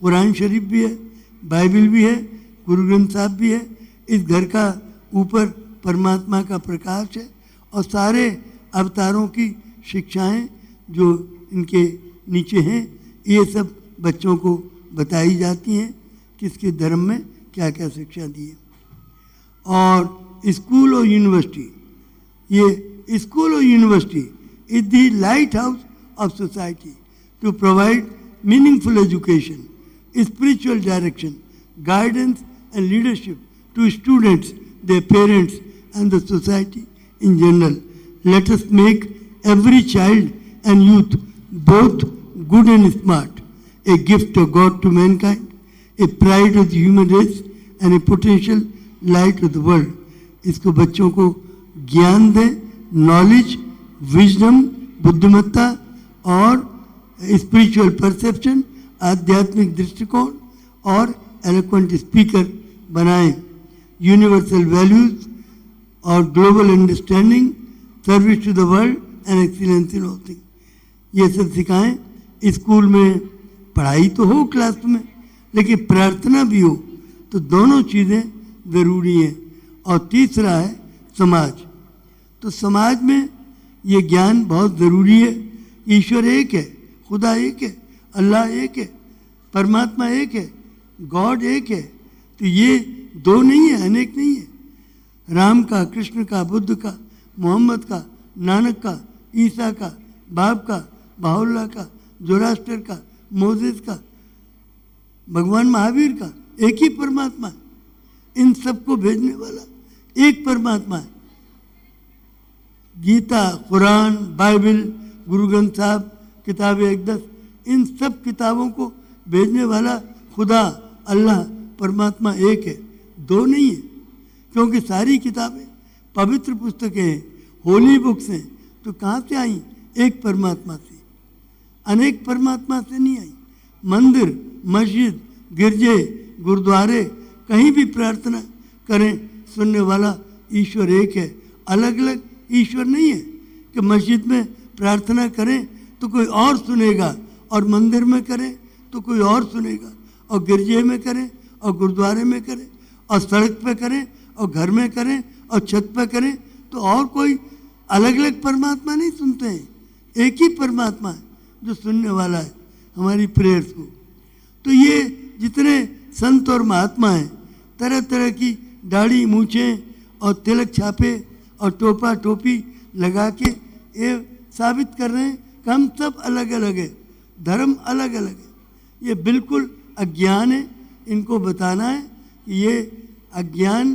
कुरान शरीफ भी है, बाइबल भी है, गुरु ग्रंथ साहब भी है। इस घर का ऊपर परमात्मा का प्रकाश है और सारे अवतारों की शिक्षाएं जो इनके नीचे हैं, ये सब बच्चों को बताई जाती हैं, किसके धर्म में क्या क्या शिक्षा दी है। और स्कूल और यूनिवर्सिटी, ये स्कूल और university is the lighthouse of society to provide meaningful education, spiritual direction, guidance and leadership to students, their parents and the society in general. Let us make every child and youth both good and smart, a gift of God to mankind, a pride of the human race and a potential light of the world. इसको बच्चों को ज्ञान दें, knowledge, wisdom, बुद्धिमत्ता और spiritual perception, आध्यात्मिक दृष्टिकोण और एलोक्वेंट स्पीकर बनाएं। यूनिवर्सल वैल्यूज और global understanding, service to the world and excellence in all thing, ये सब सिखाएं। स्कूल में पढ़ाई तो हो क्लास में, लेकिन प्रार्थना भी हो, तो दोनों चीज़ें ज़रूरी हैं। और तीसरा है समाज। तो समाज में ये ज्ञान बहुत ज़रूरी है। ईश्वर एक है, खुदा एक है, अल्लाह एक है, परमात्मा एक है, गॉड एक है। तो ये दो नहीं है, अनेक नहीं है। राम का, कृष्ण का, बुद्ध का, मोहम्मद का, नानक का, ईसा का, बाप का, बाहुल्ला का, जोरास्टर का, मोजेस का, भगवान महावीर का, एक ही परमात्मा है। इन सबको भेजने वाला एक परमात्मा है। गीता, कुरान, बाइबल, गुरु ग्रंथ साहब, किताब अक़दस, इन सब किताबों को भेजने वाला खुदा, अल्लाह, परमात्मा एक है, दो नहीं है। क्योंकि सारी किताबें पवित्र पुस्तकें हैं, होली बुक्स हैं, तो कहाँ से आई? एक परमात्मा से, अनेक परमात्मा से नहीं आई। मंदिर, मस्जिद, गिरजे, गुरुद्वारे, कहीं भी प्रार्थना करें, सुनने वाला ईश्वर एक है, अलग अलग ईश्वर नहीं है कि मस्जिद में प्रार्थना करें तो कोई और सुनेगा और मंदिर में करें तो कोई और सुनेगा, और गिरजे में करें और गुरुद्वारे में करें और सड़क पे करें और घर में करें और छत पे करें तो और कोई अलग अलग परमात्मा नहीं सुनते हैं। एक ही परमात्मा है जो सुनने वाला है हमारी प्रेयर्स को। तो ये जितने संत और महात्मा हैं, तरह तरह की दाढ़ी, मूछें और तिलक छापे और टोपा टोपी लगा के ये साबित कर रहे हैं कि हम सब अलग अलग है, धर्म अलग अलग है। ये बिल्कुल अज्ञान है। इनको बताना है कि ये अज्ञान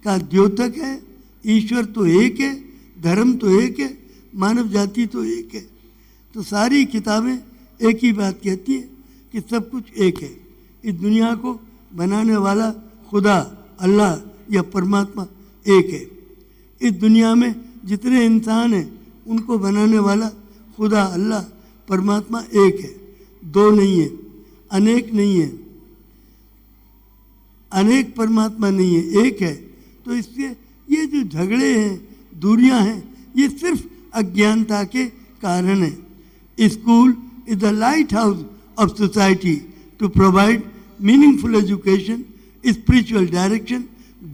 का द्योतक है। ईश्वर तो एक है, धर्म तो एक है, मानव जाति तो एक है। तो सारी किताबें एक ही बात कहती हैं कि सब कुछ एक है। इस दुनिया को बनाने वाला खुदा, अल्लाह या परमात्मा एक है। इस दुनिया में जितने इंसान हैं उनको बनाने वाला खुदा, अल्लाह, परमात्मा एक है, दो नहीं है, अनेक नहीं है, अनेक परमात्मा नहीं है, एक है। तो इसलिए ये जो झगड़े हैं, दूरियां हैं, ये सिर्फ अज्ञानता के कारण है। School is the lighthouse of society to provide meaningful education, spiritual direction,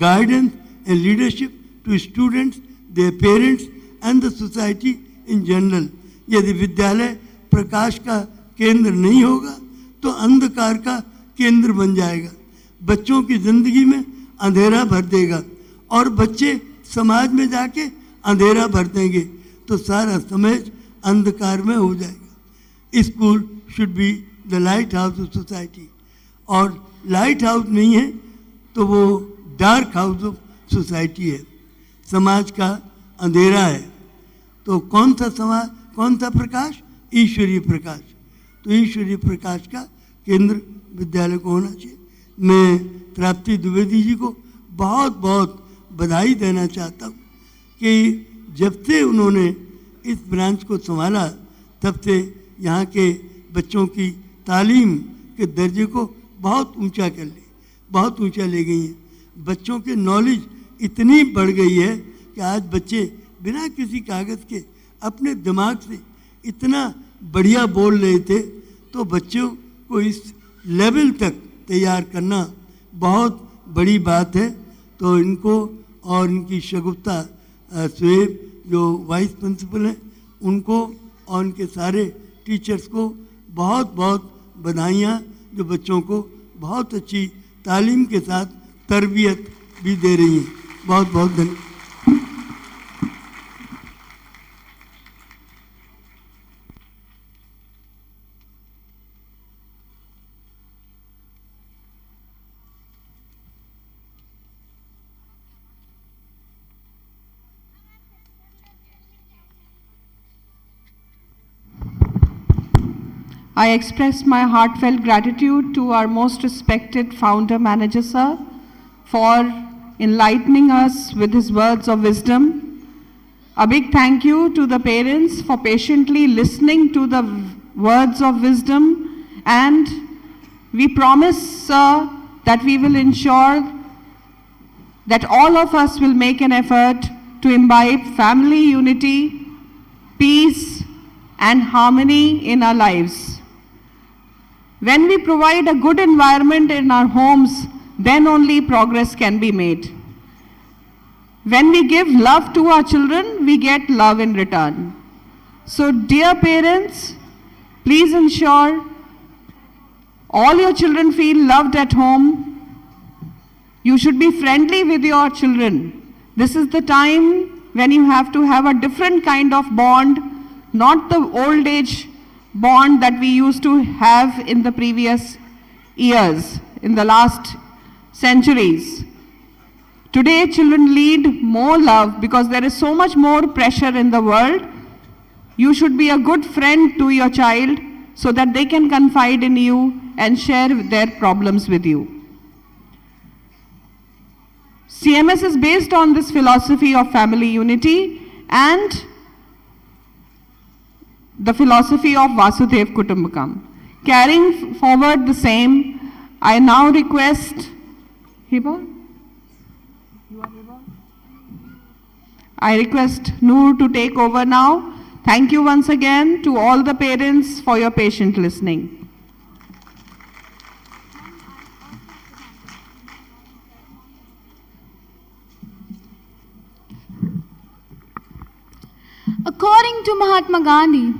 guidance and leadership to students, their parents and the society in general. यदि विद्यालय प्रकाश का केंद्र नहीं होगा तो अंधकार का केंद्र बन जाएगा, बच्चों की जिंदगी में अंधेरा भर देगा और बच्चे समाज में जाके अंधेरा भर देंगे तो सारा समाज अंधकार में हो जाएगा। School should be the lighthouse of society, और लाइट हाउस नहीं है तो वो डार्क हाउस ऑफ सोसाइटी है, समाज का अंधेरा है। तो कौन सा समाज, कौन सा प्रकाश? ईश्वरीय प्रकाश। तो ईश्वरीय प्रकाश का केंद्र विद्यालय को होना चाहिए। मैं तृप्ति द्विवेदी जी को बहुत बहुत बधाई देना चाहता हूँ कि जब से उन्होंने इस ब्रांच को संभाला तब से यहाँ के बच्चों की तालीम के दर्जे को बहुत ऊंचा कर ली, बहुत ऊंचा ले गई हैं। बच्चों के नॉलेज इतनी बढ़ गई है कि आज बच्चे बिना किसी कागज़ के अपने दिमाग से इतना बढ़िया बोल रहे थे। तो बच्चों को इस लेवल तक तैयार करना बहुत बड़ी बात है। तो इनको और इनकी शगुफ्ता स्वेब जो वाइस प्रिंसिपल हैं उनको और उनके सारे टीचर्स को बहुत बहुत बधाइयाँ, जो बच्चों को बहुत अच्छी तालीम के साथ तरबियत भी दे रही हैं। बहुत बहुत धन्यवाद। I express my heartfelt gratitude to our most respected founder manager, sir, for enlightening us with his words of wisdom. A big thank you to the parents for patiently listening to the words of wisdom, and we promise, sir, that we will ensure that all of us will make an effort to imbibe family unity, peace, and harmony in our lives. When we provide a good environment in our homes, then only progress can be made. When we give love to our children, we get love in return. So, dear parents, please ensure all your children feel loved at home. You should be friendly with your children. This is the time when you have to have a different kind of bond, not the old age bond that we used to have in the previous years, in the last centuries. Today, children need more love because there is so much more pressure in the world. You should be a good friend to your child so that they can confide in you and share their problems with you. CMS is based on this philosophy of family unity and the philosophy of Vasudev Kutumbakam. Carrying forward the same, I now request Hiba? I request Noor to take over now. Thank you once again to all the parents for your patient listening. According to Mahatma Gandhi,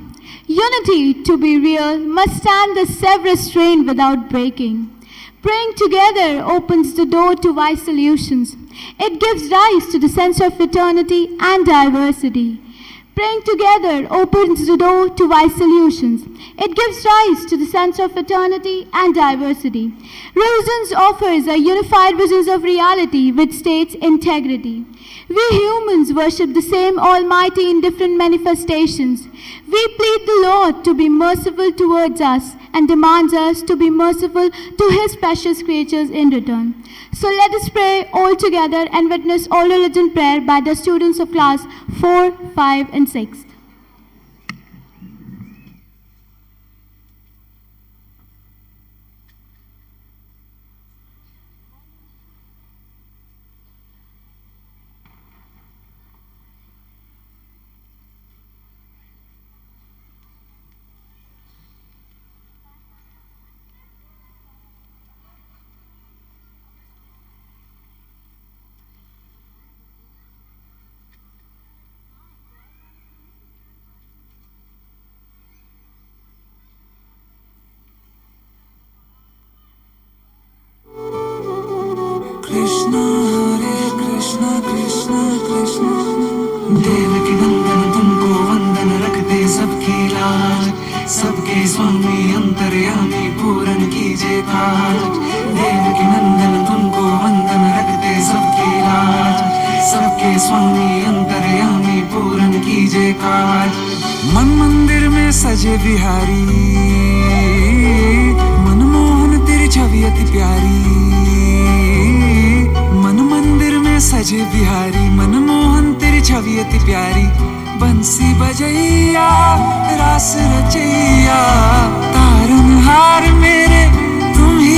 unity, to be real, must stand the severest strain without breaking. Praying together opens the door to wise solutions. It gives rise to the sense of fraternity and diversity. Praying together opens the door to wise solutions. It gives rise to the sense of fraternity and diversity. Religions offers a unified vision of reality which states integrity. We humans worship the same Almighty in different manifestations. We plead the Lord to be merciful towards us and demands us to be merciful to His precious creatures in return. So let us pray all together and witness all religion prayer by the students of class 4, 5 and 6. Krishna Hare Krishna Krishna Krishna Devaki Nandan tumko vandan rakhte sabki laaj sabke swami antaryami puran kije kaaj Devaki Nandan tumko vandan rakhte sabki laaj sabke swami antaryami puran kije kaaj मन मंदिर में सजे बिहारी मनमोहन तेरी छवि अति प्यारी मन मंदिर में सजे बिहारी मनमोहन तेरी छवि अति प्यारी बंसी बजैया रास रचैया तारनहार मेरे तुम ही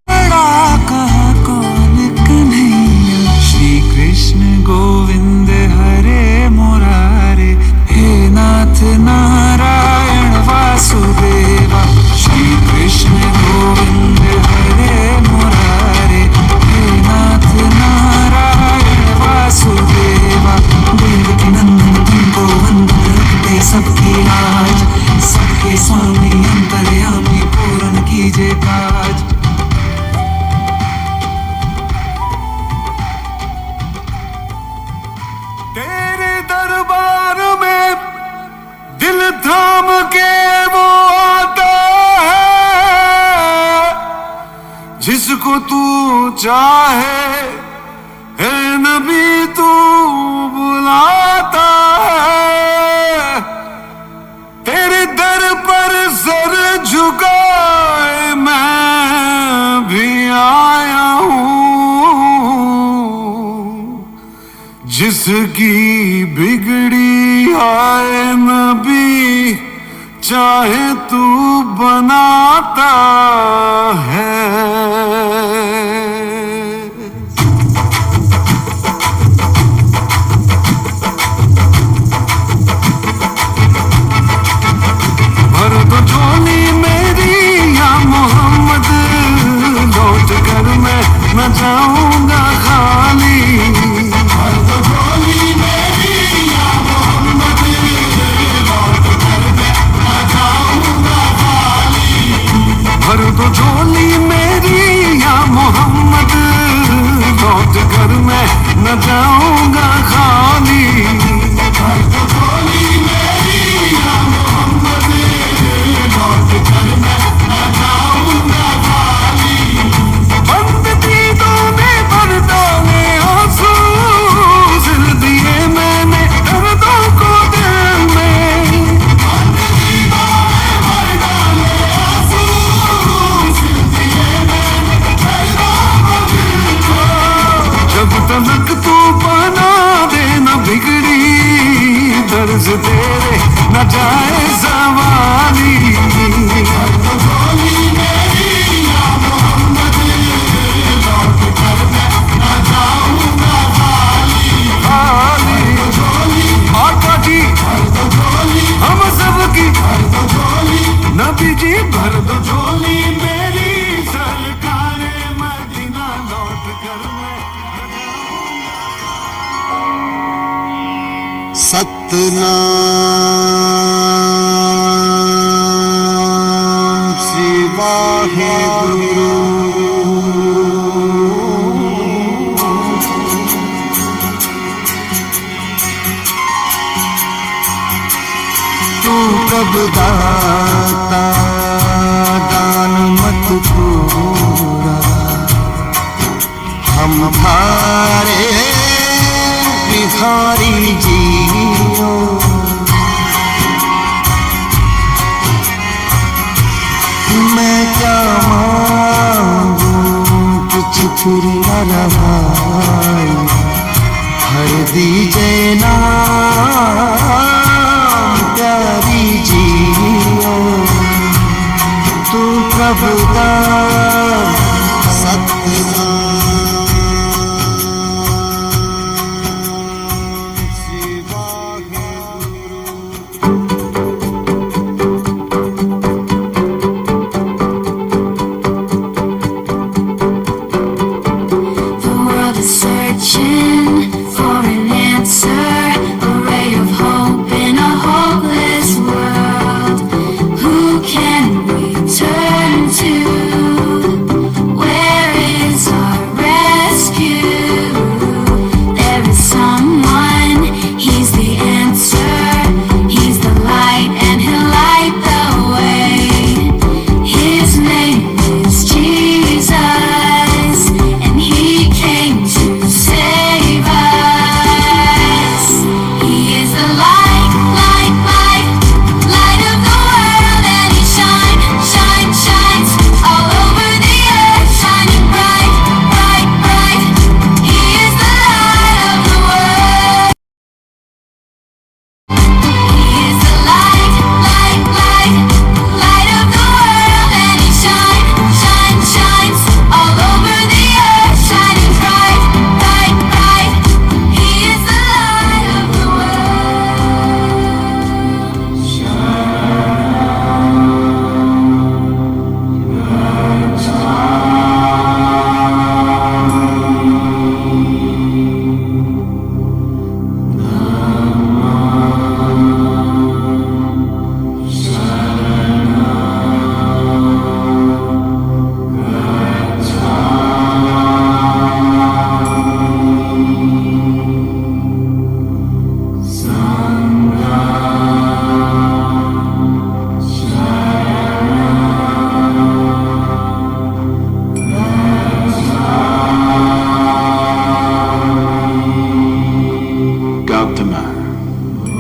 बड़ा कहा कौन कन्हैया श्री कृष्ण गोविंद हरे मुरारे हे नाथ नारायण वासुदेवा श्री कृष्ण गोविंद हरे मुरारे हे नाथ नारायण वासुदेवा देवकी नंदन तुमको वंदन रखते सबकी लाज सबके स्वामी अंतर्यामी पूर्ण कीजे काज तेरे दरबार में दिल थाम के वो आता है जिसको तू चाहे है नबी तू बुलाता है तेरे दर पर सर झुकाए मैं भी आया हूँ जिसकी बिगड़ी आए नबी चाहे तू बनाता है भर दो झोली मेरी या मोहम्मद लौट कर मैं न जाऊंगा खाली भर दो झोली मेरी या मोहम्मद लौट कर मैं न जाऊंगा खाली भर दो झोली मेरी या मोहम्मद लौट कर मैं न जाऊंगा खाली भर दो झोली मेरी या मोहम्मद लौट कर मैं न जाऊंगा खाली बंद दीदों में बरदाने आंसू सिल दिए मैंने दर्दों को दिल में बंद दीदों में बरदाने आंसू सिल दिए मैंने दर्दों को दिल को जब तक तू बना दे न बिगड़ी दर्ज तेरे न जाए सवाली माता जी हम सबकी नबी जी भर दो झोली मेरी सरकारे मदीना लौट कर सतनाम श्री वाहेगुरु तू प्रभु दाता दान मत पूरा हम थारे भिखारी जियो मैं क्या मांगूं कुछ फिर न रहा हर दीजिए नाम प्यारी जियो तू प्रभु का सत्य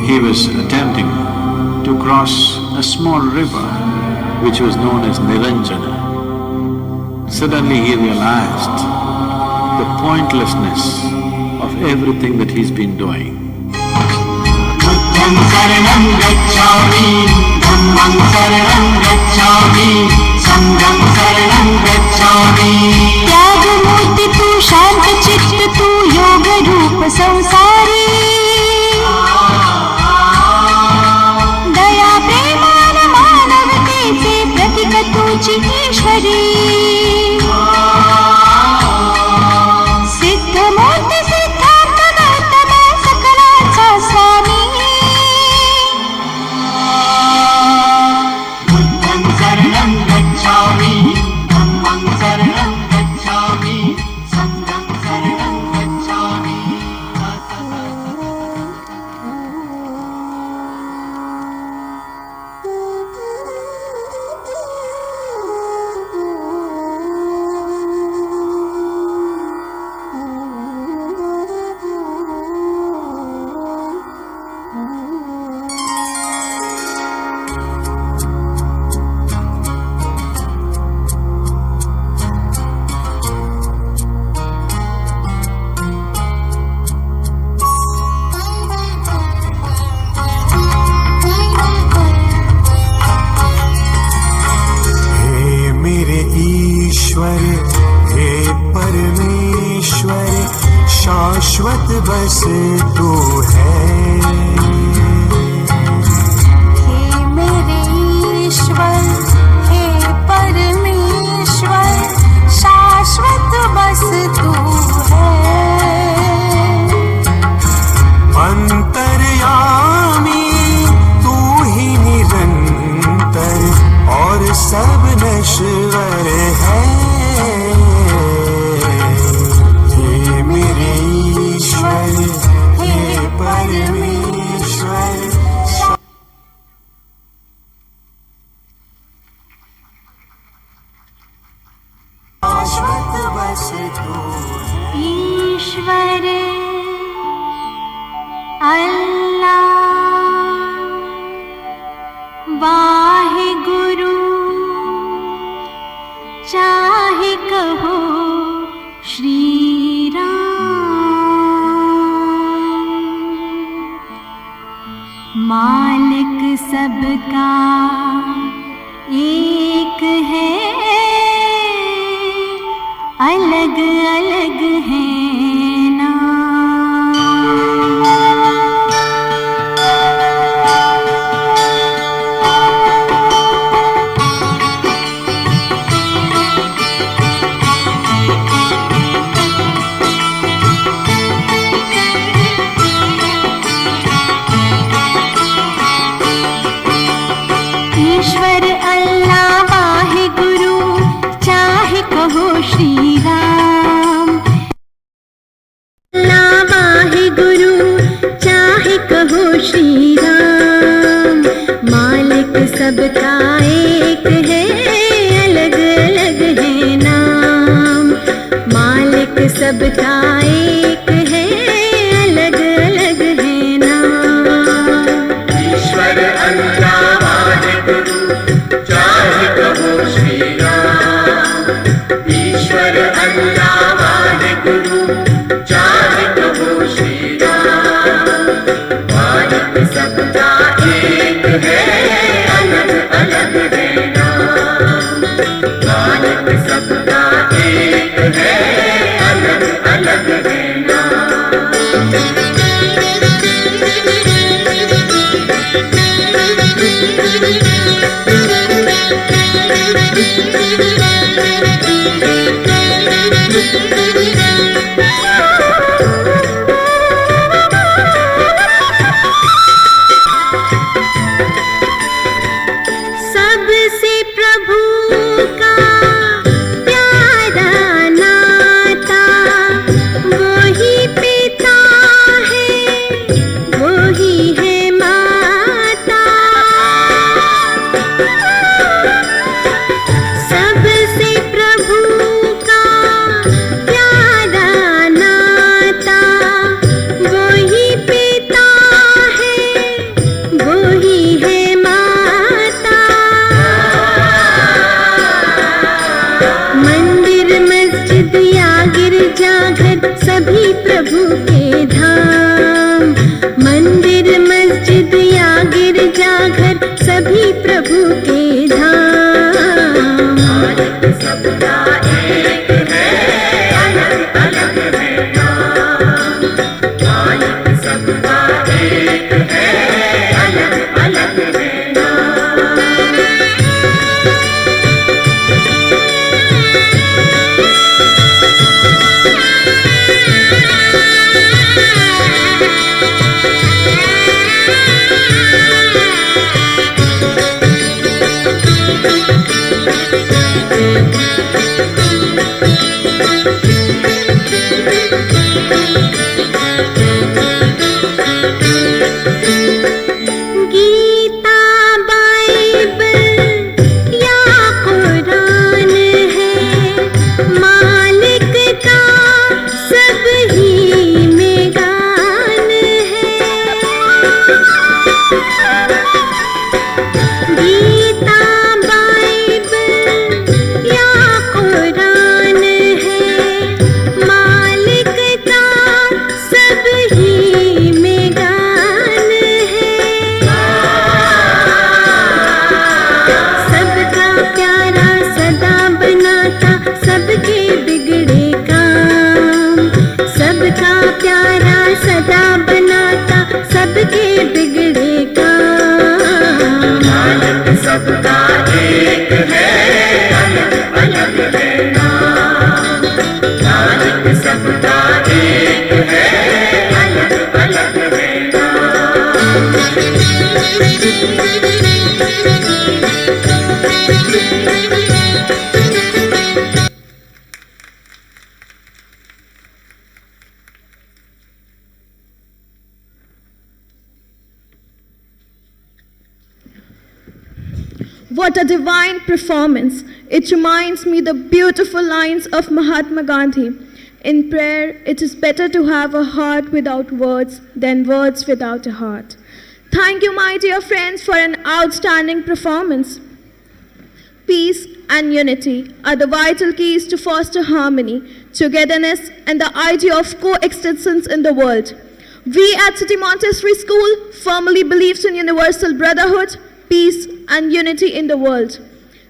He was attempting to cross a small river which was known as Niranjana. Suddenly he realized the pointlessness of everything that he's been doing. त्याग मूर्ति तू शांत चित्त तू योग रूप संसारी दया प्रेमान मानवतेचे प्रतीक तुझी ईश्वरी सिद्ध मूर्ति सिद्धार्थ गौतम सकलाचा स्वामी बुद्धं शरणं गच्छामि धम्मं शरणं गच्छामि संघं शरणं गच्छामि शाश्वत बस तू है हे मेरे ईश्वर हे परमेश्वर शाश्वत बस तू है अंतर्यामी तू ही निरंतर और सब नश्वर है ईश्वर अल्लाह वाहे गुरु चाहे कहो श्री राम। मालिक सबका एक है, अलग अलग है ईश्वर अल्लाह वाहे गुरु, चाहे कहो श्री राम। अल्लाह वाहे गुरु, चाहे कहो श्री राम। मालिक सबका एक है, अलग अलग है नाम। मालिक सबका एक है, अलग अलग है नाम। ईश्वर अल्लाह वाहे गुरु, चाहे कहो श्री राम। ईश्वर अल्लाह वाहे गुरु, चाहे कहो श्री राम। मालिक सबका एक है, अलग अलग है नाम। मालिक सबका एक है, अलग अलग है सबसे प्रभु का प्यारा नाता, वही पिता है, वही है माता। सबसे प्रभु का प्यारा नाता, वही पिता है, वही है माता। मंदिर मस्जिद या गिरजाघर सभी प्रभु के धाम। मंदिर मस्जिद या गिरजाघर सभी प्रभु के धाम। मालिक सबका एक है, अलग अलग है नाम। मालिक सबका एक है, अलग अलग है गीता बाइबल या कुरान है, मालिक का सब ही में गान है। गीता बाइबल या कुरान है, मालिक का सब ही में गान है। सबका प्यारा सदा बनाता, सबके बिगड़े काम। सबका प्यारा सदा बनाता, सबके बिगड़े काम। मालिक सबका एक है, अलग अलग है नाम। मालिक सबका एक है, अलग अलग है What a divine performance. It reminds me the beautiful lines of Mahatma Gandhi. In prayer, it is better to have a heart without words than words without a heart. Thank you, my dear friends, for an outstanding performance. Peace and unity are the vital keys to foster harmony, togetherness, and the idea of coexistence in the world. We at City Montessori School firmly believe in universal brotherhood, peace, and unity in the world.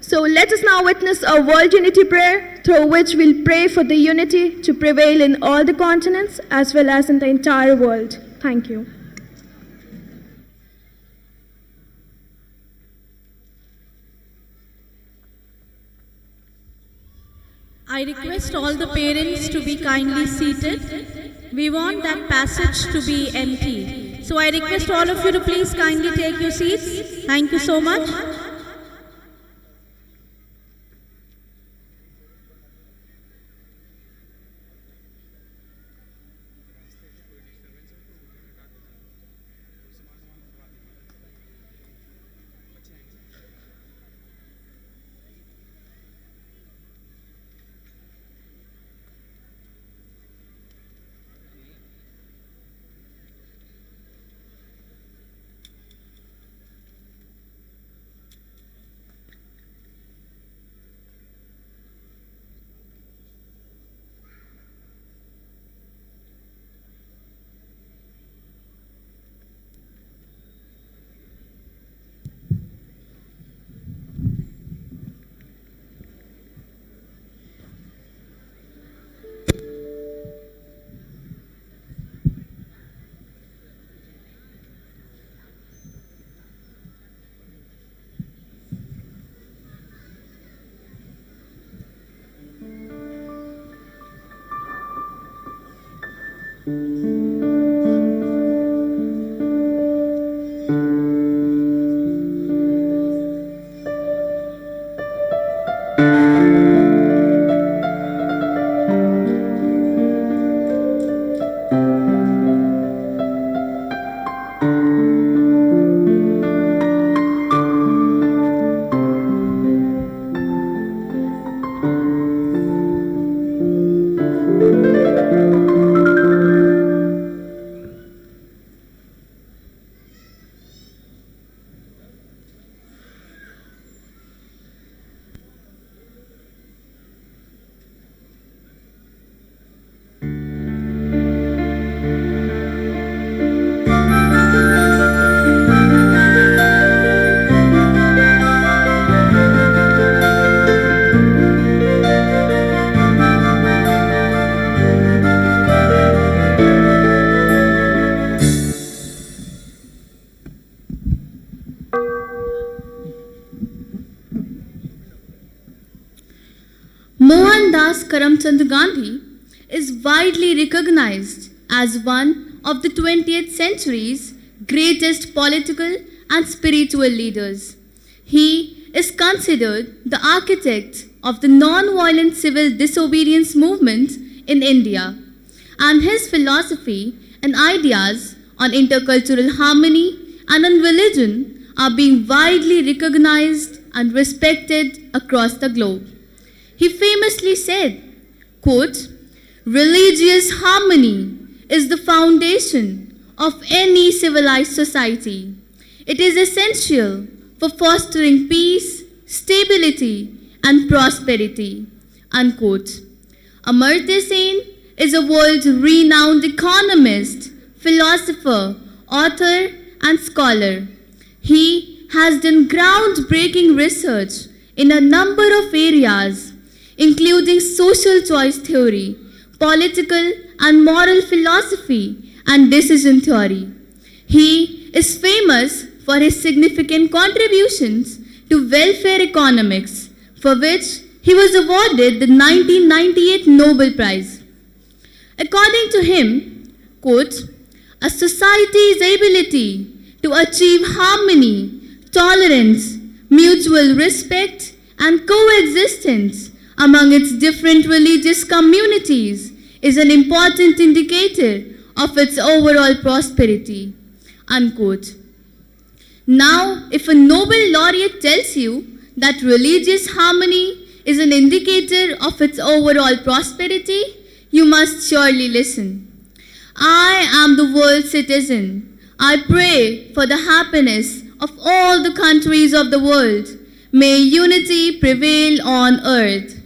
So let us now witness a World Unity Prayer, through which we'll pray for the unity to prevail in all the continents as well as in the entire world. Thank you. I request all the parents to be kindly seated. We want that passage to be empty. So I request all of you to please kindly take your seats. Thank you so much. Mohandas Karamchand Gandhi is widely recognized as one of the 20th century's greatest political and spiritual leaders. He is considered the architect of the non-violent civil disobedience movement in India, and his philosophy and ideas on intercultural harmony and on religion are being widely recognized and respected across the globe. He famously said, quote, "Religious harmony is the foundation of any civilized society. It is essential for fostering peace, stability, and prosperity," unquote. Amartya Sen is a world-renowned economist, philosopher, author, and scholar. He has done groundbreaking research in a number of areas, including social choice theory, political and moral philosophy, and decision theory. He is famous for his significant contributions to welfare economics, for which he was awarded the 1998 Nobel Prize. According to him, quote, "A society's ability to achieve harmony, tolerance, mutual respect, and coexistence among its different religious communities is an important indicator of its overall prosperity," unquote. Now, if a Nobel laureate tells you that religious harmony is an indicator of its overall prosperity, you must surely listen. I am the world's citizen. I pray for the happiness of all the countries of the world. May unity prevail on earth.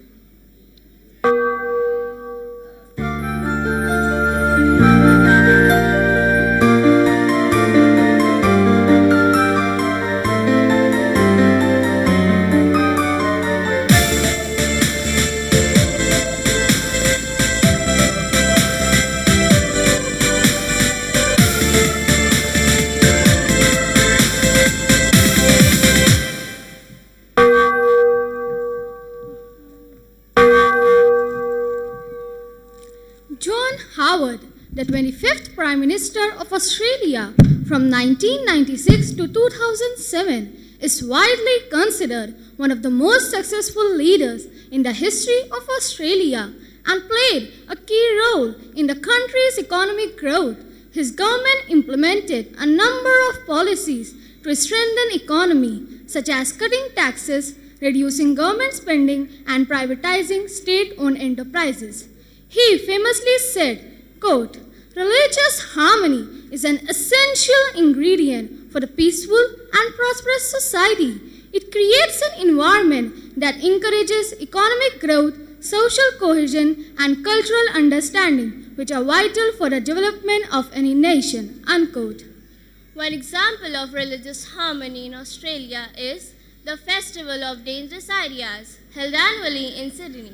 John Howard, the 25th Prime Minister of Australia from 1996 to 2007, is widely considered one of the most successful leaders in the history of Australia and played a key role in the country's economic growth. His government implemented a number of policies to strengthen economy, such as cutting taxes, reducing government spending, and privatizing state-owned enterprises. He famously said, quote, "Religious harmony is an essential ingredient for a peaceful and prosperous society. It creates an environment that encourages economic growth, social cohesion, and cultural understanding, which are vital for the development of any nation." Unquote. One example of religious harmony in Australia is the Festival of Dangerous Ideas, held annually in Sydney.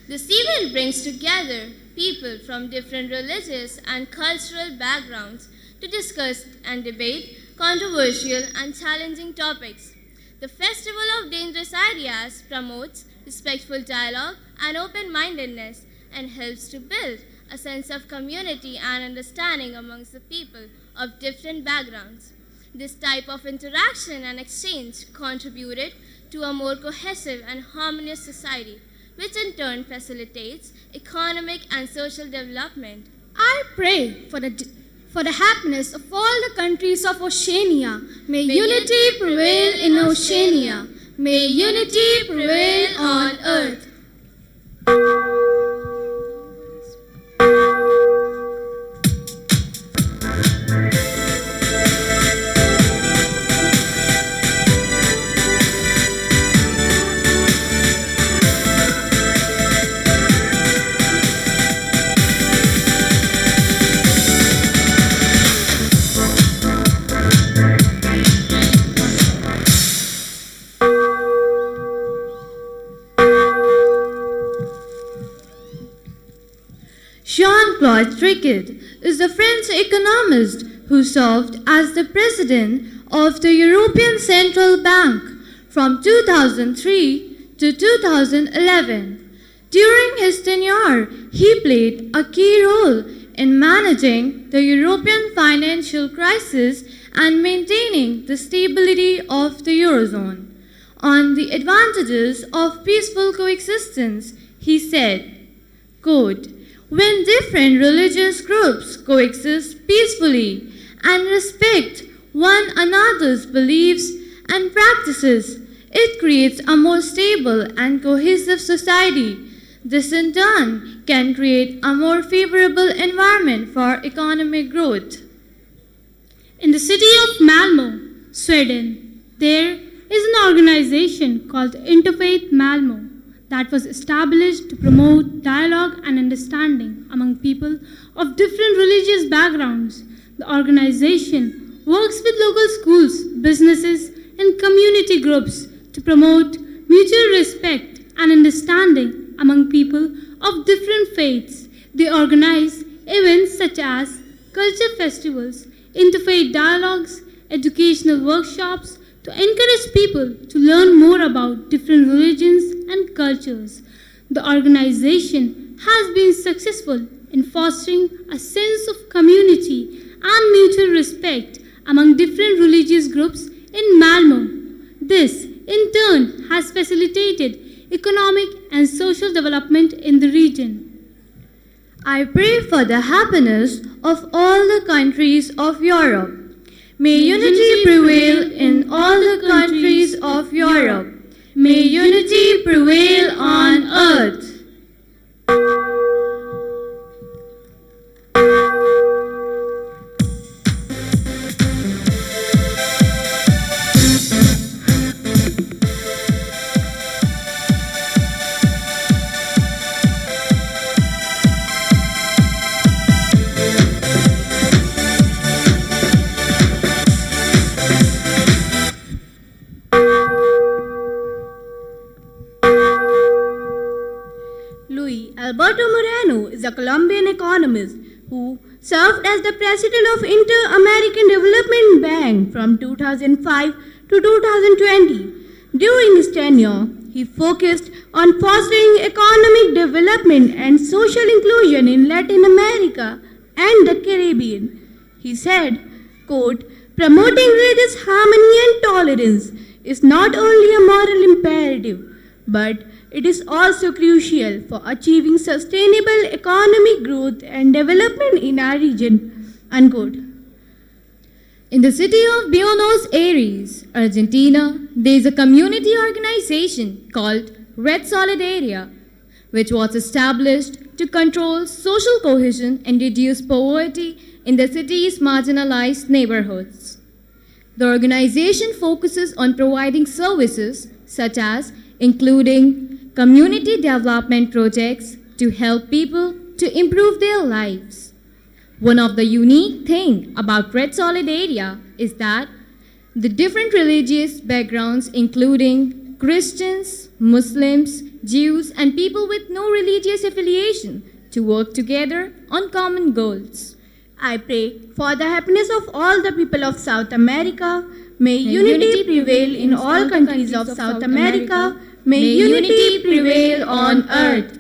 This event brings together people from different religious and cultural backgrounds to discuss and debate controversial and challenging topics. The Festival of Dangerous Ideas promotes respectful dialogue and open-mindedness and helps to build a sense of community and understanding amongst the people of different backgrounds. This type of interaction and exchange contributed to a more cohesive and harmonious society, which in turn facilitates economic and social development. I pray for the happiness of all the countries of Oceania. May unity prevail in Oceania. May unity prevail on earth. Jean-Claude Trichet is a French economist who served as the president of the European Central Bank from 2003 to 2011. During his tenure, he played a key role in managing the European financial crisis and maintaining the stability of the Eurozone. On the advantages of peaceful coexistence, he said, quote, "When different religious groups coexist peacefully and respect one another's beliefs and practices, it creates a more stable and cohesive society. This in turn can create a more favorable environment for economic growth." In the city of Malmö, Sweden, there is an organization called Interfaith Malmö that was established to promote dialogue and understanding among people of different religious backgrounds. The organization works with local schools, businesses, and community groups to promote mutual respect and understanding among people of different faiths. They organize events such as culture festivals, interfaith dialogues, educational workshops to encourage people to learn more about different religions and cultures. The organization has been successful in fostering a sense of community and mutual respect among different religious groups in Malmö. This, in turn, has facilitated economic and social development in the region. I pray for the happiness of all the countries of Europe. May unity prevail in all the countries of Europe. May unity prevail on earth. Luis Alberto Moreno is a Colombian economist who served as the president of Inter-American Development Bank from 2005 to 2020. During his tenure, he focused on fostering economic development and social inclusion in Latin America and the Caribbean. He said, quote, "Promoting religious harmony and tolerance is not only a moral imperative, but it is also crucial for achieving sustainable economic growth and development in our region." Unquote. In the city of Buenos Aires, Argentina, there is a community organization called Red Solidaria, which was established to control social cohesion and reduce poverty in the city's marginalized neighborhoods. The organization focuses on providing services such as including community development projects to help people to improve their lives. One of the unique things about Red Solidaria is that the different religious backgrounds, including Christians, Muslims, Jews, and people with no religious affiliation, to work together on common goals. I pray for the happiness of all the people of South America. May unity prevail in all countries of South America. May unity prevail on earth.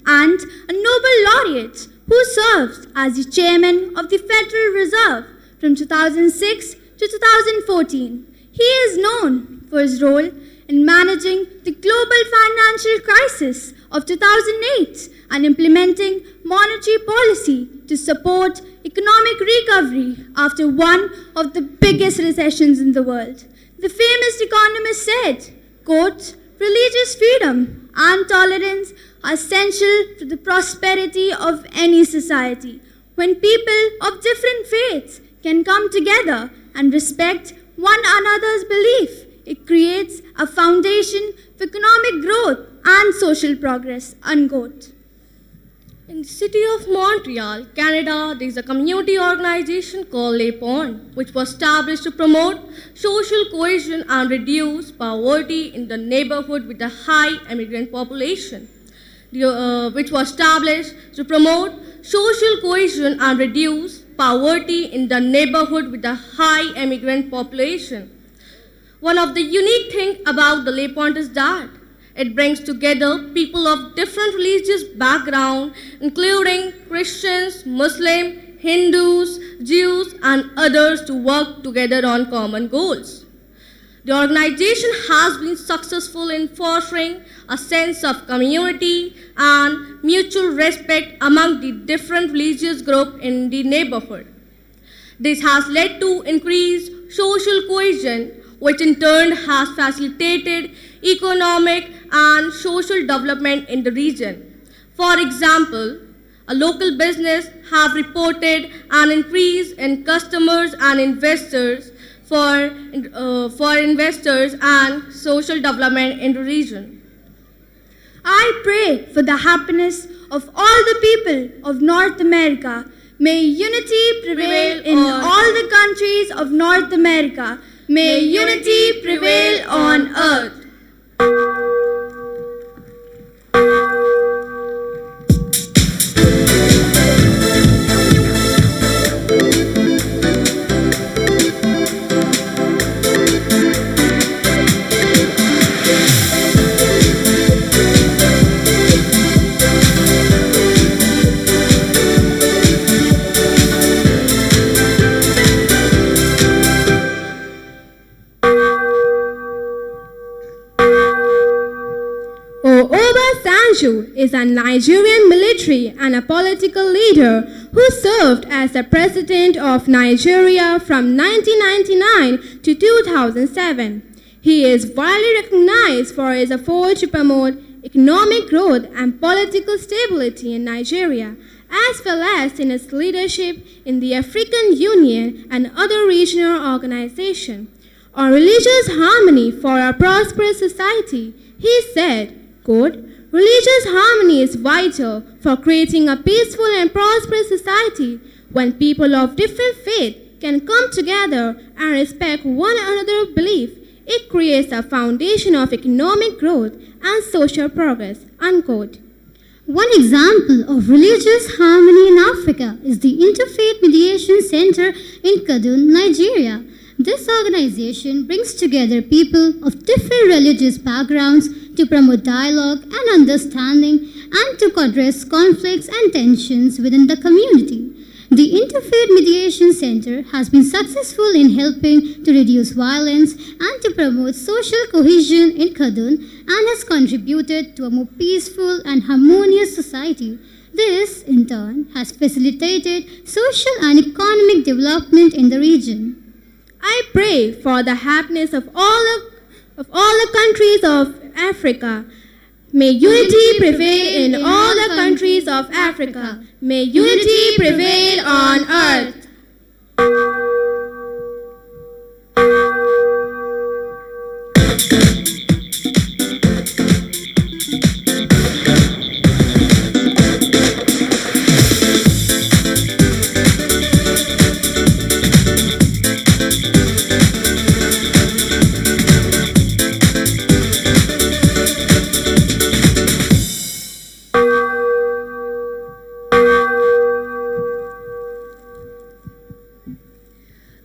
And a Nobel laureate who served as the chairman of the Federal Reserve from 2006 to 2014. He is known for his role in managing the global financial crisis of 2008 and implementing monetary policy to support economic recovery after one of the biggest recessions in the world. The famous economist said, quote, "Religious freedom and tolerance are essential to the prosperity of any society. When people of different faiths can come together and respect one another's belief, it creates a foundation for economic growth and social progress." Unquote. In the city of Montreal, Canada, there is a community organization called Le Pont, which was established to promote social cohesion and reduce poverty in the neighborhood with a high immigrant population. Which was established to promote social cohesion and reduce poverty in the neighborhood with a high immigrant population. One of the unique things about the Le Pont is that it brings together people of different religious backgrounds, including Christians, Muslims, Hindus, Jews, and others to work together on common goals. The organization has been successful in fostering a sense of community and mutual respect among the different religious groups in the neighborhood. This has led to increased social cohesion, which in turn has facilitated economic and social development in the region. For example, a local business have reported an increase in customers and investors for investors and social development in the region. I pray for the happiness of all the people of North America. May unity prevail in all the countries of North America. May unity prevail on earth. Is a Nigerian military and a political leader who served as the president of Nigeria from 1999 to 2007. He is widely recognized for his efforts to promote economic growth and political stability in Nigeria, as well as in his leadership in the African Union and other regional organizations. On religious harmony for a prosperous society, he said, quote, "Religious harmony is vital for creating a peaceful and prosperous society. When people of different faith can come together and respect one another's belief, it creates a foundation of economic growth and social progress," unquote. One example of religious harmony in Africa is the Interfaith Mediation Center in Kaduna, Nigeria. This organization brings together people of different religious backgrounds to promote dialogue and understanding and to address conflicts and tensions within the community. The Interfaith Mediation Center has been successful in helping to reduce violence and to promote social cohesion in Kaduna and has contributed to a more peaceful and harmonious society. This, in turn, has facilitated social and economic development in the region. I pray for the happiness of all the countries of Africa. May unity prevail in all the countries of Africa. May unity prevail on earth.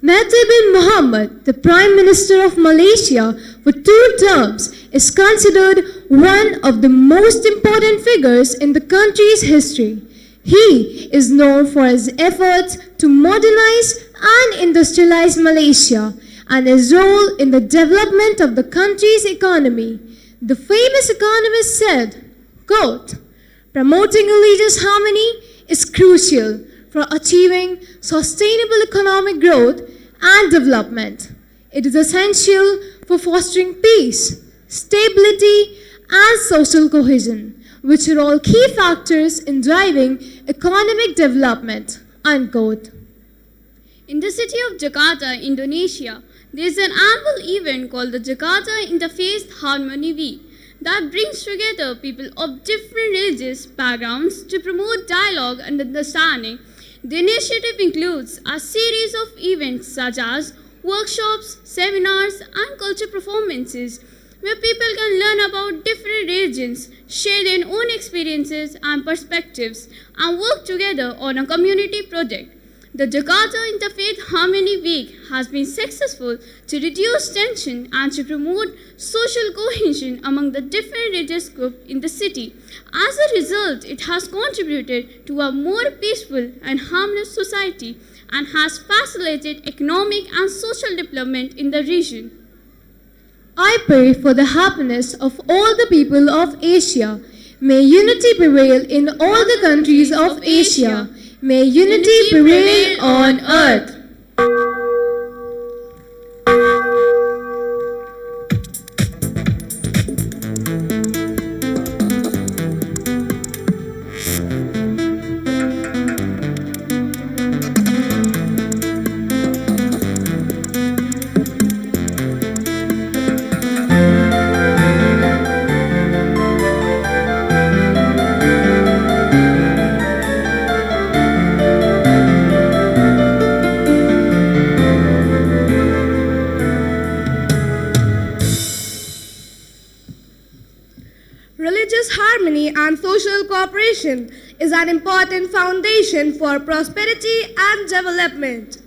Mahathir bin Mohamad, the Prime Minister of Malaysia for 2 terms, is considered one of the most important figures in the country's history. He is known for his efforts to modernize and industrialize Malaysia and his role in the development of the country's economy. The famous economist said, quote, "Promoting religious harmony is crucial for achieving sustainable economic growth and development. It is essential for fostering peace, stability, and social cohesion, which are all key factors in driving economic development," unquote. In the city of Jakarta, Indonesia, there is an annual event called the Jakarta Interfaith Harmony Week that brings together people of different religious backgrounds to promote dialogue and understanding. The initiative includes a series of events such as workshops, seminars, and culture performances where people can learn about different religions, share their own experiences and perspectives, and work together on a community project. The Jakarta Interfaith Harmony Week has been successful to reduce tension and to promote social cohesion among the different religious groups in the city. As a result, it has contributed to a more peaceful and harmonious society and has facilitated economic and social development in the region. I pray for the happiness of all the people of Asia. May unity prevail in all the countries of Asia. May unity prevail on earth. Religious harmony and social cooperation is an important foundation for prosperity and development.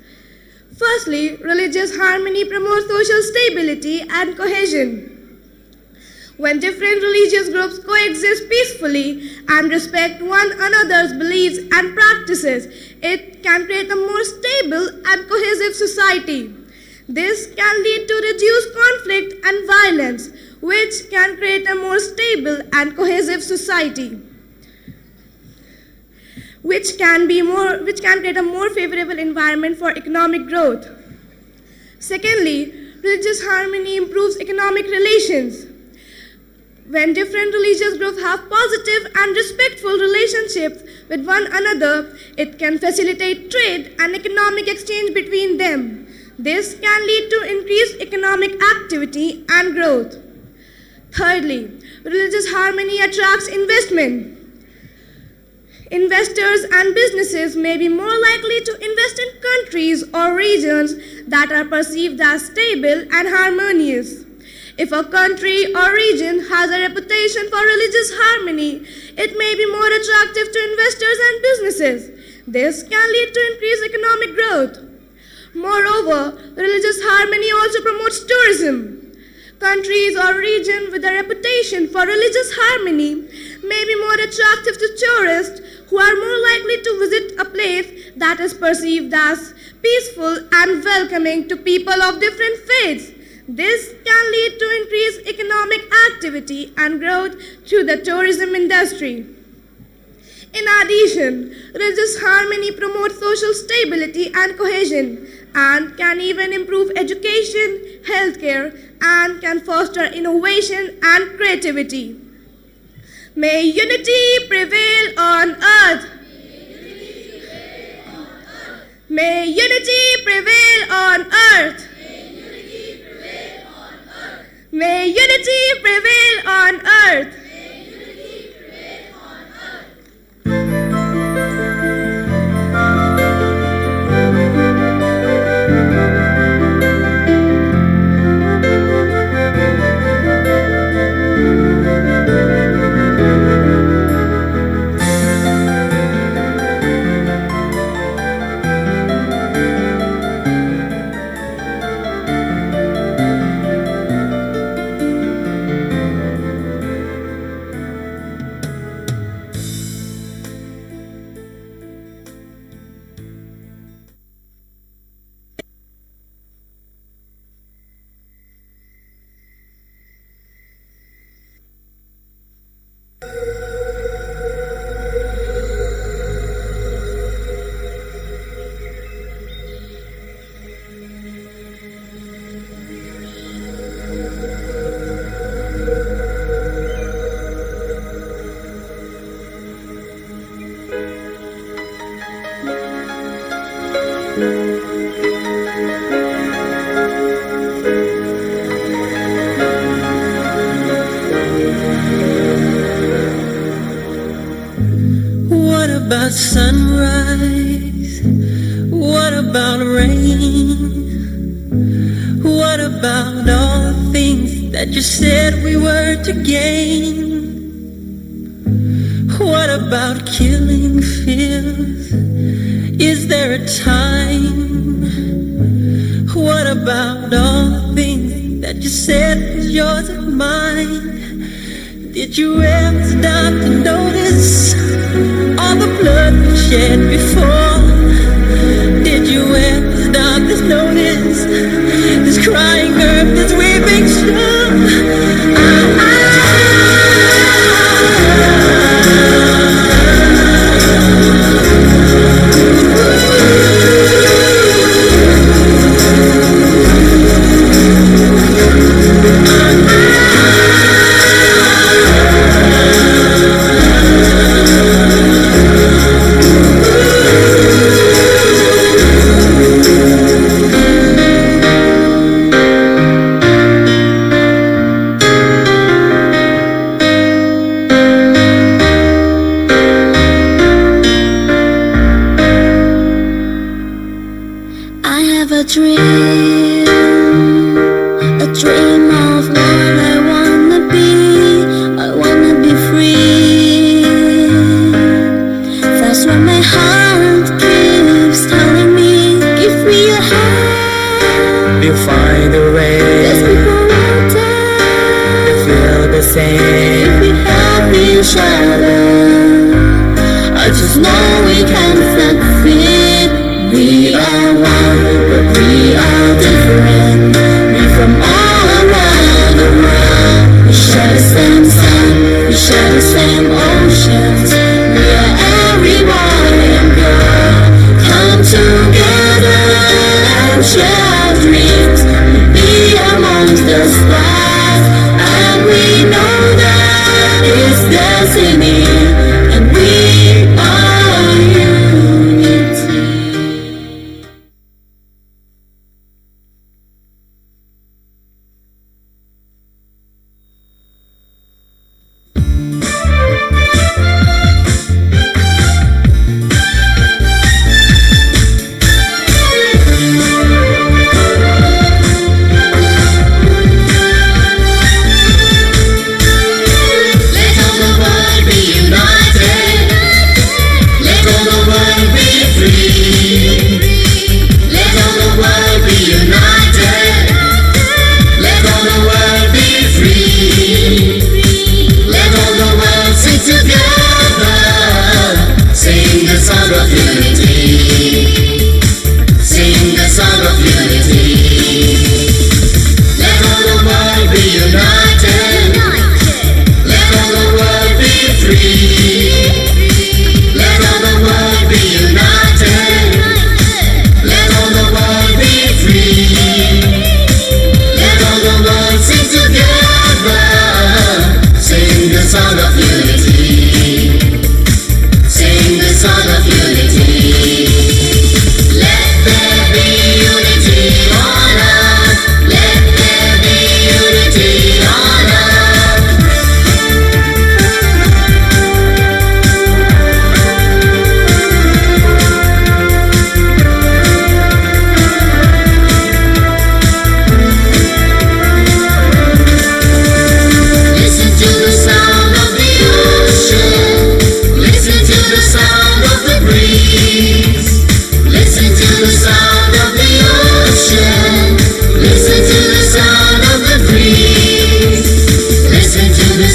Firstly, religious harmony promotes social stability and cohesion. When different religious groups coexist peacefully and respect one another's beliefs and practices, it can create a more stable and cohesive society. This can lead to reduced conflict and violence, which can create a more stable and cohesive society, which can create a more favorable environment for economic growth. Secondly, Religious harmony improves economic relations. When different religious groups have positive and respectful relationships with one another, it can facilitate trade and economic exchange between them. This can lead to increased economic activity and growth. Thirdly, religious harmony attracts investment. Investors and businesses may be more likely to invest in countries or regions that are perceived as stable and harmonious. If a country or region has a reputation for religious harmony, it may be more attractive to investors and businesses. This can lead to increased economic growth. Moreover, religious harmony also promotes tourism. Countries or regions with a reputation for religious harmony may be more attractive to tourists who are more likely to visit a place that is perceived as peaceful and welcoming to people of different faiths. This can lead to increased economic activity and growth through the tourism industry. In addition, religious harmony promotes social stability and cohesion and can even improve education, healthcare, and can foster innovation and creativity. May unity prevail on earth. May unity prevail on earth. May unity prevail on earth. What about sunrise? What about rain? What about all the things that you said we were to gain? What about killing fears? Is there a time? What about all the things that you said was yours and mine? Did you ever stop to notice all the blood we shed before? Did you ever stop to notice this crying earth, this weeping shore? A dream of what I wanna be. I wanna be free. That's what my heart keeps telling me. Give me your hand. We'll find a way. There's people out there that feel the same. if we help each other. I just know we can succeed. We are one, but we are different. We from all around the world. We share the same sun, we share the same oceans. We are every boy and girl. Come together and share our dreams. Be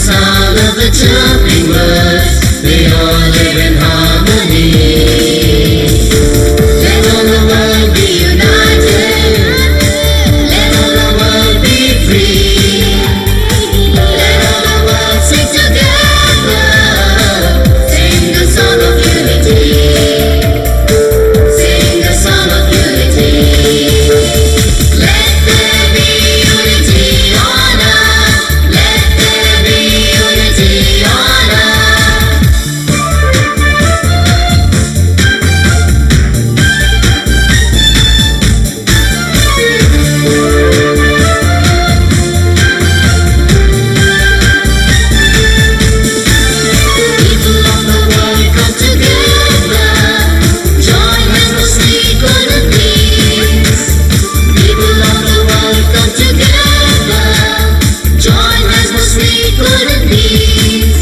sound of the jumping birds, they all live in harmony. Let all the world be united, let all the world be free. Let all the world sing together, sing the song of unity, sing the song of unity. Let there be unity on earth, let there be unity on earth. People of the world come together, join hands for sweet good and peace. People of the world come together, join hands for sweet good and peace.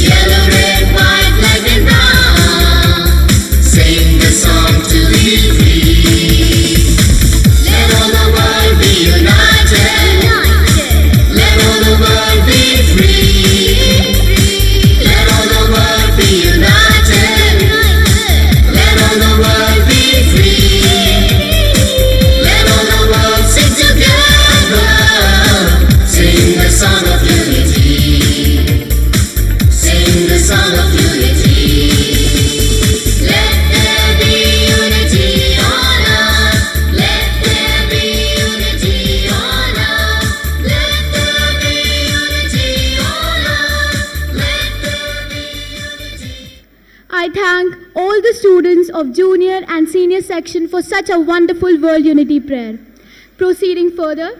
Yellow, red, white, black and brown, sing the song to be free. Let all the world be united, let all the world be free. Let all the world be united, let all the world be free. Let all the world sing together, sing the song of unity, sing the song of unity. Let there be unity on earth, let there be unity on earth, let there be unity on earth, let there be unity. I thank all the students of junior and senior section for such a wonderful World Unity prayer. Proceeding further,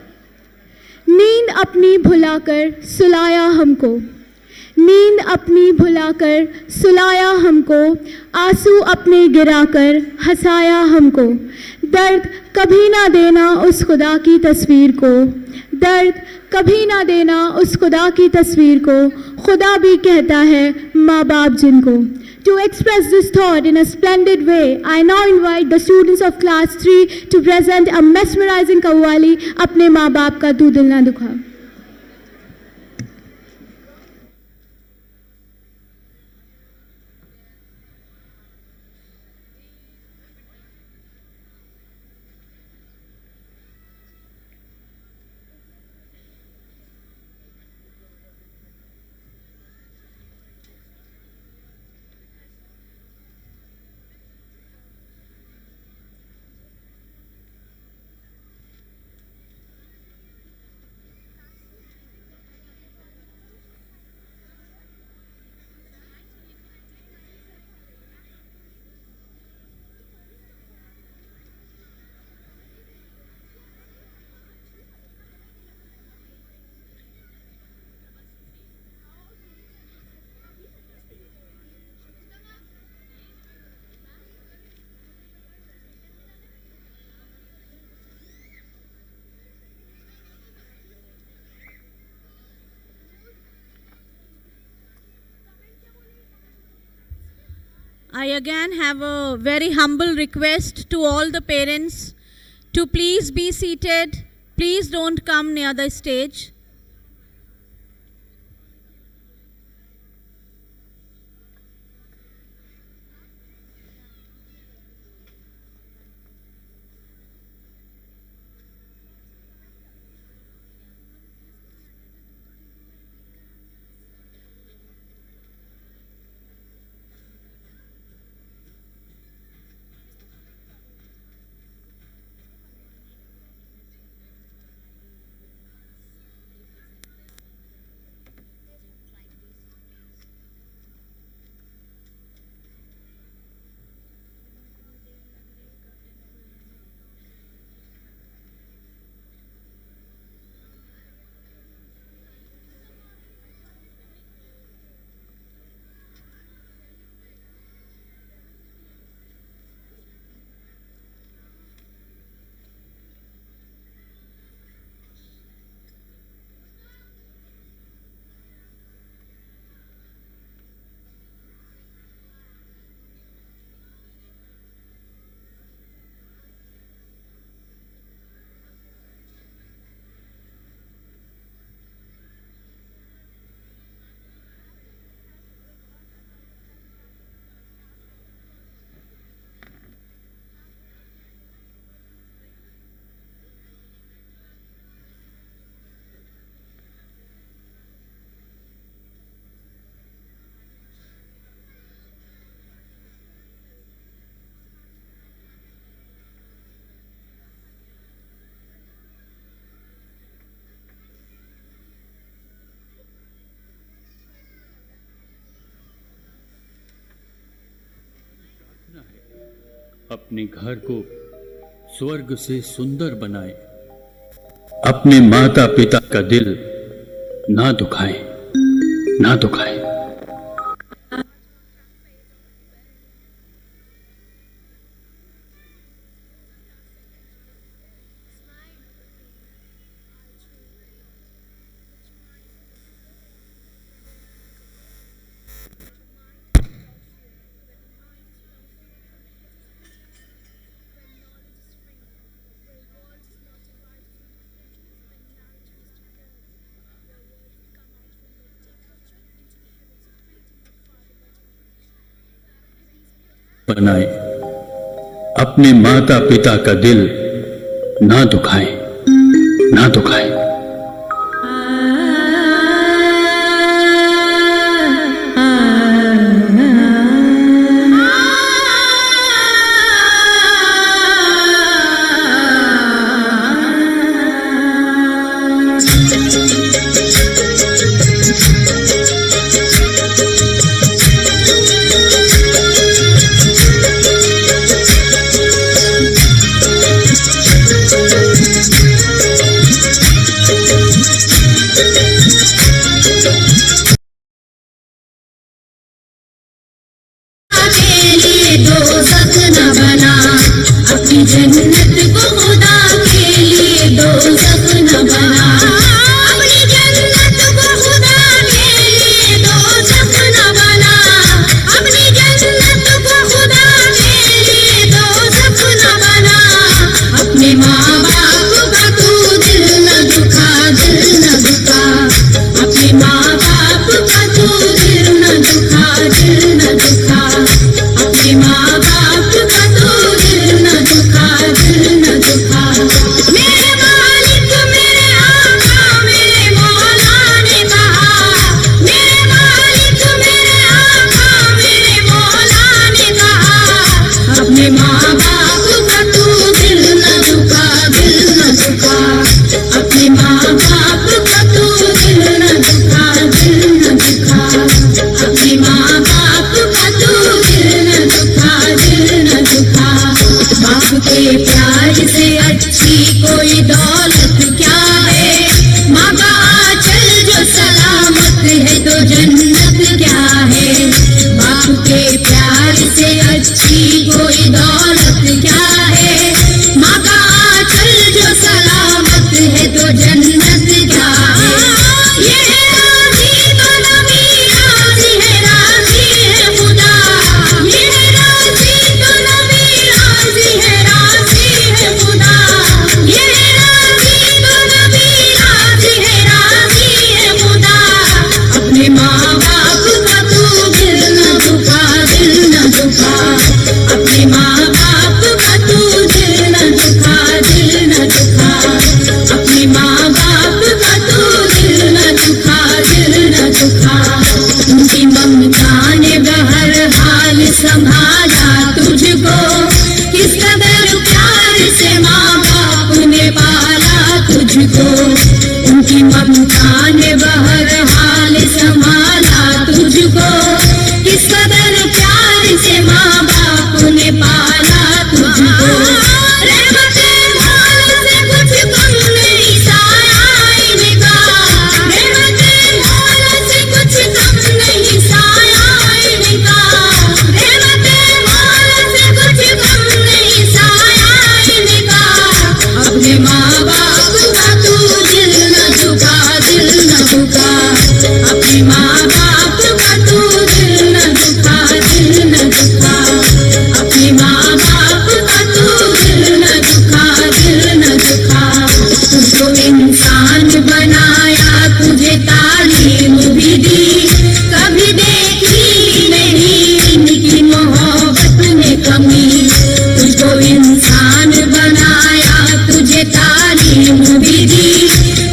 नींद अपनी भुलाकर सुलाया हमको, नींद अपनी भुलाकर सुलाया हमको, आंसू अपने गिराकर हंसाया हमको। दर्द कभी ना देना उस खुदा की तस्वीर को, दर्द कभी ना देना उस खुदा की तस्वीर को, खुदा भी कहता है माँ बाप जिनको। To express this thought in a splendid way, I now invite the students of class 3 to present a mesmerizing qawwali, अपने माँ बाप का तू दिल ना दुखा। I again have a very humble request to all the parents to please be seated. Please don't come near the stage. अपने घर को स्वर्ग से सुंदर बनाएं। अपने माता पिता का दिल ना दुखाएं, ना दुखाएं। बनाएं। अपने माता पिता का दिल ना दुखाएं, ना दुखाएं।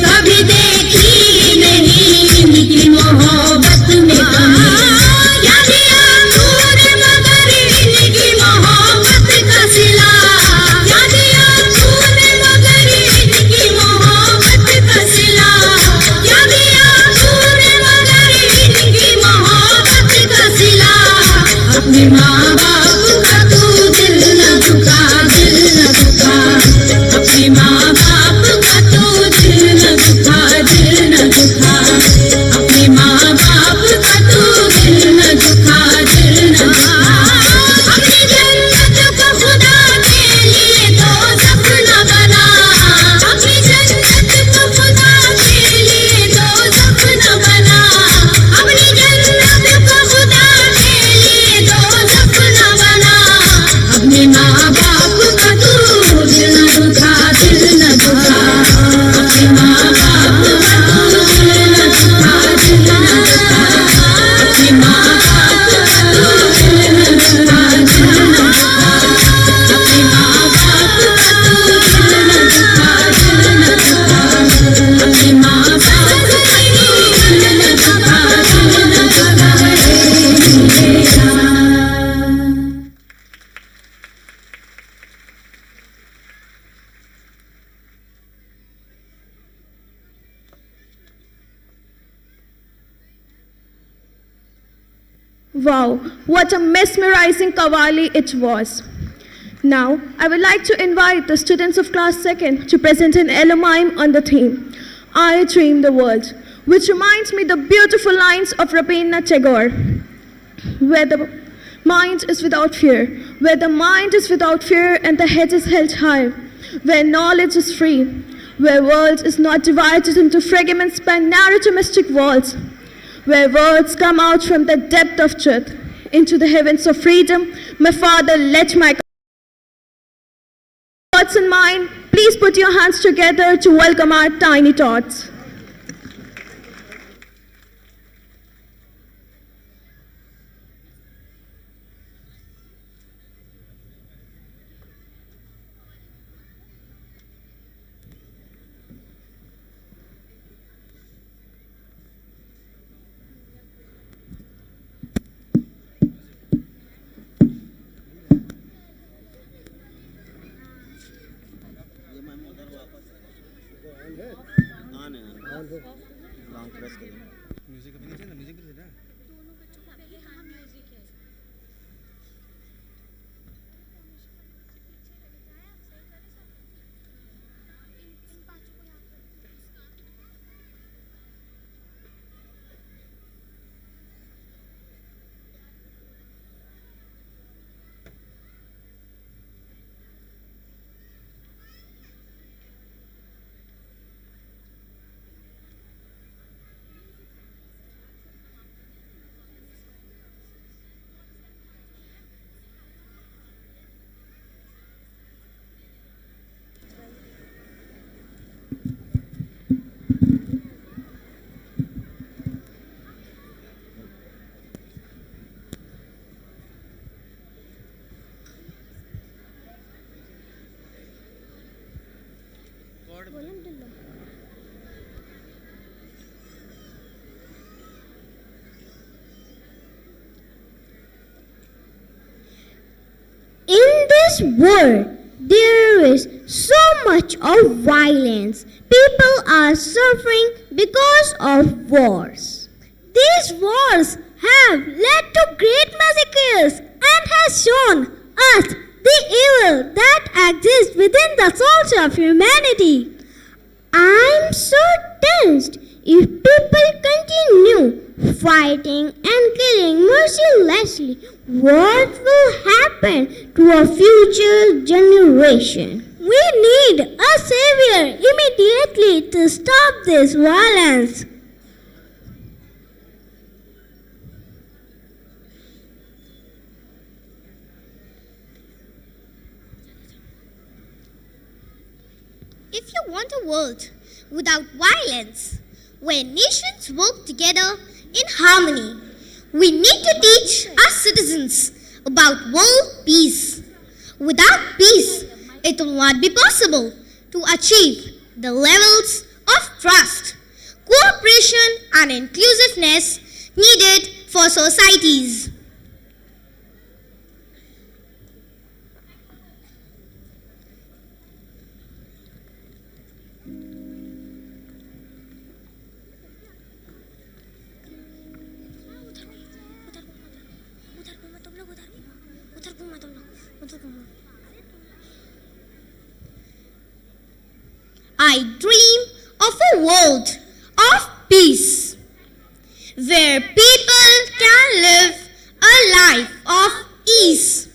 कभी देखी नहीं इनकी मोहब्बत में Wow, what a mesmerizing Qawwali it was. Now, I would like to invite the students of class 2nd to present an Elohim on the theme, I Dream the World, which reminds me the beautiful lines of Rabindranath Tagore, where the mind is without fear, where the mind is without fear and the head is held high, where knowledge is free, where world is not divided into fragments by narrow domestic walls, where words come out from the depth of truth into the heavens of freedom. My Father, let my thoughts and mine, please put your hands together to welcome our tiny tots. In this world, there is so much of violence. People are suffering because of wars. These wars have led to great massacres and has shown us the evil that exists within the souls of humanity. I'm so tensed if people continue fighting and killing mercilessly. What will happen to our future generation? We need a savior immediately to stop this violence. If you want a world without violence, where nations work together in harmony, we need to teach our citizens about world peace. Without peace, it will not be possible to achieve the levels of trust, cooperation and inclusiveness needed for societies. I dream of a world of peace, where people can live a life of ease.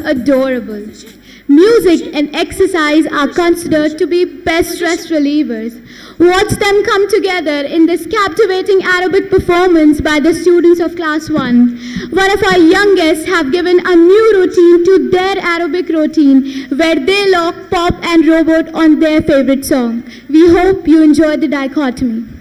adorable. Music and exercise are considered to be best stress relievers. Watch them come together in this captivating aerobic performance by the students of Class 1. One of our youngest have given a new routine to their aerobic routine where they lock pop and robot on their favorite song. We hope you enjoy the dichotomy.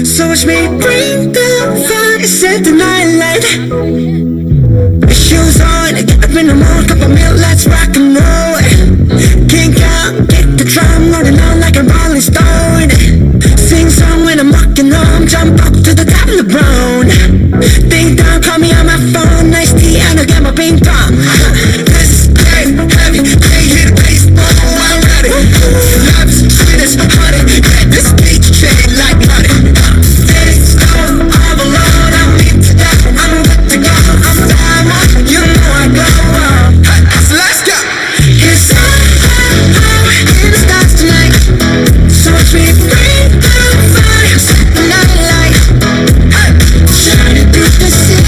So watch me bring the fire, set the night light. Shoes on, get up in the morning, cup of milk, let's rock and roll. Kink out, get the drum rolling on like a rolling stone. Sing song when I'm walking home, jump up to the top of the brown. Ding dong, call me on my phone, nice tea and I'll get my ping pong. This is dead heavy, they hit baseball, I'm ready. Love is sweet as honey, get this beach chain like honey. Stay slow, I'm alone, I'm in to death, I'm good to go, I'm down, you know I go on. So let's go. It's so high in the stars tonight, so watch me bring the fire, set the night light. Shining through the city.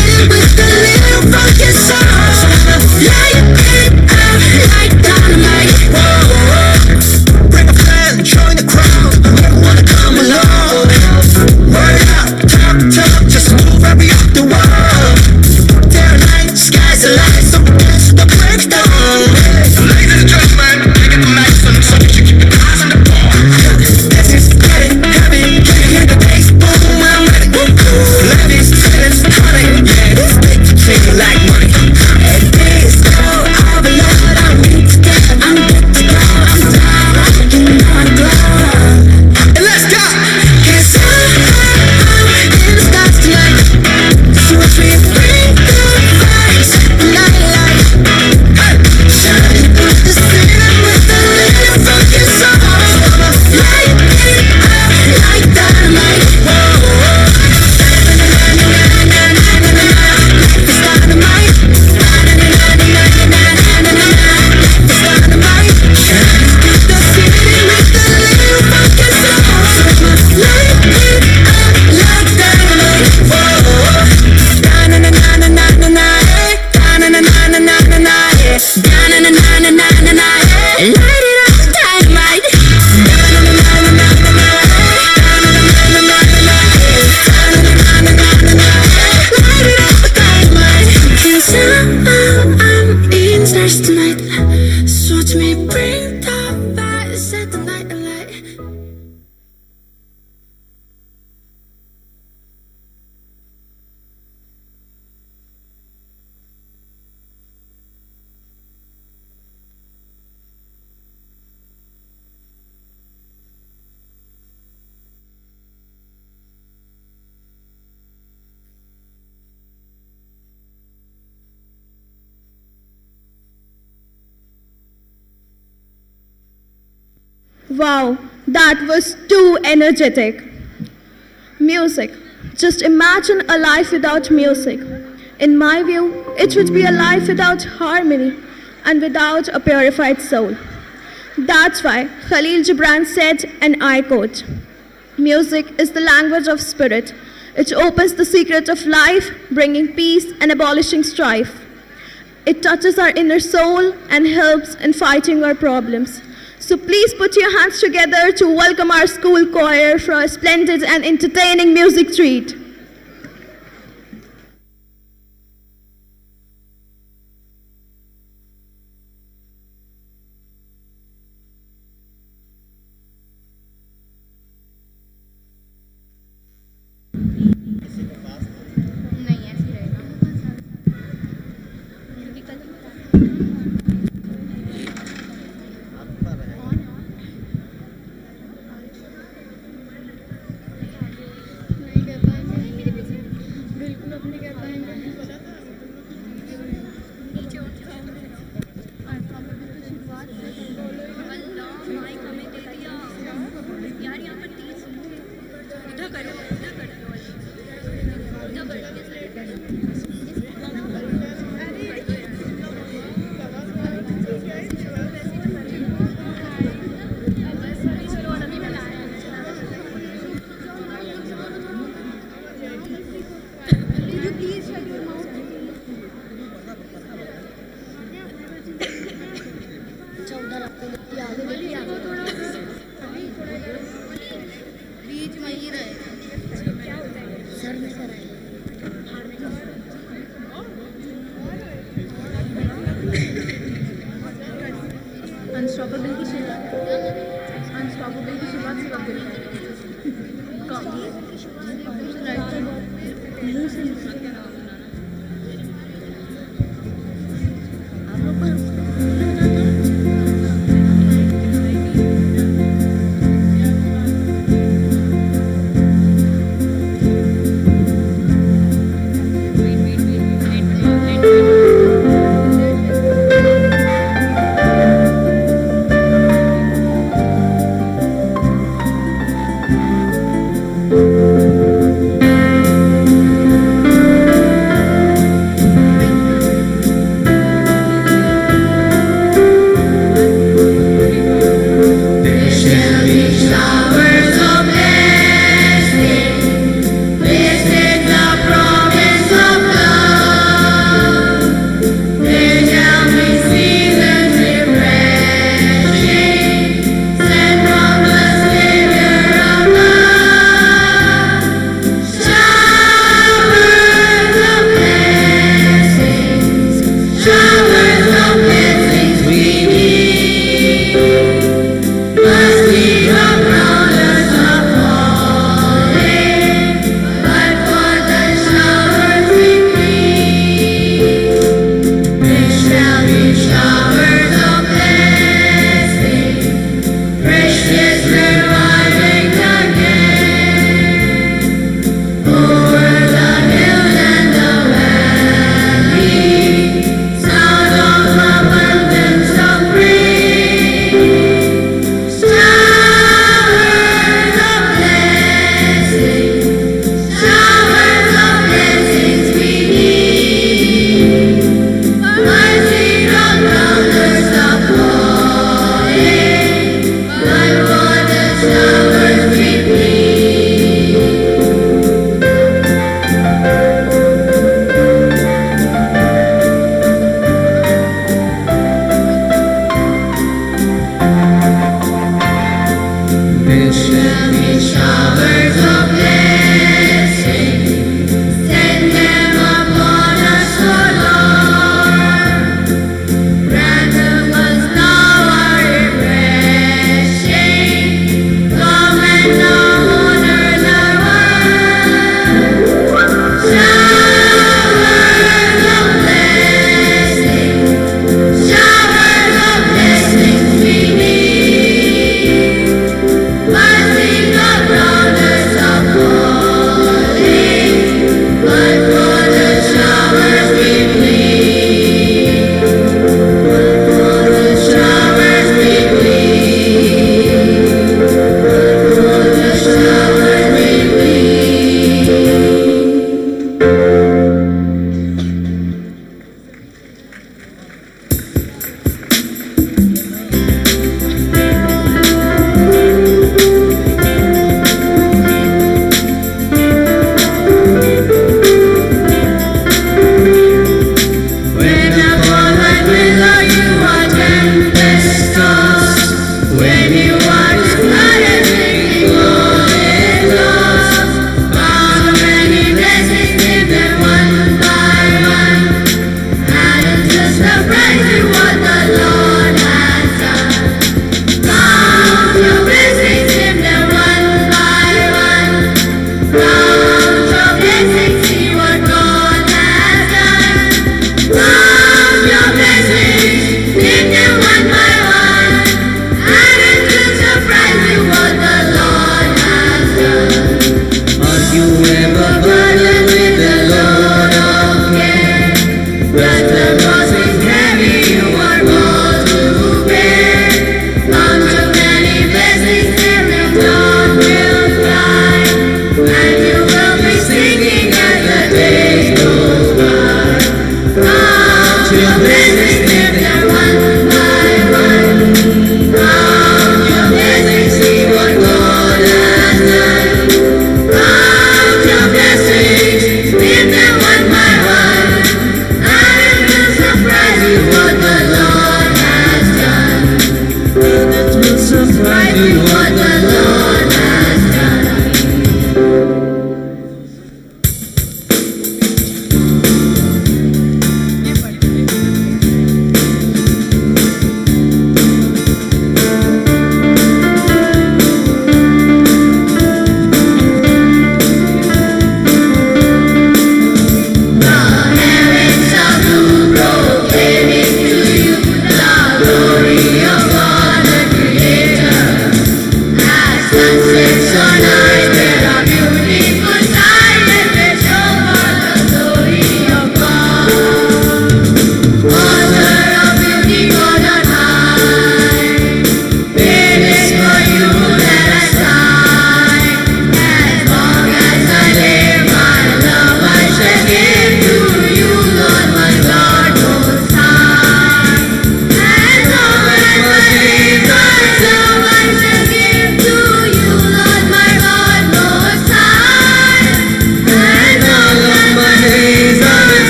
Wow, that was too energetic. Music. Just imagine a life without music. In my view, it would be a life without harmony and without a purified soul. That's why Khalil Gibran said, and I quote, "Music is the language of spirit. It opens the secret of life, bringing peace and abolishing strife. It touches our inner soul and helps in fighting our problems." So please put your hands together to welcome our school choir for a splendid and entertaining music treat.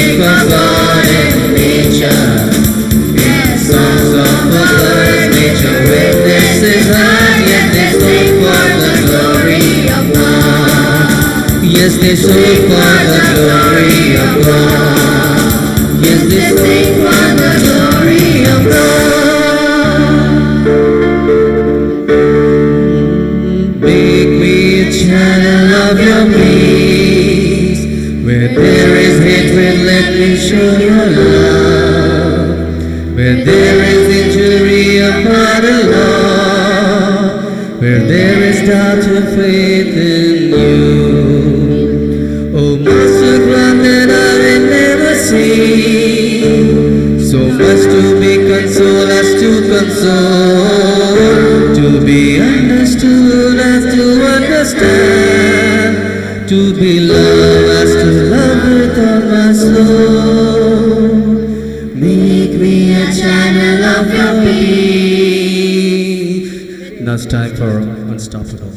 music of God and nature. Yes, songs of the birds, nature witnesses and yet they sing for the glory of God. Yes, they sing for the glory of God. Yes, they sing for the glory of God. Make me a channel of your peace. Where there is hatred, let me show your love. Where there is injury, upon the law. Where there is doubt, to faith in you. Oh, Master, grant that I will never see. So much to be consoled as to console. To be understood as to understand. To be loved as to love with all my soul. Make me a channel of your peace. Now it's time for Unstoppable.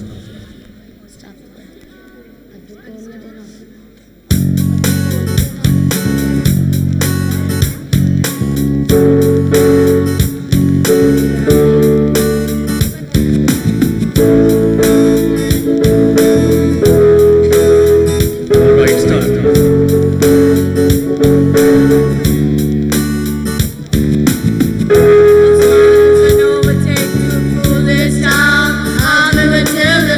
Till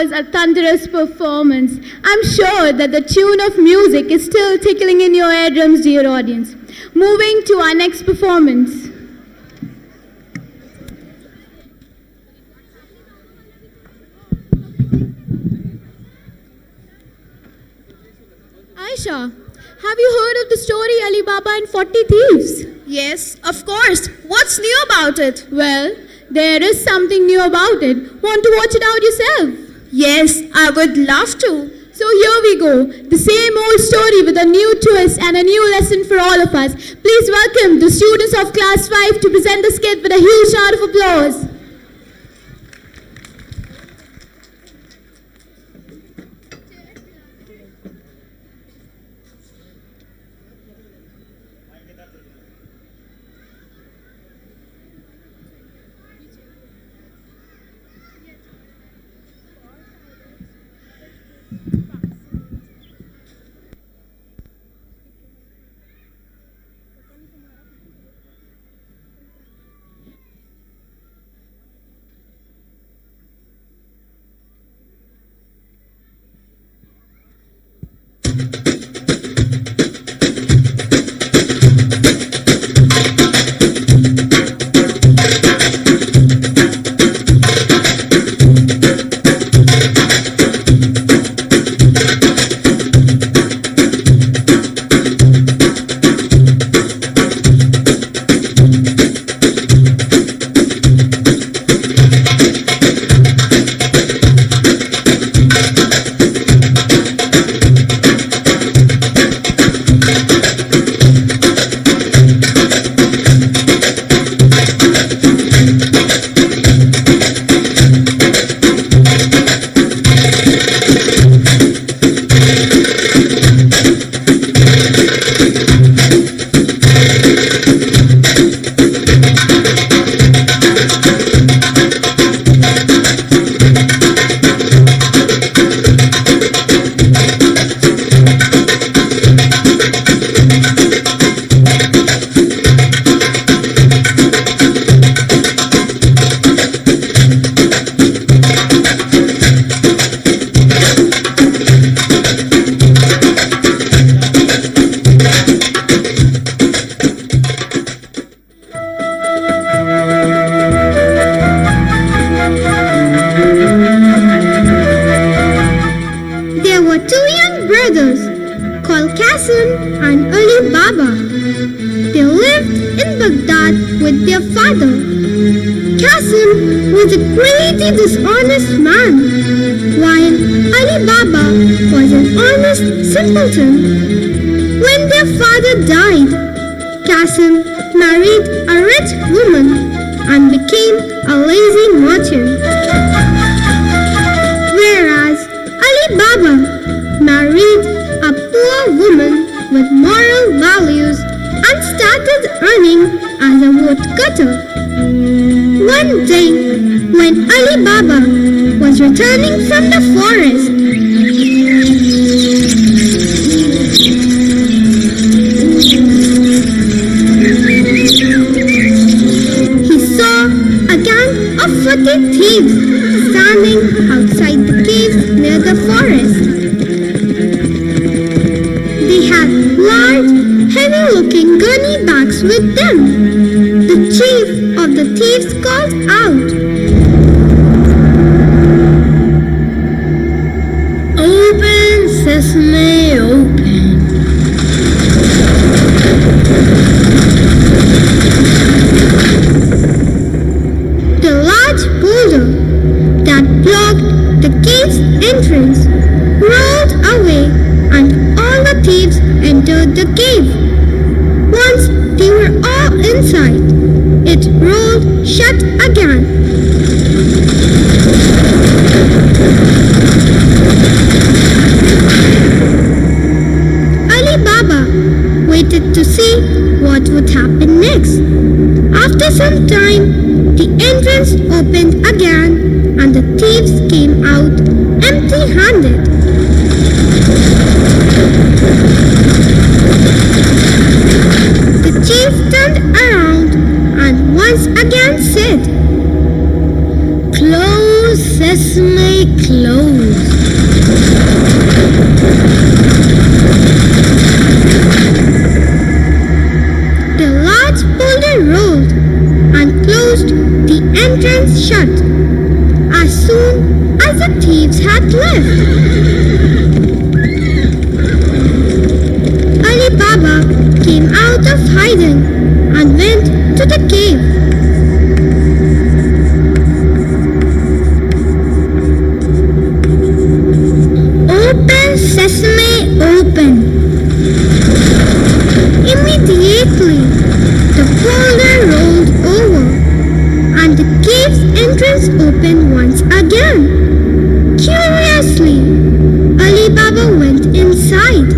was a thunderous performance. I'm sure that the tune of music is still tickling in your eardrums, dear audience. Moving to our next performance. Aisha, have you heard of the story Ali Baba and 40 Thieves? Yes, of course. What's new about it? Well, there is something new about it. Want to watch it out yourself? Yes, I would love to. So here we go. The same old story with a new twist and a new lesson for all of us. Please welcome the students of Class 5 to present the skit with a huge round of applause. Dishonest man, while Ali Baba was an honest simpleton. When their father died, Qasim married a rich woman and became a lazy merchant. Whereas Ali Baba married a poor woman with moral values and started earning as a woodcutter. One day, when Ali Baba was returning from the forest, he saw a gang of 40 thieves standing outside the cave near the forest. They had large, heavy-looking gunny bags with them. The chief of the thieves called out, "Open, sesame, open." The large boulder that blocked the cave's entrance rolled away and all the thieves entered the cave. Once they were all inside, it rolled shut again. Ali Baba waited to see what would happen next. After some time, the entrance opened again and the thieves came out empty-handed. The chief turned around and once again said, "Close, sesame, close." shut as soon as the thieves had left. Ali Baba came out of hiding and went to the cave. Open, sesame, open. Immediately, the boulder rolled over and the cave's entrance opened once again. Curiously, Ali Baba went inside.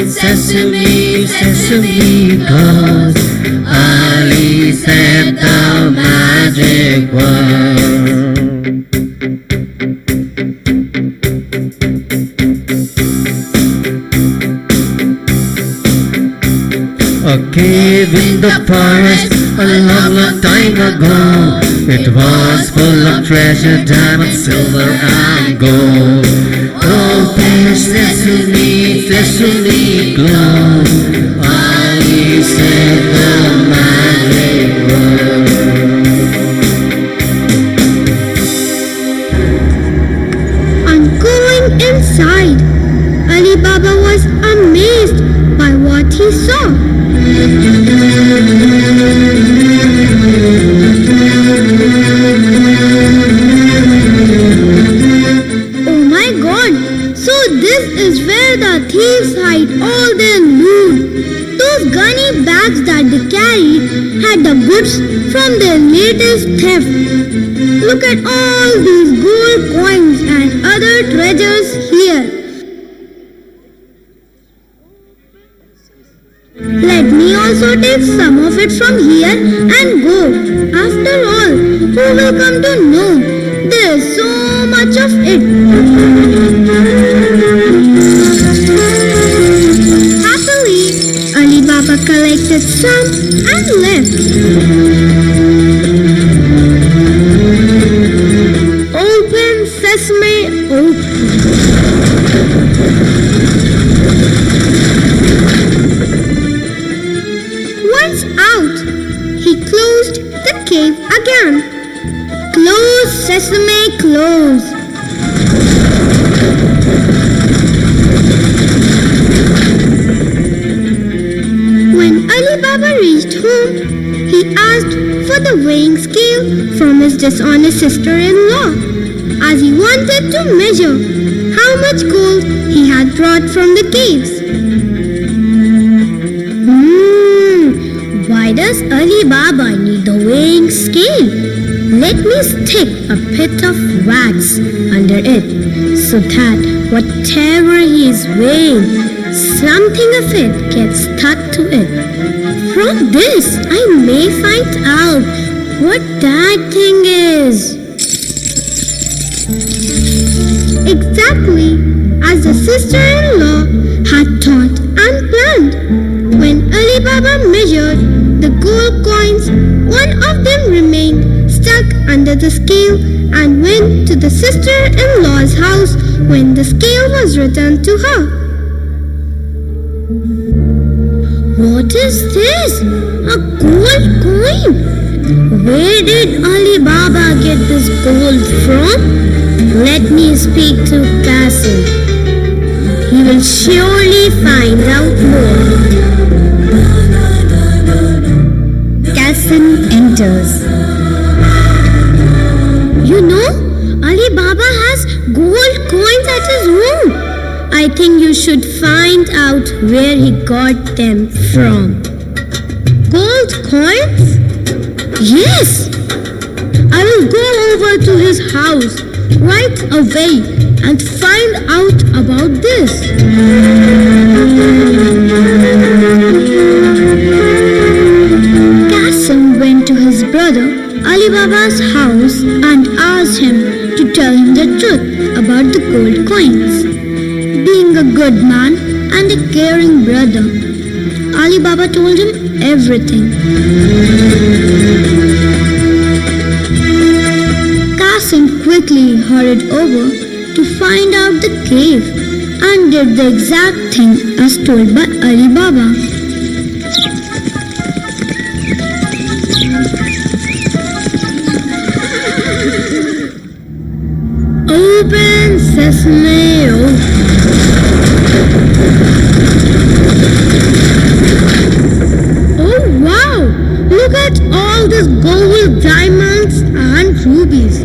Sesame, sesame, cause Ali said the magic word. A cave in the forest a long, long time ago. It was full of treasure, diamonds, silver and gold. Open sesame, sesame, close. Ali said the magic word. On going inside, Ali Baba was amazed by what he saw. Oh my God! So this is where the thieves hide all their loot. Those gunny bags that they carried had the goods from their latest theft. Look at all these gold coins and other treasures here. Let me also take some of it from here and go. After all, who will come to know? There is so much of it. Happily, Ali Baba collected some and left. Open sesame, open. Once out, he closed the cave again. Close, sesame, close. When Ali Baba reached home, he asked for the weighing scale from his dishonest sister-in-law, as he wanted to measure how much gold he had brought from the caves. Why does Ali Baba need the weighing scale? Let me stick a bit of wax under it so that whatever he is weighing, something of it gets stuck to it. From this, I may find out what that thing is. Exactly as the sister-in-law had thought and planned. When Ali Baba measured the gold coins, one of them remained stuck under the scale and went to the sister-in-law's house when the scale was returned to her. What is this? A gold coin? Where did Ali Baba get this gold from? Let me speak to Qasim. He will surely find out more. Qasim enters. You know, Ali Baba has gold coins at his home. I think you should find out where he got them from. Gold coins? Yes. I will go over to his house right away and find out about this. Qasim went to his brother Ali good man and a caring brother. Ali Baba told him everything. Qasim quickly hurried over to find out the cave and did the exact thing as told by Ali Baba. Open sesame, oh wow! Look at all these gold, diamonds and rubies.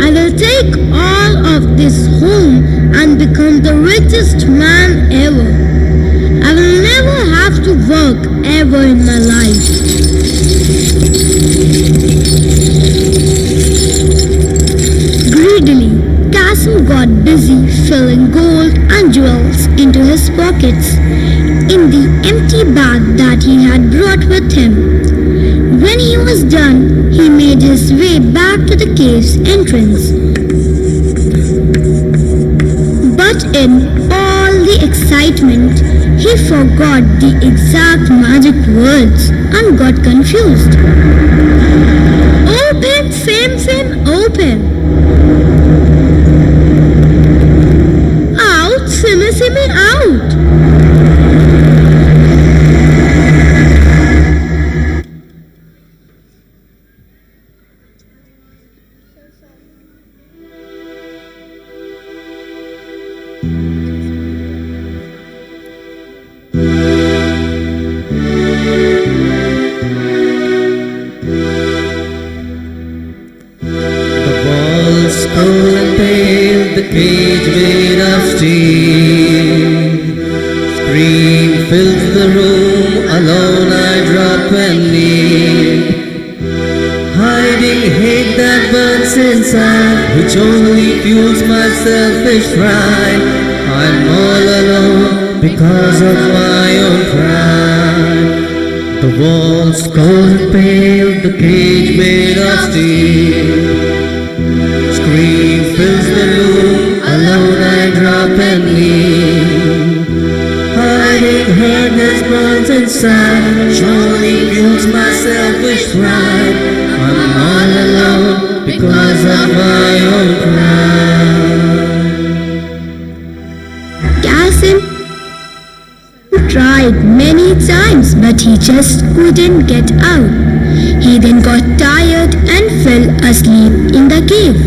I will take all of this home and become the richest man ever. I will never have to work ever in my life. Greedily, Qasim got busy filling gold and jewels into his pockets in the empty bag that he had brought with him. When he was done, he made his way back to the cave's entrance. But in all the excitement, he forgot the exact magic words and got confused. Open, Sim, open. Out, Simmy, out. Cold and pale, the cage made of steel. Scream fills the room, alone I drop and kneel. Hiding hate that burns inside, which only fuels my selfish pride. I'm all alone because of my own pride. The walls cold and pale, the cage made of steel. Scream fills the room, alone I drop and kneel. Hiding hurt burns inside, surely fuels my selfish pride. I'm all alone because of my own pride. Qasim tried many times, but he just couldn't get out. He then got tired and fell asleep in the cave.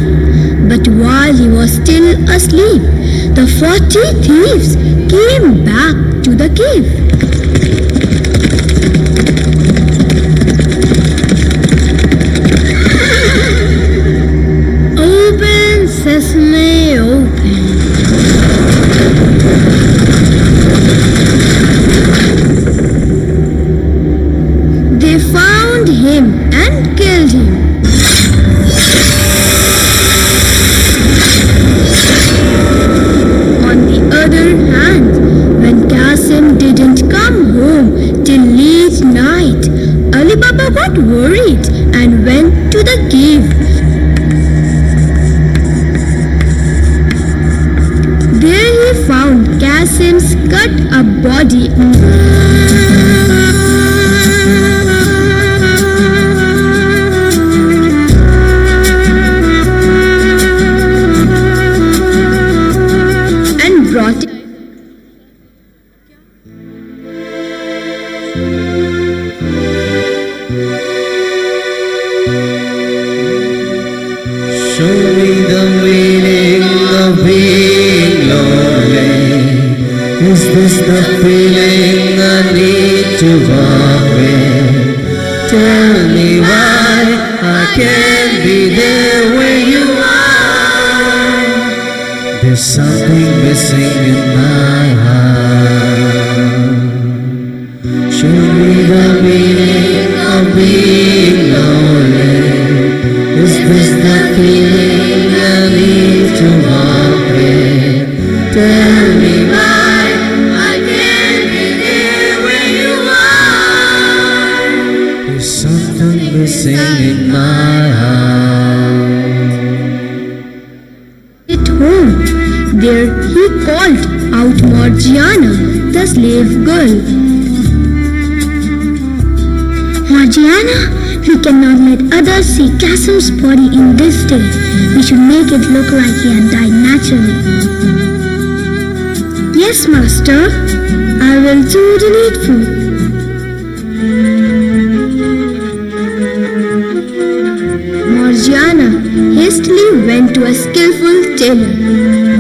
But while he was still asleep, the 40 thieves came back to the cave. Open, sesame, open. They found him and killed him. On the other hand, when Qasim didn't come home till late night, Ali Baba got worried and went to the cave. There he found Qasim's cut-up body. Brought it. Show me the meaning of being lonely. Is this the feeling I need to walk with? Tell me why I can't be there where you are. There's something missing in my heart. Show me the meaning of being lonely. Is this the feeling I need to walk with? Tell me why I can't be there where you are. There's something missing in my heart. At home, there he called out a slave girl. Margiana, we cannot let others see Qasim's body in this state. We should make it look like he had died naturally. Yes, master. I will do the needful. Margiana hastily went to a skillful tailor,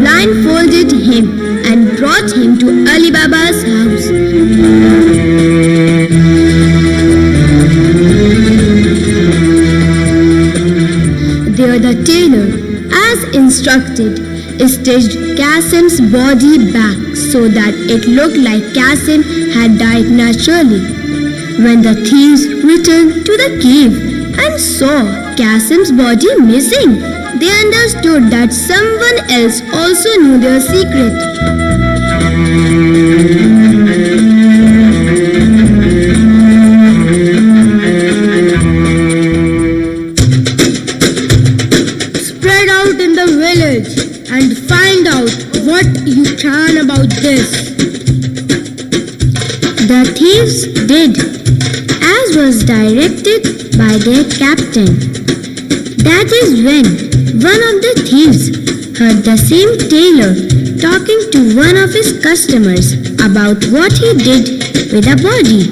blindfolded him, and brought him to Ali Baba's house. There the tailor, as instructed, stitched Qasim's body back so that it looked like Qasim had died naturally. When the thieves returned to the cave and saw Qasim's body missing, they understood that someone else also knew their secret. Spread out in the village and find out what you can about this. The thieves did as was directed by their captain. That is when one of the thieves heard the same tailor talking to one of his customers about what he did with the body.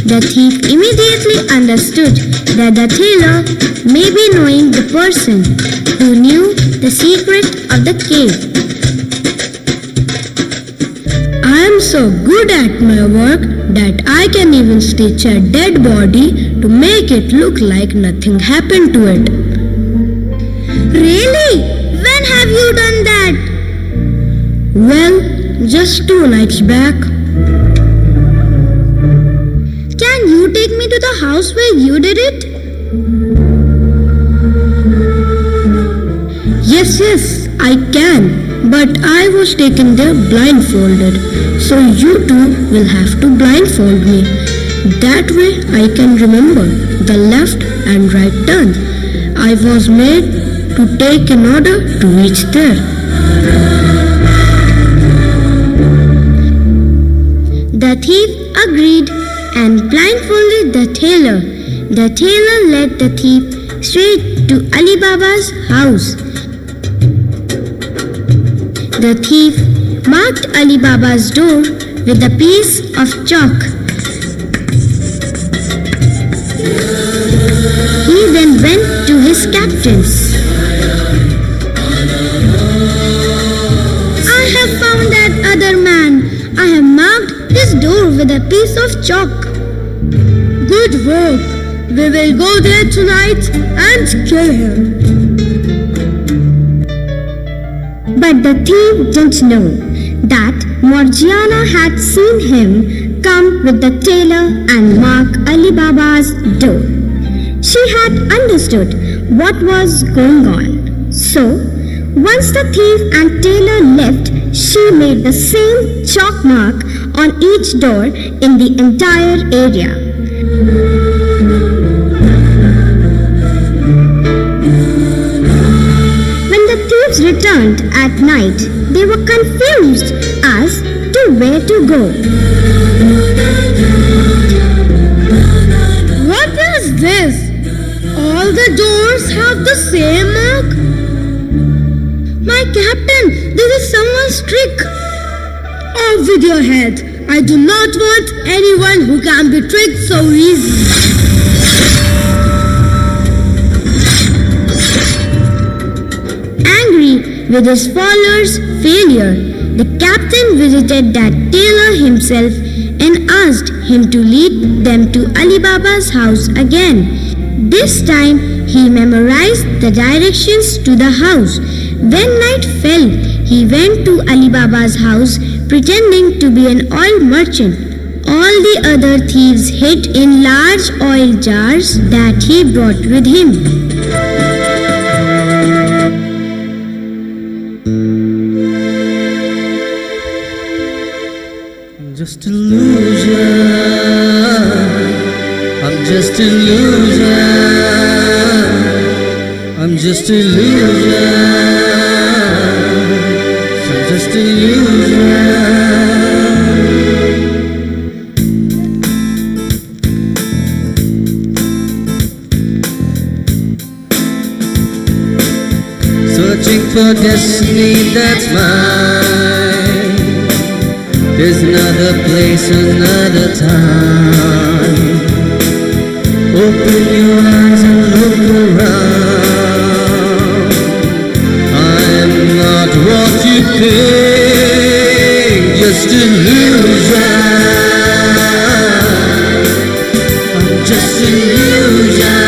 The thief immediately understood that the tailor may be knowing the person who knew the secret of the cave. I am so good at my work that I can even stitch a dead body to make it look like nothing happened to it. Really? When have you done that? Well, just 2 nights back. Can you take me to the house where you did it? Yes, I can. But I was taken there blindfolded. So you too will have to blindfold me. That way I can remember the left and right turn I was made to take in order to reach there. The thief agreed and blindfolded the tailor. The tailor led the thief straight to Ali Baba's house. The thief marked Ali Baba's door with a piece of chalk. He then went to his captains. I have found that other man. I have marked his door with a piece of chalk. Good work. We will go there tonight and kill him. But the thief didn't know that Morgiana had seen him come with the tailor and mark Ali Baba's door. She had understood what was going on. So, once the thief and tailor left, she made the same chalk mark on each door in the entire area. Returned at night, they were confused as to where to go. What is this? All the doors have the same mark? My captain, this is someone's trick. Off with your head. I do not want anyone who can be tricked so easily. With his followers' failure, the captain visited that tailor himself and asked him to lead them to Ali Baba's house again. This time, he memorized the directions to the house. When night fell, he went to Ali Baba's house pretending to be an oil merchant. All the other thieves hid in large oil jars that he brought with him. Just illusion, I'm just illusion, I'm just illusion, I'm just illusion. destiny that's mine. There's another place, another time. Open your eyes and look around. I'm not what you think, just illusion. I'm just illusion.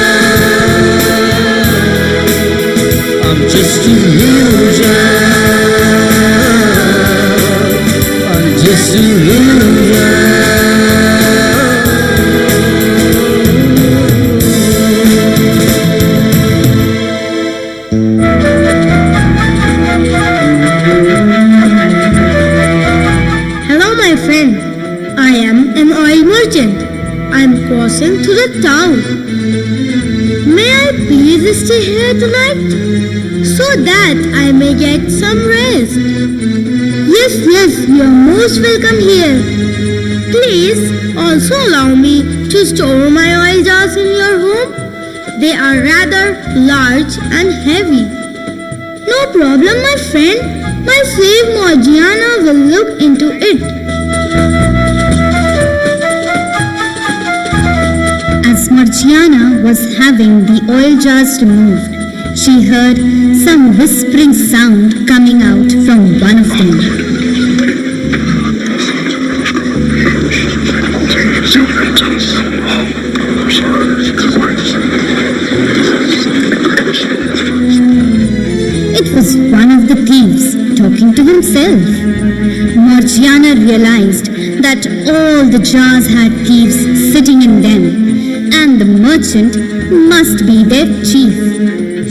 I'm just illusion. I'm just illusion. Hello, my friend. I am an oil merchant. I am crossing to the town. May I please stay here tonight, so that I may get some rest? Yes, you are most welcome here. Please also allow me to store my oil jars in your home. They are rather large and heavy. No problem, my friend. My slave Morgiana will look into it. As Morgiana was having the oil jars removed, she heard some whispering sound coming out from one of them. It was one of the thieves talking to himself. Morgiana realized that all the jars had thieves sitting in them, and the merchant must be their chief.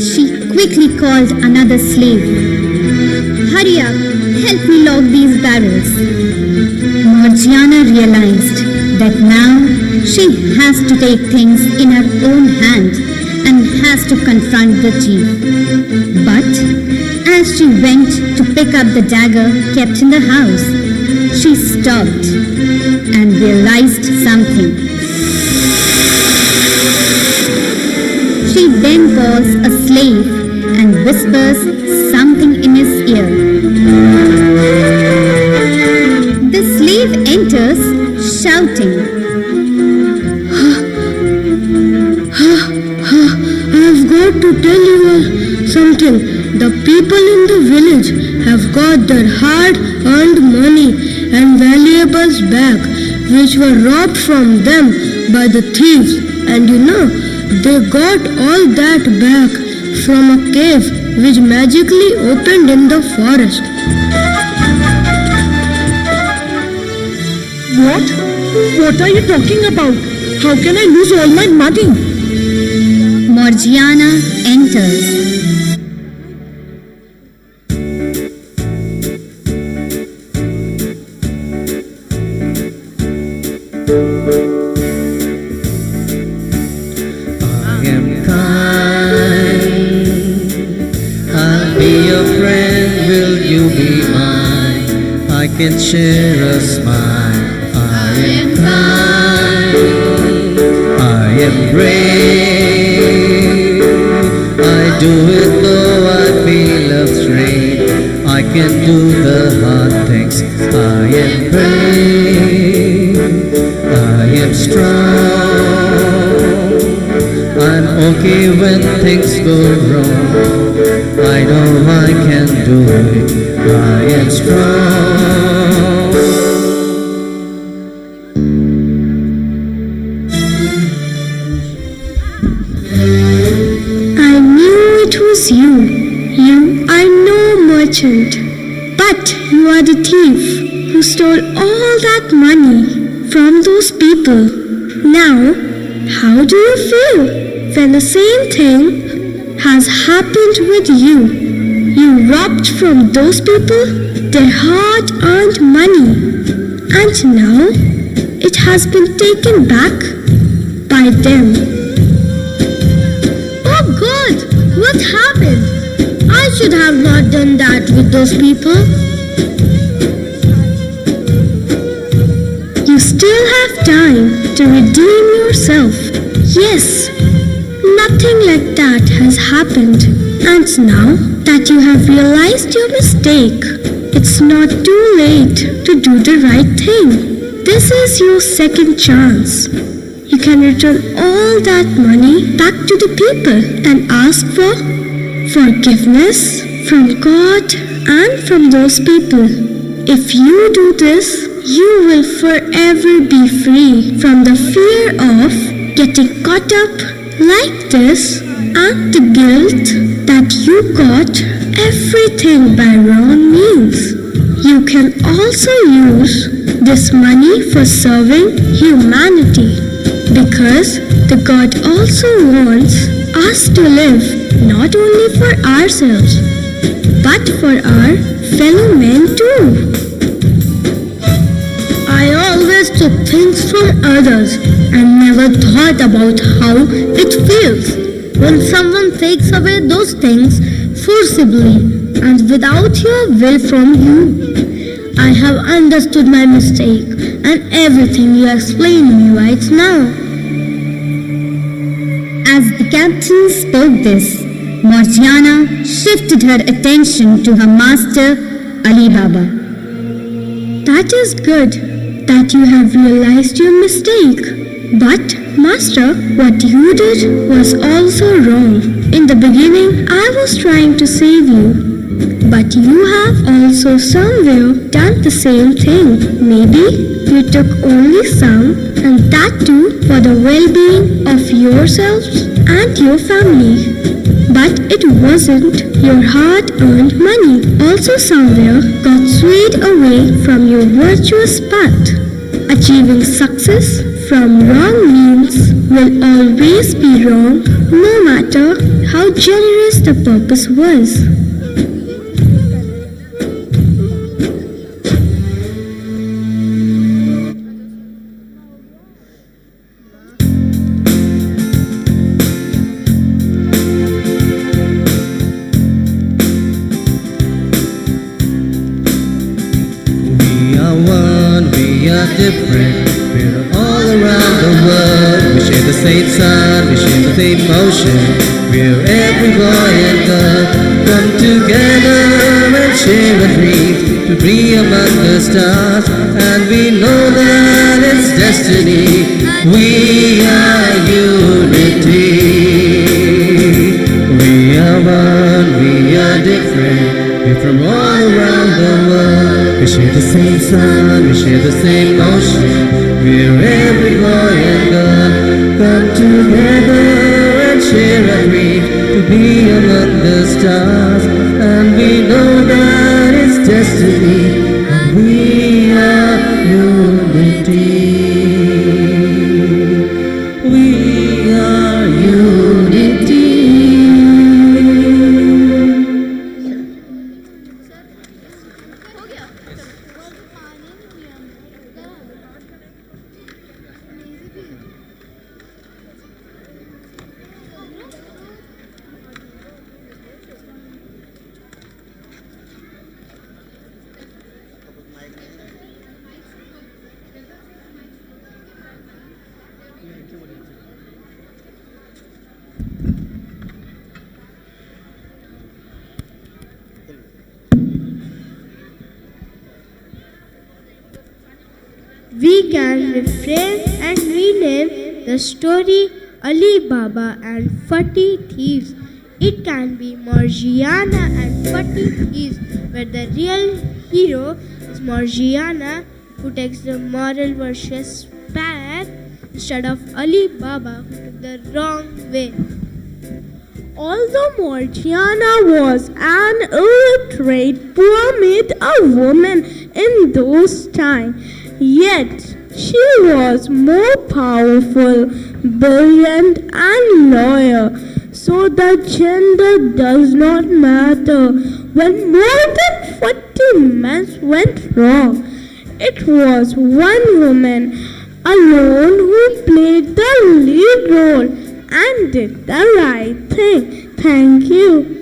She quickly called another slave. Hurry up, help me lock these barrels. Morgiana realized that now she has to take things in her own hand and has to confront the chief. But as she went to pick up the dagger kept in the house, she stopped and realized something. She then calls a slave and whispers something in his ear. The slave enters shouting, I've got to tell you something. The people in the village have got their hard-earned money and valuables back, which were robbed from them by the thieves. And you know, they got all that back from a cave which magically opened in the forest. What? What are you talking about? How can I lose all my money? Morgiana enters. I am kind. I'll be your friend. Will you be mine? I can share a smile. I am kind. I am brave. I do it though I feel afraid. I can do the hard things. I am brave. I am strong. I'm okay when things go wrong. I know I can do it. I am strong. I knew it was you. You are no merchant, but you are the thief who stole all that money from those people. Now, how do you feel when the same thing has happened with you? You robbed from those people their hard-earned money, and now it has been taken back by them. Oh God, what happened? I should have not done that with those people. You still have time to redeem yourself. Yes, nothing like that has happened. And now that you have realized your mistake. It's not too late to do the right thing. This is your second chance. You can return all that money back to the people and ask for forgiveness from God and from those people. If you do this, you will forever be free from the fear of getting caught up like this and the guilt that you got everything by wrong means. You can also use this money for serving humanity, because the God also wants us to live not only for ourselves but for our fellow men too. I always took things from others and never thought about how it feels when someone takes away those things forcibly and without your will from you. I have understood my mistake and everything you explained me right now. As the captain spoke this, Morgiana shifted her attention to her master, Ali Baba. That is good that you have realized your mistake. But, Master, what you did was also wrong. In the beginning, I was trying to save you. But you have also somewhere done the same thing. Maybe you took only some, and that too for the well-being of yourselves and your family. But it wasn't your hard-earned money. Also somewhere got swayed away from your virtuous path. Achieving success from wrong means will always be wrong, no matter how generous the purpose was. Different, we're all around the world. We share the same sun, we share the same ocean. We're every boy and girl come together and share a dream to be among the stars. And we know that it's destiny. We are unity. We are one, we are different. We're from all around the world. We share the same sun, we share the same ocean. We're every boy and girl come together and share a dream to be among the stars. And we know that it's destiny. We are unity. We are unity. We can reframe and rename the story Ali Baba and 40 Thieves. It can be Morgiana and 40 Thieves, where the real hero is Morgiana, who takes the moral virtuous path instead of Ali Baba, who took the wrong way. Although Morgiana was an illiterate, poor-made a woman in those times, yet she was more powerful, brilliant and loyal. So the gender does not matter. When more than 40 men went wrong, it was one woman alone who played the lead role and did the right thing. Thank you.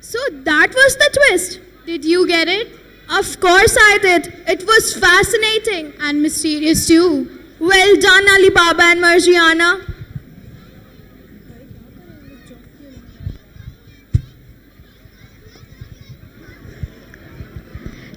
So that was the twist. Did you get it? Of course I did. It was fascinating. And mysterious too. Well done, Alibaba and Margiana.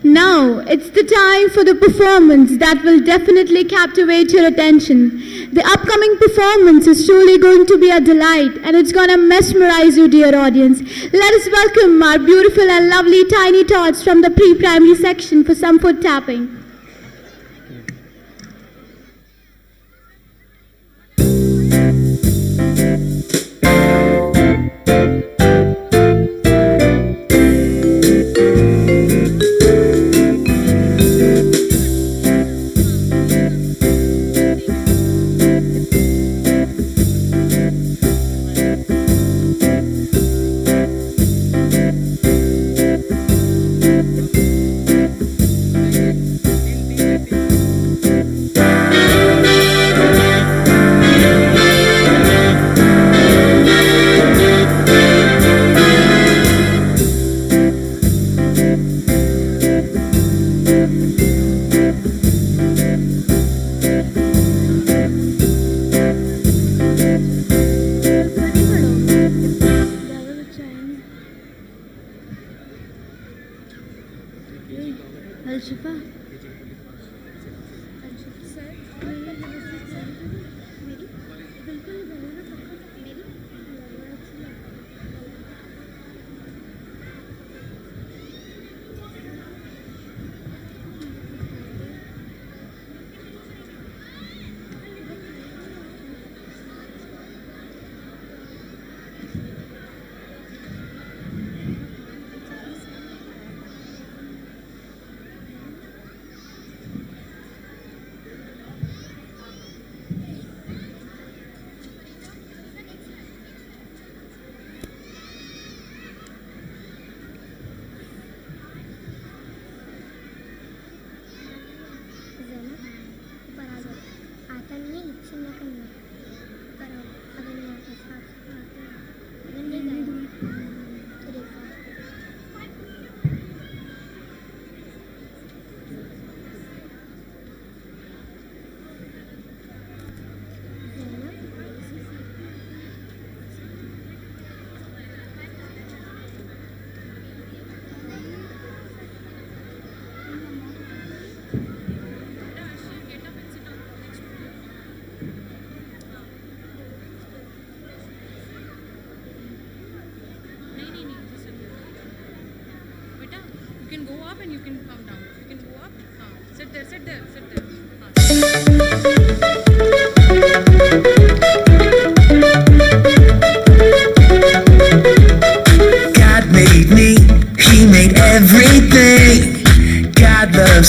Now, it's the time for the performance that will definitely captivate your attention. The upcoming performance is truly going to be a delight, and it's going to mesmerize you, dear audience. Let us welcome our beautiful and lovely tiny tots from the pre-primary section for some foot tapping.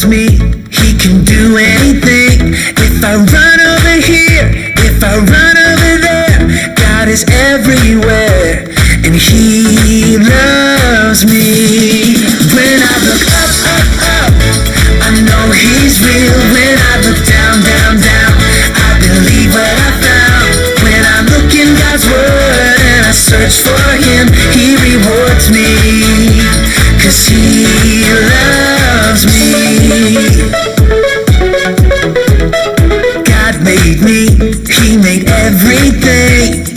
Me, he can do anything. If I run over here, if I run over there, God is everywhere, and he loves me. When I look up, up, up, I know he's real. When I look down, down, down, I believe what I found. When I look in God's word and I search for him, he rewards me, 'cause he loves me. God made me, he made everything.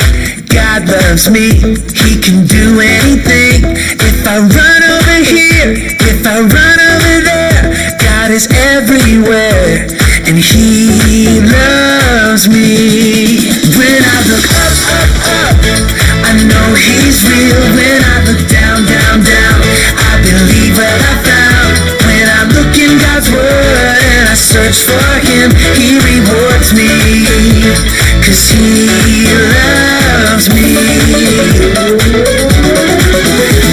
God loves me, he can do anything. If I run over here, if I run over there, God is everywhere, and he loves me. When I look up, up, up, I know he's real. When I look down, down, down, I believe what I found. When I look in God's word and I search for him, he rewards me, 'cause he loves me.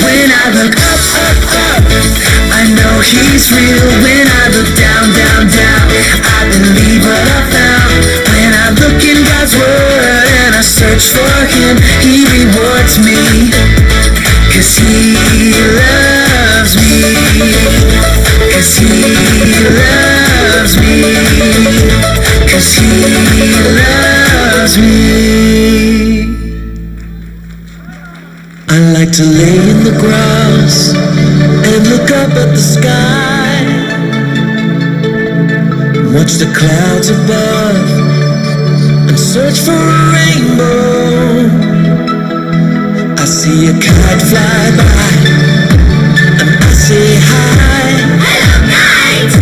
When I look up, up, up, I know he's real. When I look down, down, down, I believe what I found. When I look in God's word and I search for him, he rewards me, 'cause he loves me, 'cause he loves me, 'cause he loves me. I like to lay in the grass and look up at the sky, watch the clouds above and search for a rainbow. I see a kite fly by and I say hi. Hello kite!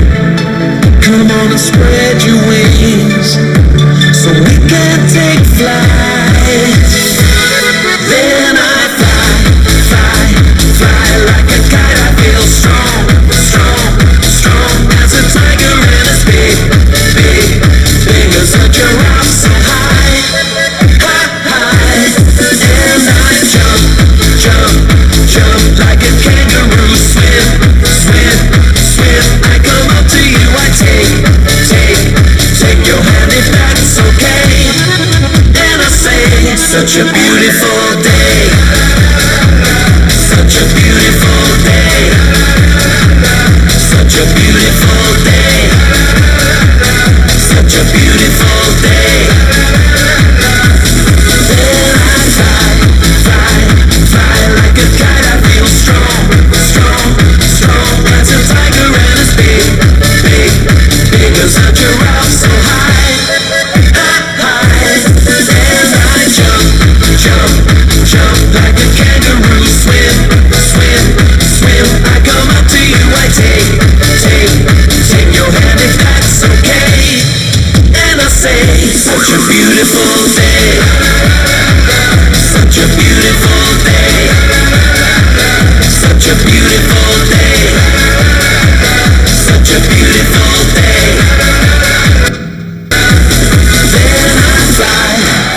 Come on and spread your wings so we can take flight. Then I fly, fly, fly like a kite. I feel strong, strong, strong as a tiger and a big, big, big as a giraffe. So high, high, high. And I jump, jump, jump like a kangaroo. Swim, swim, swim. I come up to you. I take, take your hand if that's okay. And I say, such a beautiful day, such a beautiful day, such a beautiful day, such a beautiful day. Then I fly, fly, fly like a kite. I feel strong, strong, strong as a tiger and as big, big, big as a giraffe. So high, high, high. And I jump, jump, jump like a kangaroo. Swim, swim, swim. I come up to you. I take, take your hand if that's okay. And I say, such a beautiful day, such a beautiful day, such a beautiful day, such a beautiful day. Then I fly,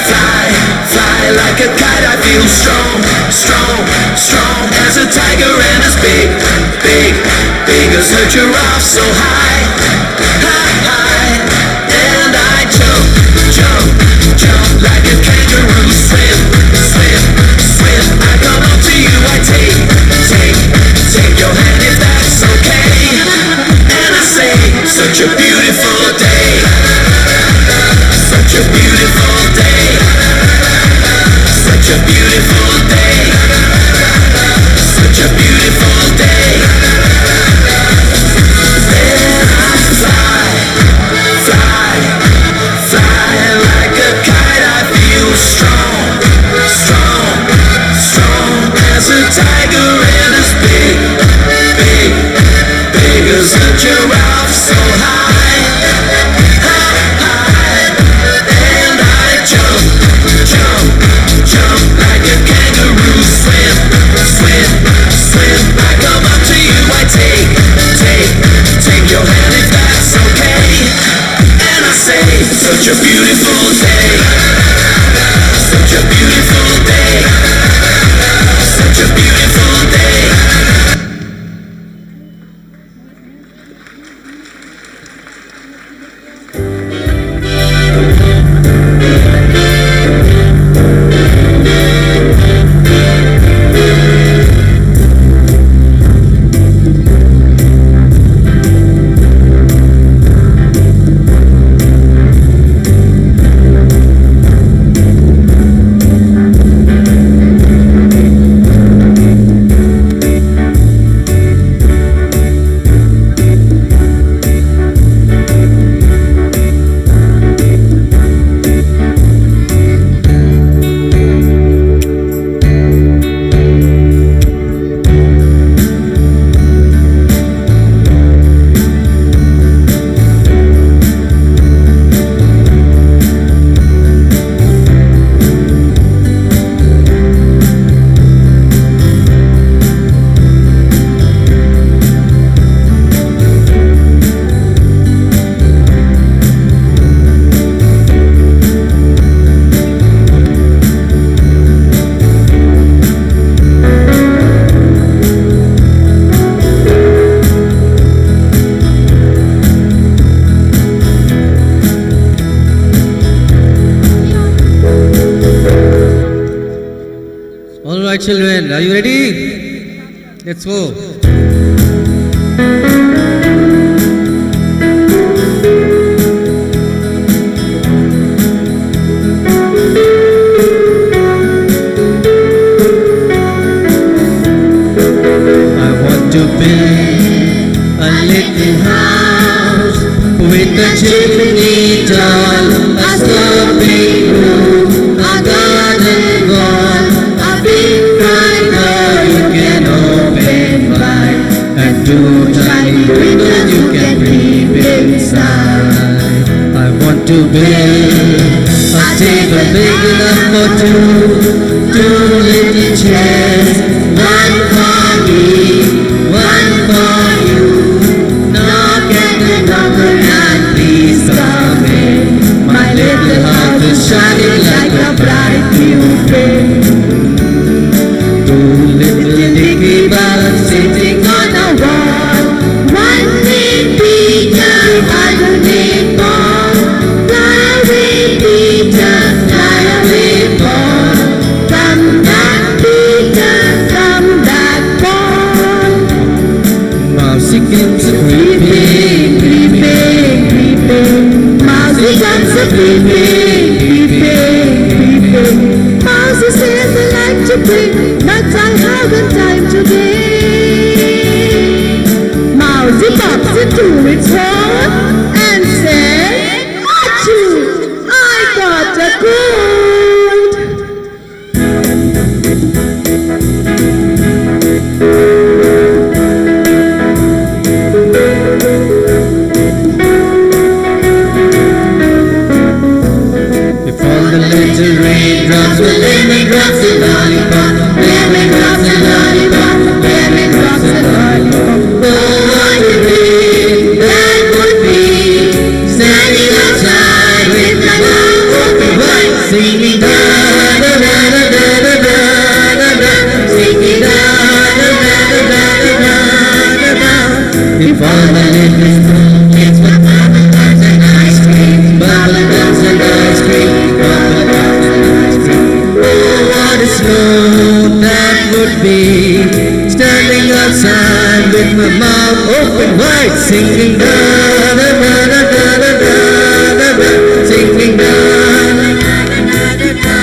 fly, fly like a kite. I feel strong, strong, strong as a tiger and as big, big, big as a giraffe. So high, high, high. And I jump, jump, jump like a kangaroo. Swim, swim, swim. I come up to you. I take, take your hand if that's okay. And I say, such a beautiful day, such a beautiful day, such a beautiful day, such a beautiful day. Then I fly, fly, fly like a kite. I feel strong, strong, strong as a tiger and as big, big, big as a giraffe. So high, high, high. And I jump, jump, jump like a kangaroo. Swim, swim, swim. I come up to you. I take, take your hand if that's okay. And I say, such a beautiful day, such a beautiful day, such a beautiful day. right, children, are you ready? Let's go. to build a little house with a chimney tall, a sloping roof, a garden wall, a big front door you can open wide, and two tiny windows you can peep inside. I want to build a table big enough for two little chairs, one for me, one for you. Knock at the door and please come in. My little house is shining like a bright new flame. Two little dicky balls sitting on a wall. One named Peter, other named Paul. Fly away, Peter, fly away, Paul. From that Peter, from that Paul. Mousy comes a creeping, creeping, creeping. Mousy comes a creeping, creeping, creeping. Mousy says I like to play, but I haven't time today. Mousy pops into its hole and says, Achoo! I got a cold! If all the little raindrops were lemon drops and lollipop, lemon drops and lollipop, lemon drops and lollipop. Oh, what a day that would be, standing outside with my mouth open wide, singing da da da da da da da da, singing da da da da da da da da. If all the little kids were bubble gums and ice cream, bubble gums and ice cream, bubble gums and ice cream. Oh, what a snow that would be, standing outside with my mouth open wide, singing da da da da da da da da, singing da da da da da da da.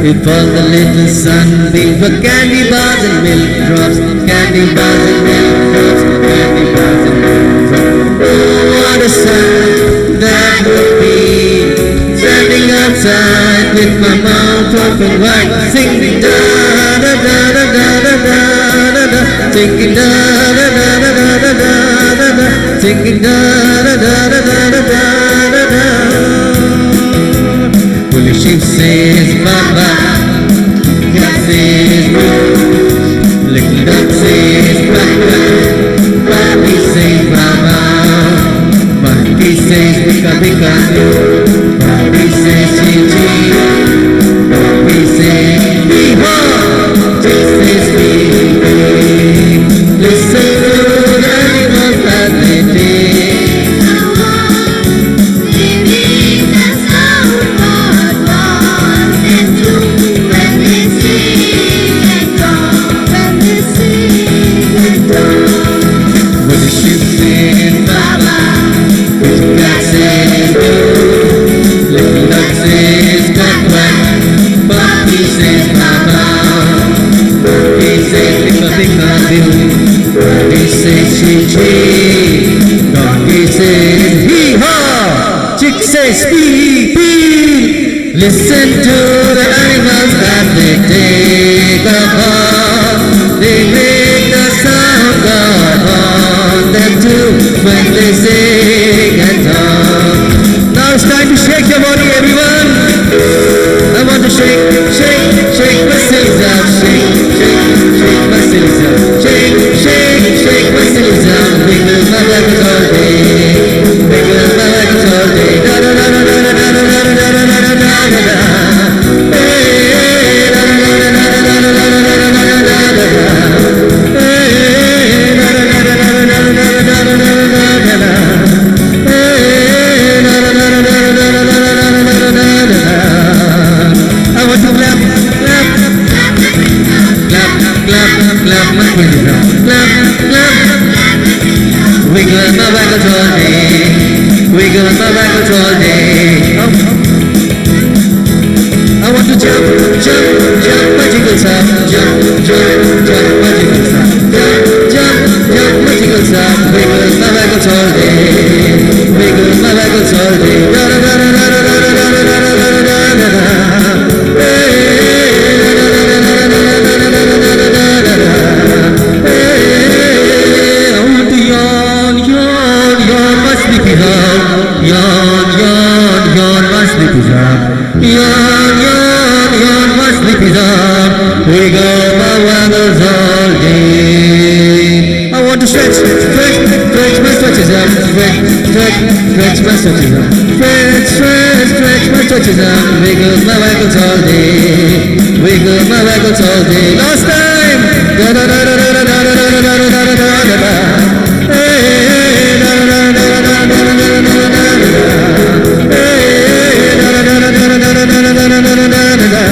If all the little sunbeams were candy bars and milk drops, candy bars and milk drops, candy bars and milk drops. Oh, what a sight that would be, standing outside with my mouth open wide, singing da da da da da da da da, singing da da da da da da da da, singing da da da da da da da da. Woolly sheep says Baba, cat says moo, little duck says quack quack, puppy says Baba, monkey says pika pika doo, puppy says chee chee, puppy says hee haw, chick says bee bee. Listen to the animals as they dig. Donkey says chee chee, donkey says hee haw, chick says pee pee. Listen to the animals as they take a bath. They make the sound God on them too when they sing and talk. Now it's time to shake your body, everyone. I want to shake, shake, shake my sillies out, shake, shake, shake my sillies out, shake, shake, shake my sillies out, wiggle my legs all day, wiggle my legs all day, da da da da da da da da da da da da da, hey, da da da da da da da da da da da, hey, da da da da da da da da da da da, hey, da da da da da da da da da da. I want to clap, clap, clap, clap, clap, clap my fingers out, clap, clap, wiggle my waggles all day, wiggle my waggles all day. I want to jump, jump, jump my jiggles up, jump, jump, jump my jiggles up, jump. waggles up, wiggles my waggles all day, wiggles my waggles all day. Da da da da da da da da da da da da da da. Wiggle my waggles all day. I want to stretch, stretch, stretch my stretches up, stretch, stretch, stretch my stretches up, stretch, stretch, stretch my stretches up. Wiggle my waggles all day, wiggle my waggles all day. Last time, da da da da da da da da da da da da da da. Hey, da da da da da da da da da da da. Hey, da da da da da da da da da da da da.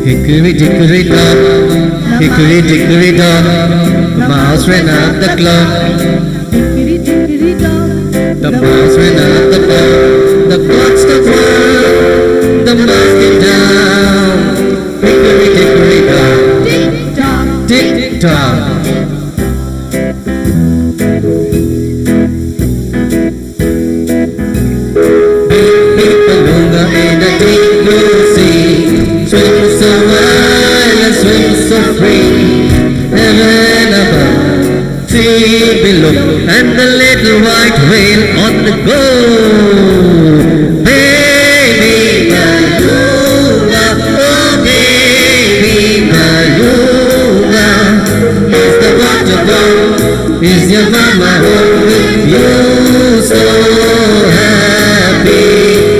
Hickory dickory dock, hickory dickory dock, the mouse ran out the clock. Hickory dickory dock, the mouse ran out the clock. The clock stopped one, the mouse came down. Hickory dickory dock, tick tock, tick tock. Big beluga in a deep blue sea, swim so wild and swim so free. Heaven above, sea below, and the little white whale on the go. Baby beluga, oh baby beluga, is the water gone? Is your mama home with you so happy?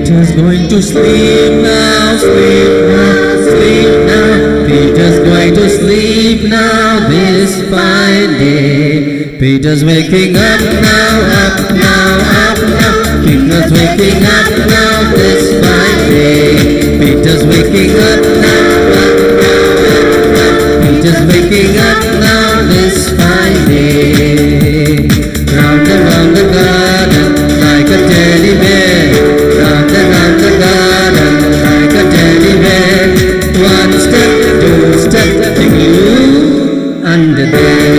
Peter's going to sleep now, sleep now, sleep now. Peter's going to sleep now this fine day. Peter's waking up now, up now, up now. Peter's waking up now this fine day. Peter's waking up now, up now, up now. Peter's waking up now this fine day. Round and round the garden like a teddy bear. Round and round the garden like a teddy bear. One step, two step, take you under there.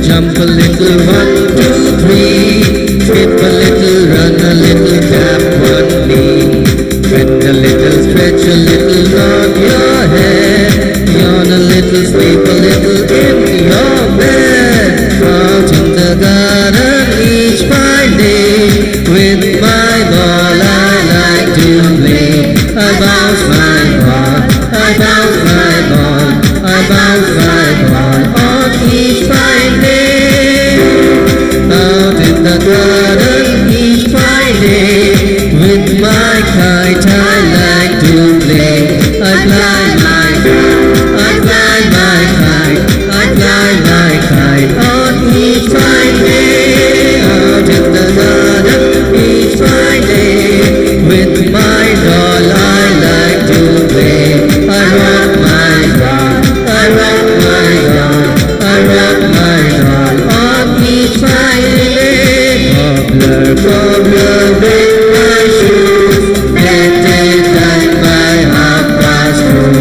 Jump a little, 1, 2, 3. Skip a little, run a little, tap one knee. Bend a little, stretch a little, nod your head. Yawn a little, sleep a little in your bed. Out in the garden each fine day. With my ball I like to play. I bounce my ball, I bounce my ball, I bounce my ball on each fine day. Out in the garden each Friday. With my kite I like to play. I fly my kite, I fly my kite, I fly my kite on each Friday. Out in the garden each Friday. With my doll I like to play. I rock my doll, I rock my doll, I rock my doll on each Friday. Cobbler, cobbler, break my shoes. Get it done by 2:30.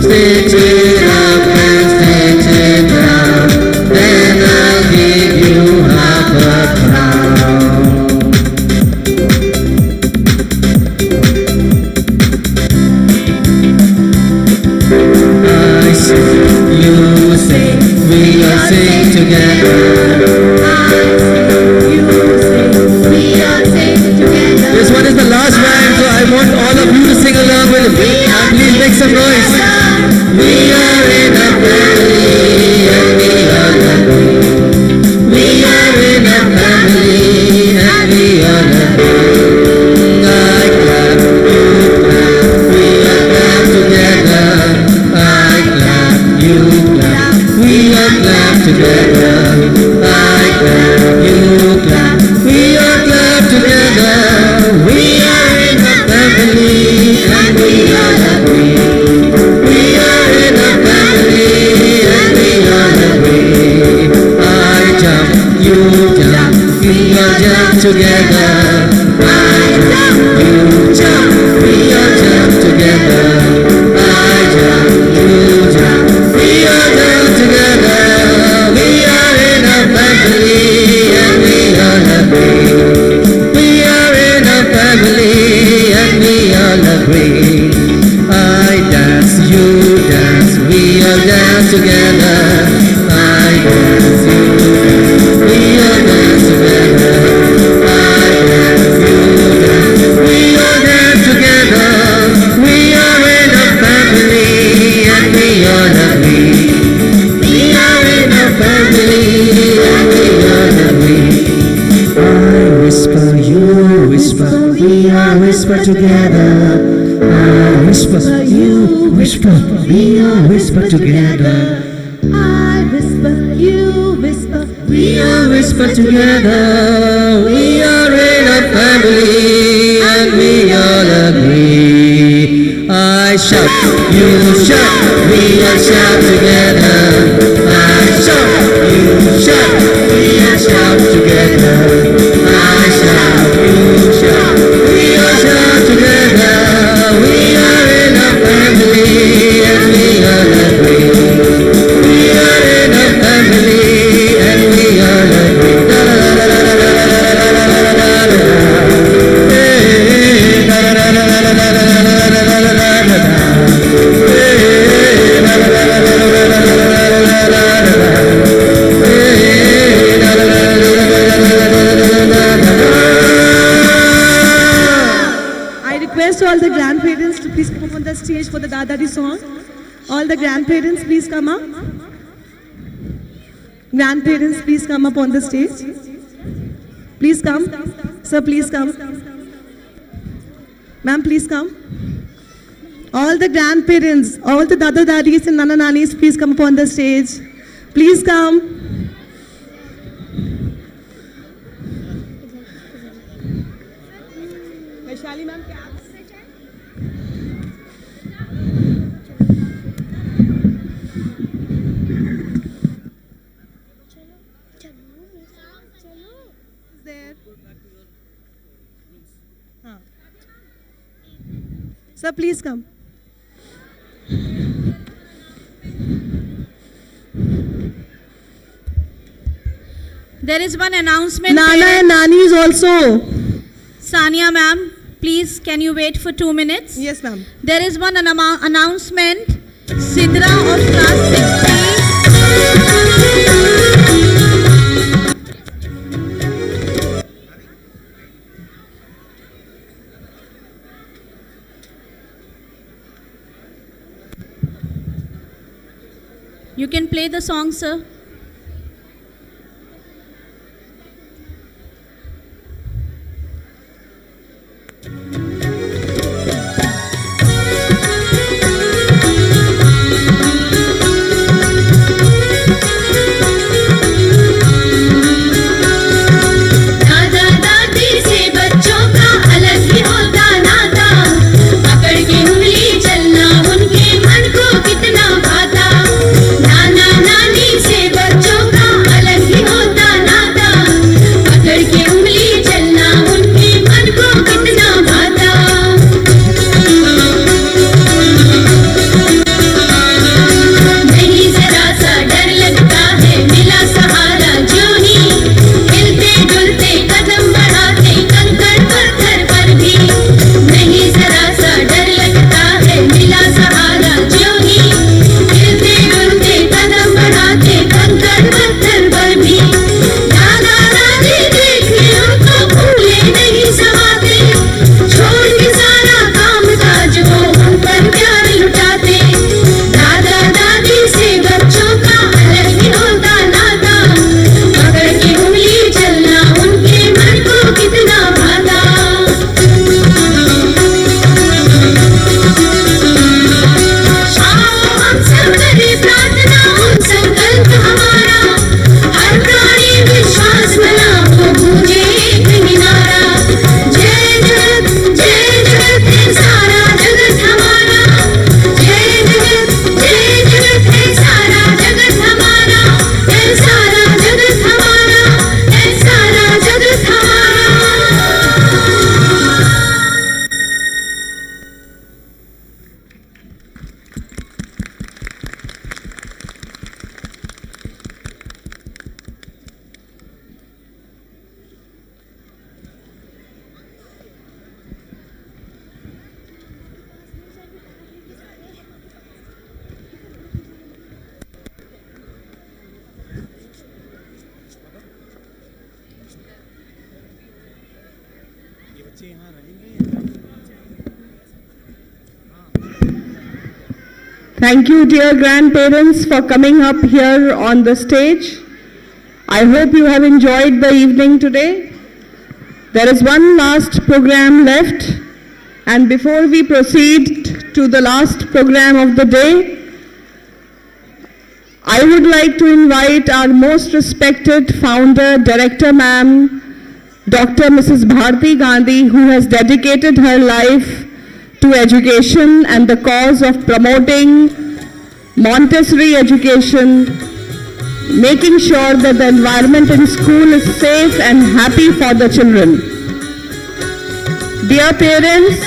Stitch it up and stitch it down. Then I'll give you half a crown. I sing, you sing, we all sing together. This one is the last rhyme, so I want all of you to sing along with me. Please make some noise. We are in a family and we all agree. We are in a family and we all agree. I clap, you clap, we all clap together. I clap, you clap, we all clap together. I clap, you clap, we all clap together. We are in a family and we all agree. We are in a family and we all agree. I jump, you jump, we all jump together. I jump, you jump, we all jump together. I jump, you jump, we all jump together. We are in a family and we all agree. We are in a family and we all agree. I dance, you dance, we all dance together. I dance, you dance, we all dance together. I dance, you dance, we all dance together. We are in a family and we all agree. We are in a family and we all agree. I whisper, you whisper, we all whisper together. I whisper, you whisper, we all whisper together. I whisper, you whisper, we all whisper together. We are in a family and we all agree. I shout, you shout, we all shout together. I shout, you shout, we all shout together. I shout, you shout, we all shout together. We are in a family and we all agree. We are in a family and we all agree. Da da da da da da da da da da da. Hey, da da da da da da da da da da da da da. Hey, da da da da da da da. stage for the Dadadi song. All the grandparents, please come up. Grandparents, please come up on the stage. Please come. Sir, please come. Ma'am, please come. All the grandparents, all the Dada Dadis and Nana Nanis, please come up on the stage. Please come. Vaishali ma'am, Sir, please come. There is one announcement. Nana and Nani is also. Sania ma'am, please can you wait for 2 minutes? Yes ma'am. There is one announcement. Sidra of class 6B. You can play the song, sir. Thank you, dear grandparents, for coming up here on the stage. I hope you have enjoyed the evening today. There is one last program left, and before we proceed to the last program of the day, I would like to invite our most respected founder, Director Ma'am, Dr. Mrs. Bharti Gandhi, who has dedicated her life to education and the cause of promoting Montessori education, making sure that the environment in school is safe and happy for the children. Dear parents,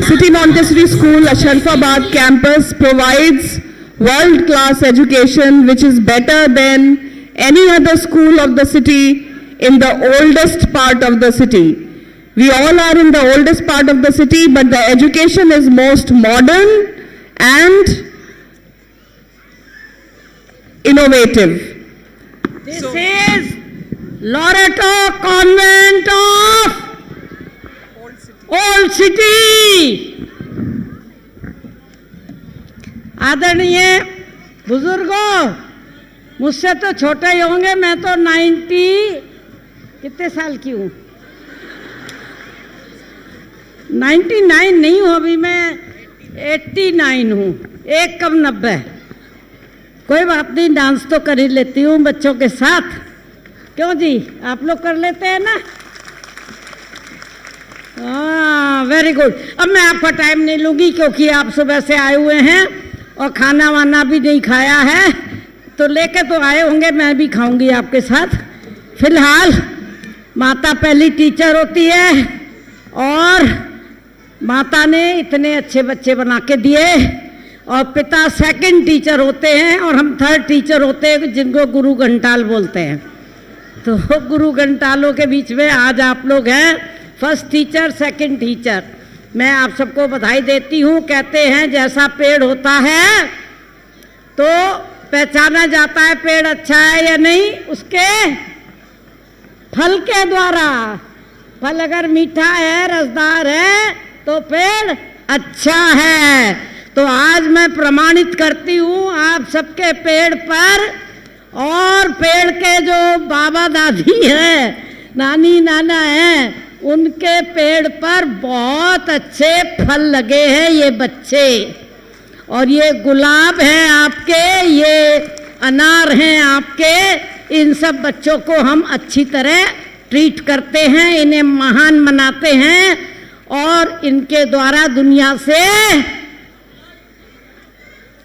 City Montessori School, Asharfabad campus provides world-class education which is better than any other school of the city in the oldest part of the city. We all are in the oldest part of the city, but the education is most modern and innovative. This is Loreto Convent of old city. आदरणीय बुजुर्गों, मुझसे तो छोटे ही होंगे, मैं तो 90 कितने साल की हूँ, 99 नहीं हूँ अभी, मैं 89 हूँ, एक कम 90। कोई बात नहीं, डांस तो कर ही लेती हूँ बच्चों के साथ। क्यों जी, आप लोग कर लेते हैं ना? हाँ, वेरी गुड। अब मैं आपका टाइम नहीं लूँगी क्योंकि आप सुबह से आए हुए हैं और खाना वाना भी नहीं खाया है, तो लेके तो आए होंगे, मैं भी खाऊंगी आपके साथ। फिलहाल माता पहली टीचर होती है और माता ने इतने अच्छे बच्चे बना के दिए, और पिता सेकंड टीचर होते हैं और हम थर्ड टीचर होते हैं, जिनको गुरु घंटाल बोलते हैं। तो गुरु घंटालों के बीच में आज आप लोग हैं, फर्स्ट टीचर सेकंड टीचर। मैं आप सबको बधाई देती हूँ। कहते हैं जैसा पेड़ होता है तो पहचाना जाता है पेड़ अच्छा है या नहीं, उसके फल के द्वारा। फल अगर मीठा है, रसदार है, तो पेड़ अच्छा है। तो आज मैं प्रमाणित करती हूँ आप सबके पेड़ पर, और पेड़ के जो बाबा दादी हैं, नानी नाना हैं, उनके पेड़ पर बहुत अच्छे फल लगे हैं ये बच्चे। और ये गुलाब हैं आपके, ये अनार हैं आपके। इन सब बच्चों को हम अच्छी तरह ट्रीट करते हैं, इन्हें महान बनाते हैं, और इनके द्वारा दुनिया से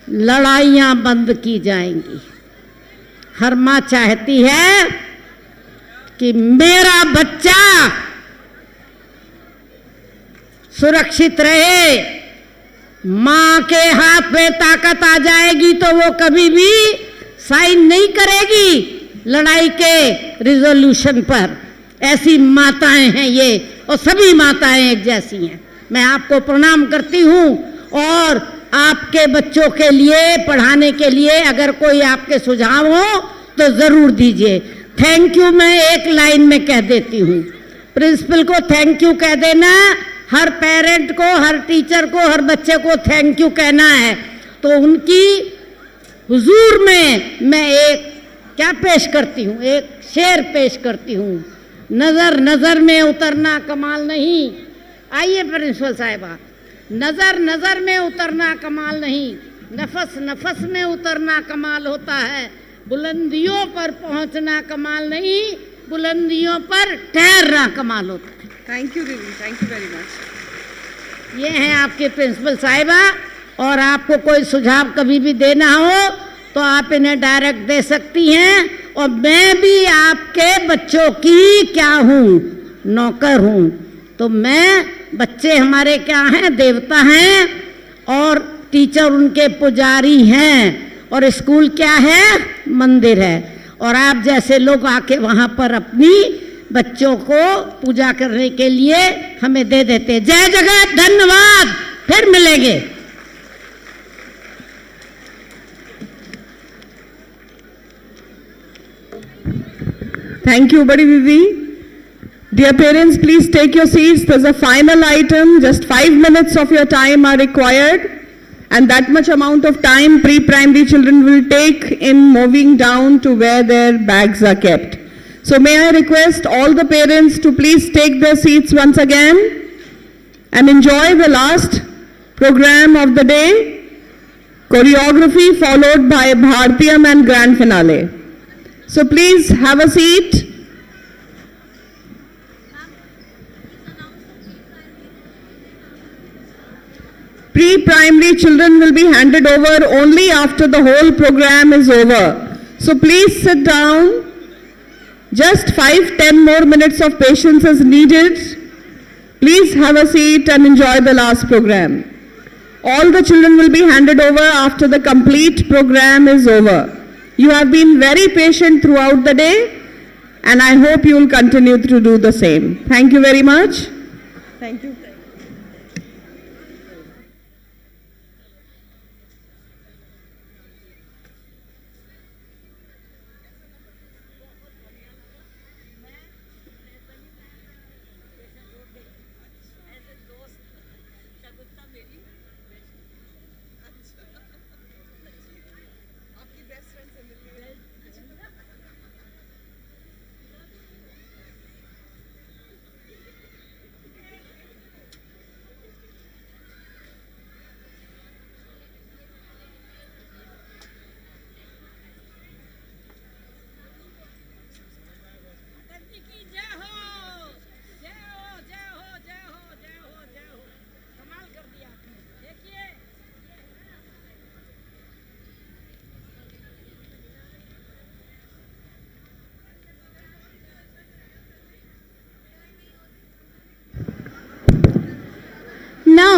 लड़ाइयाँ बंद की जाएंगी। हर माँ चाहती है कि मेरा बच्चा सुरक्षित रहे। माँ के हाथ में ताकत आ जाएगी तो वो कभी भी साइन नहीं करेगी लड़ाई के रिजोल्यूशन पर। ऐसी माताएं हैं ये, और सभी माताएं एक जैसी हैं। मैं आपको प्रणाम करती हूँ, और आपके बच्चों के लिए पढ़ाने के लिए अगर कोई आपके सुझाव हो तो ज़रूर दीजिए। थैंक यू मैं एक लाइन में कह देती हूँ, प्रिंसिपल को थैंक यू कह देना, हर पेरेंट को, हर टीचर को, हर बच्चे को थैंक यू कहना है। तो उनकी हुजूर में मैं एक क्या पेश करती हूँ, एक शेर पेश करती हूँ। नज़र नज़र में उतरना कमाल नहीं, आइए प्रिंसिपल साहिबा। नज़र नज़र में उतरना कमाल नहीं, नफस नफस में उतरना कमाल होता है। बुलंदियों पर पहुंचना कमाल नहीं, बुलंदियों पर ठहरना कमाल होता है। थैंक यू दीदी, थैंक यू वेरी मच। ये हैं आपके प्रिंसिपल साहिबा, और आपको कोई सुझाव कभी भी देना हो तो आप इन्हें डायरेक्ट दे सकती हैं। और मैं भी आपके बच्चों की क्या हूँ, नौकर हूँ। तो मैं, बच्चे हमारे क्या हैं, देवता हैं, और टीचर उनके पुजारी हैं, और स्कूल क्या है, मंदिर है। और आप जैसे लोग आके वहाँ पर अपनी बच्चों को पूजा करने के लिए हमें दे देते। जय जगत, धन्यवाद, फिर मिलेंगे। Thank you, Badi Didi. Dear parents, please take your seats. There's a final item. Just 5 minutes of your time are required. And that much amount of time pre-primary children will take in moving down to where their bags are kept. So may I request all the parents to please take their seats once again and enjoy the last program of the day. Choreography followed by Bharatiyam and grand finale. So please have a seat. Pre-primary children will be handed over only after the whole program is over. So please sit down. Just 5-10 more minutes of patience is needed. Please have a seat and enjoy the last program. All the children will be handed over after the complete program is over. You have been very patient throughout the day, and I hope you will continue to do the same. Thank you very much. Thank you.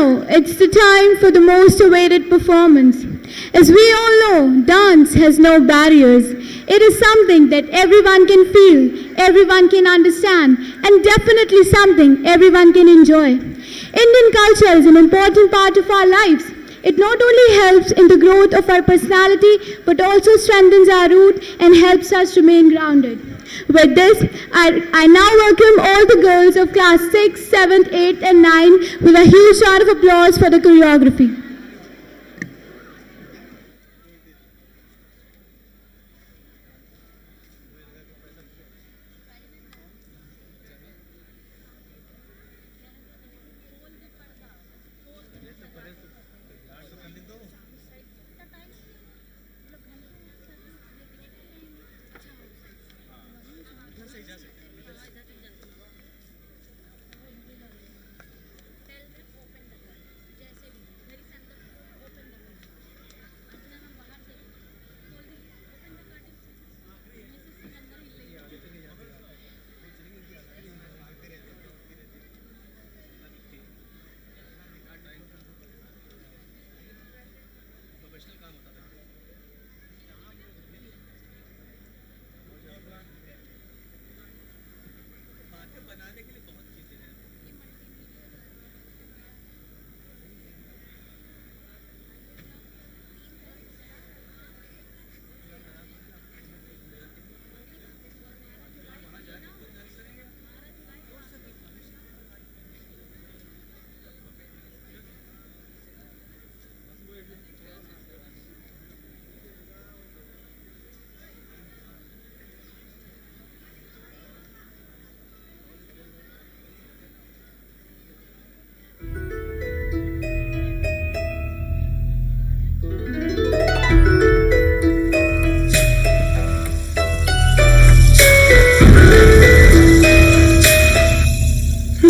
Now it's the time for the most awaited performance. As we all know, dance has no barriers. It is something that everyone can feel, everyone can understand, and definitely something everyone can enjoy. Indian culture is an important part of our lives. It not only helps in the growth of our personality, but also strengthens our root and helps us remain grounded. With this, I now welcome all the girls of class 6, 7, 8 and 9 with a huge round of applause for the choreography.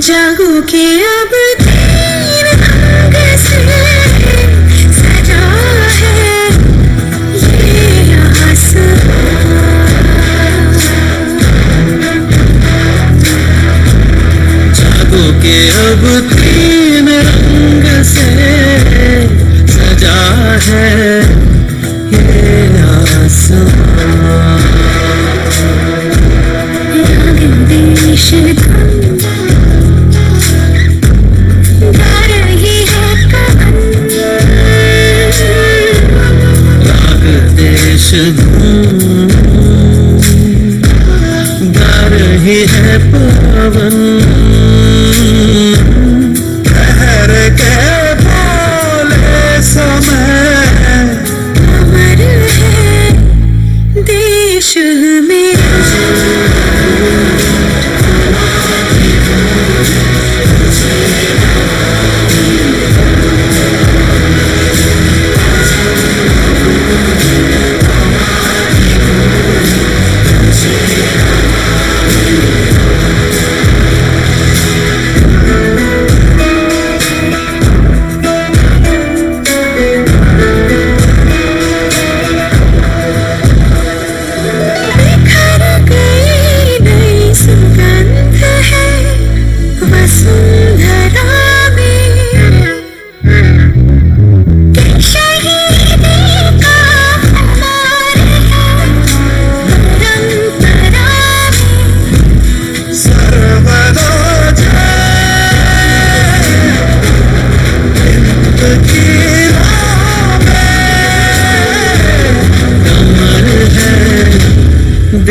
जागो के अब तीन अंग से सजा है ये आसमां। जागो के अब तीन रंग से सजा है ये आसमां। राग देश गा रही है पवन, ठहर के बोले समय अमर है देश मेरा।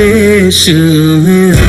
देश मेरा।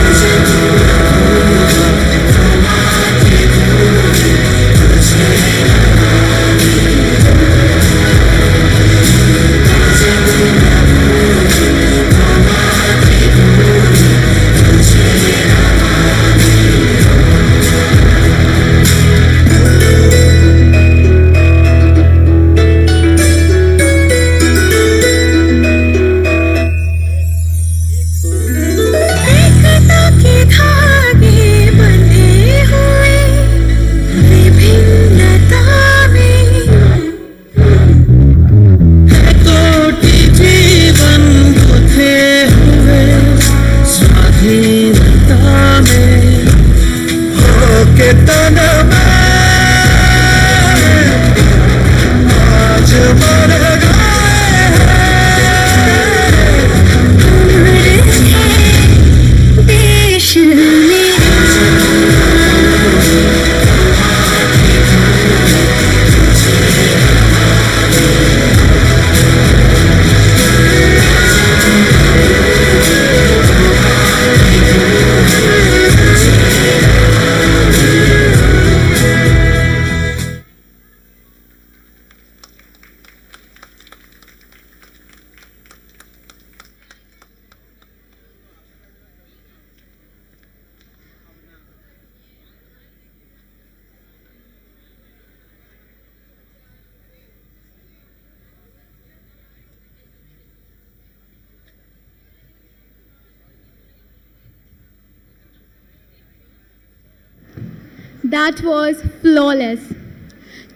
That was flawless.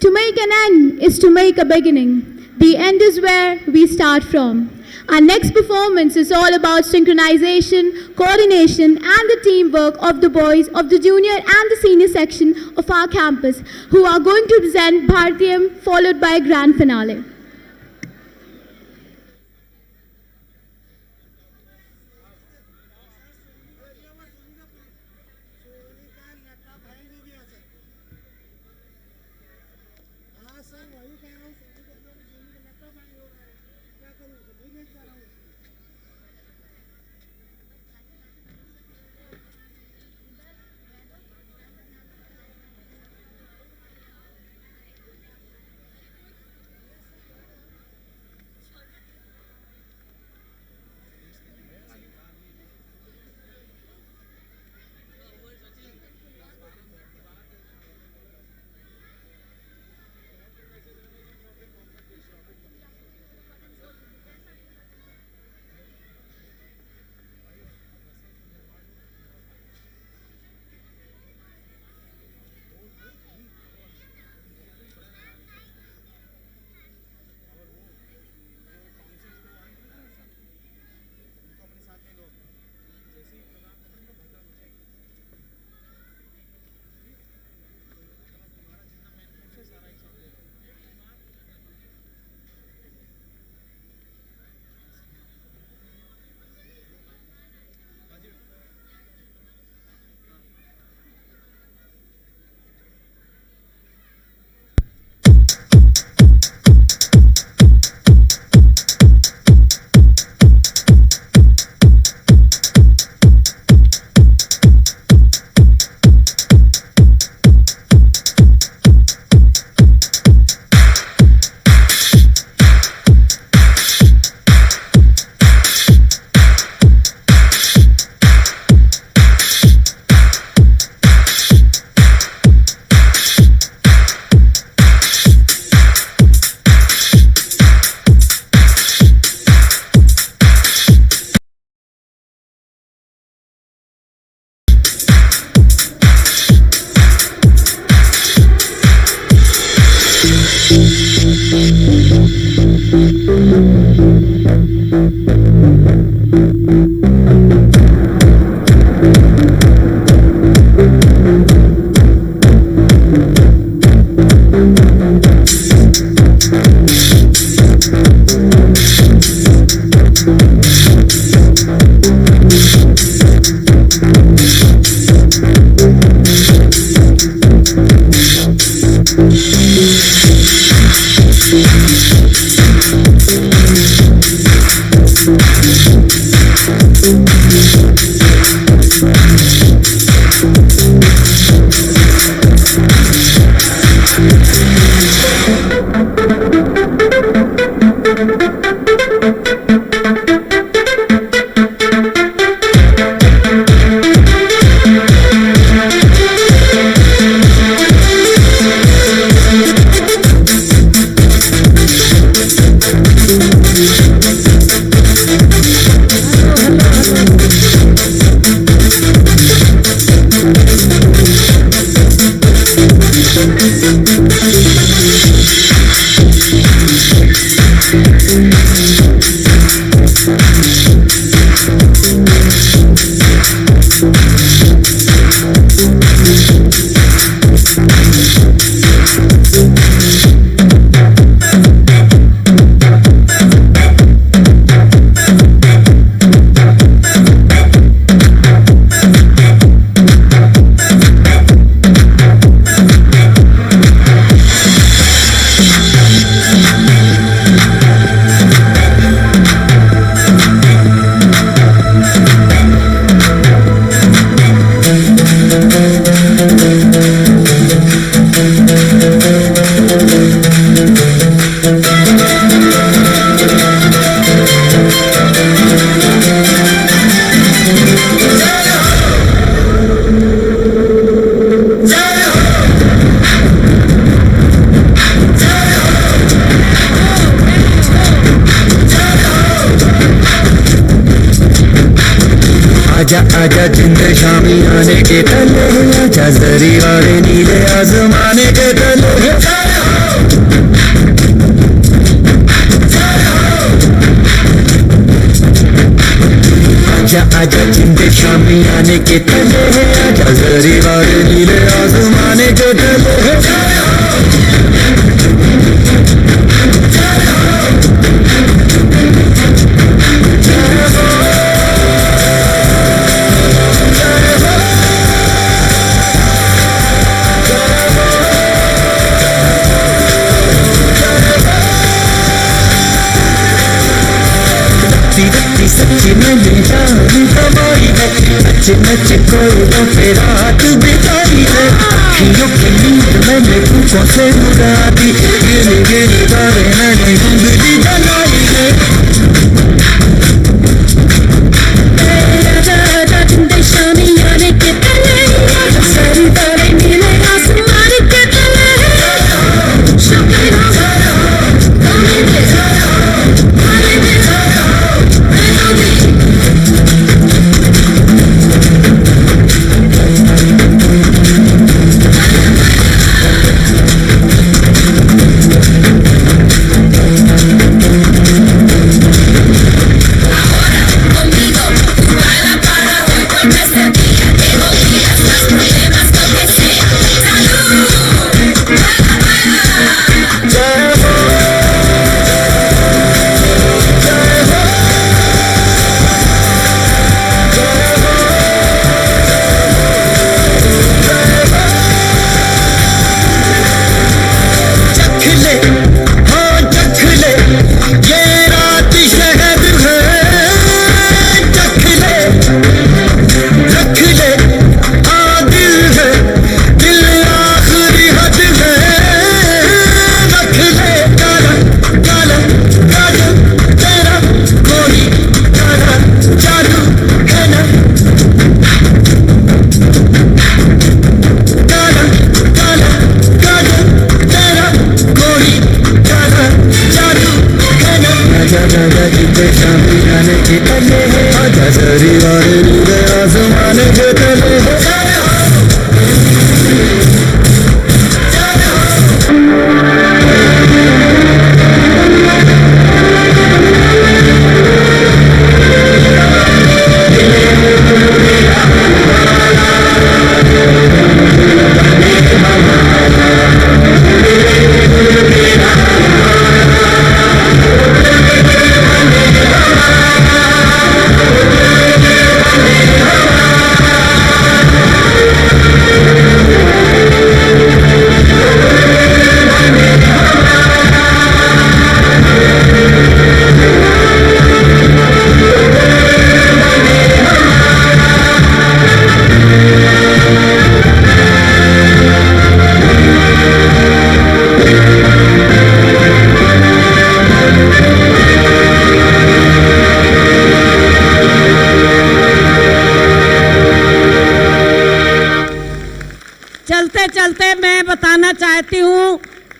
To make an end is to make a beginning. The end is where we start from. Our next performance is all about synchronization, coordination, and the teamwork of the boys of the junior and the senior section of our campus, who are going to present Bharatiyam, followed by a grand finale. आजा आजा जिंद शामी आने के तले, आजा जरी वाले नीले आसमाने के तले। आजा आजा जिंद शामी आने के तले, आजा जरी वाले नीले आसमाने के तले। सच्ची मैंने जान कमाई है, नच नच कोई तो फिर रात बिताई है। अखियों की नींद मैंने फूकों से उड़ा दी, गिरी गिरी तारे मैंने उंगली जलाई है। आजा आजा जिंदे शामी आने के तले, आजा सारी तारे नीले आसमान के तले।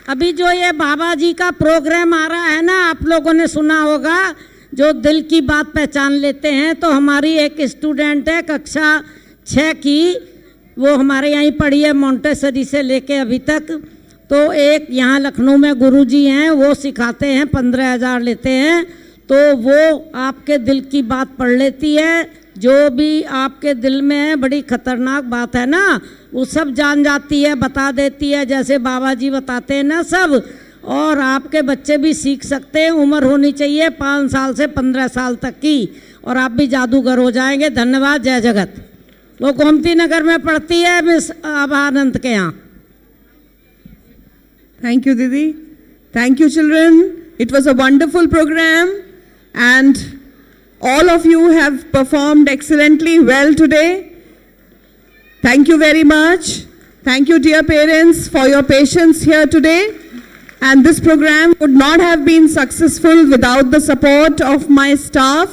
अभी जो ये बाबा जी का प्रोग्राम आ रहा है ना, आप लोगों ने सुना होगा, जो दिल की बात पहचान लेते हैं। तो हमारी एक स्टूडेंट है कक्षा 6 की, वो हमारे यहीं पढ़ी है मोंटेसरी से लेके अभी तक। तो एक यहाँ लखनऊ में गुरुजी हैं, वो सिखाते हैं, 15,000 लेते हैं। तो वो आपके दिल की बात पढ़ लेती है, जो भी आपके दिल में है, बड़ी खतरनाक बात है ना, वो सब जान जाती है, बता देती है, जैसे बाबा जी बताते हैं ना सब। और आपके बच्चे भी सीख सकते हैं। उम्र होनी चाहिए 5 साल से 15 साल तक की, और आप भी जादूगर हो जाएंगे। धन्यवाद। जय जगत। वो गोमती नगर में पढ़ती है मिस आभानंद के यहाँ। Thank you, Didi. Thank you, children. It was a wonderful program, and all of you have performed excellently well today. Thank you very much. Thank you, dear parents, for your patience here today. And this program would not have been successful without the support of my staff,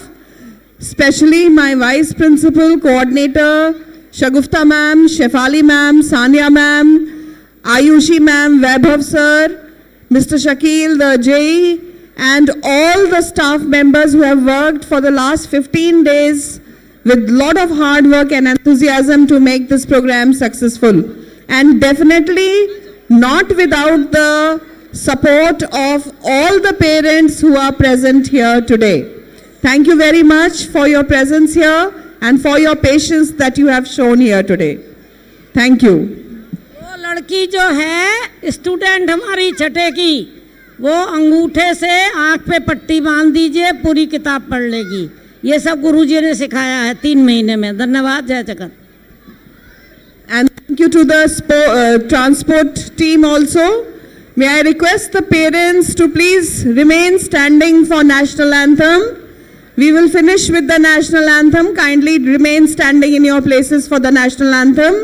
especially my Vice Principal, Coordinator, Shagufta ma'am, Shefali ma'am, Sania ma'am, Ayushi ma'am, Vaibhav sir, Mr. Shakil, the JE, and all the staff members who have worked for the last 15 days with lot of hard work and enthusiasm to make this program successful. And definitely not without the support of all the parents who are present here today. Thank you very much for your presence here and for your patience that you have shown here today. Thank you. वो लड़की जो है student हमारी छठे की, वो अंगूठे से आँख पे पट्टी बांध दीजिए, पूरी किताब पढ़ लेगी। ये सब गुरुजी ने सिखाया है 3 महीने में। धन्यवाद। जय जगत। And thank you to the transport team also. May I request the parents to please remain standing for national anthem. We will finish with the national anthem. Kindly remain standing in your places for the national anthem.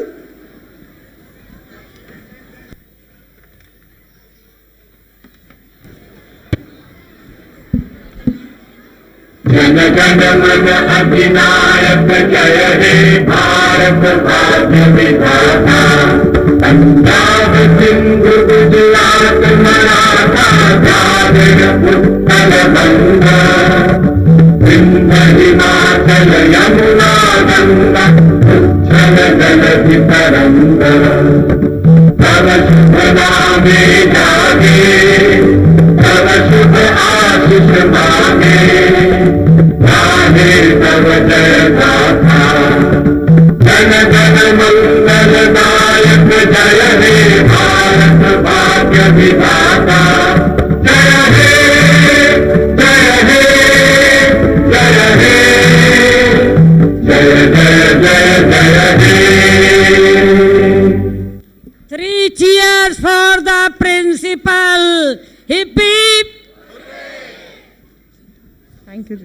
Jana Gana मन अधिनायक जय हे भारत भाग्य विधाता पंजाब सिंधु गुजरात मराठा द्राविड़ उत्कल बंगा विंध्य हिमाचल यमुना गंगा उच्छल जलधि तरंगा तव शुभ नामे जागे तव शुभ आशीष मांगे गाहे तव जय गाथा जन गण मंगल नायक जय हे भारत भाग्य विधाता जय हे जय हे जय हे जय जय जय जय हे 3 cheers for the principal. Hip hip. Thank you.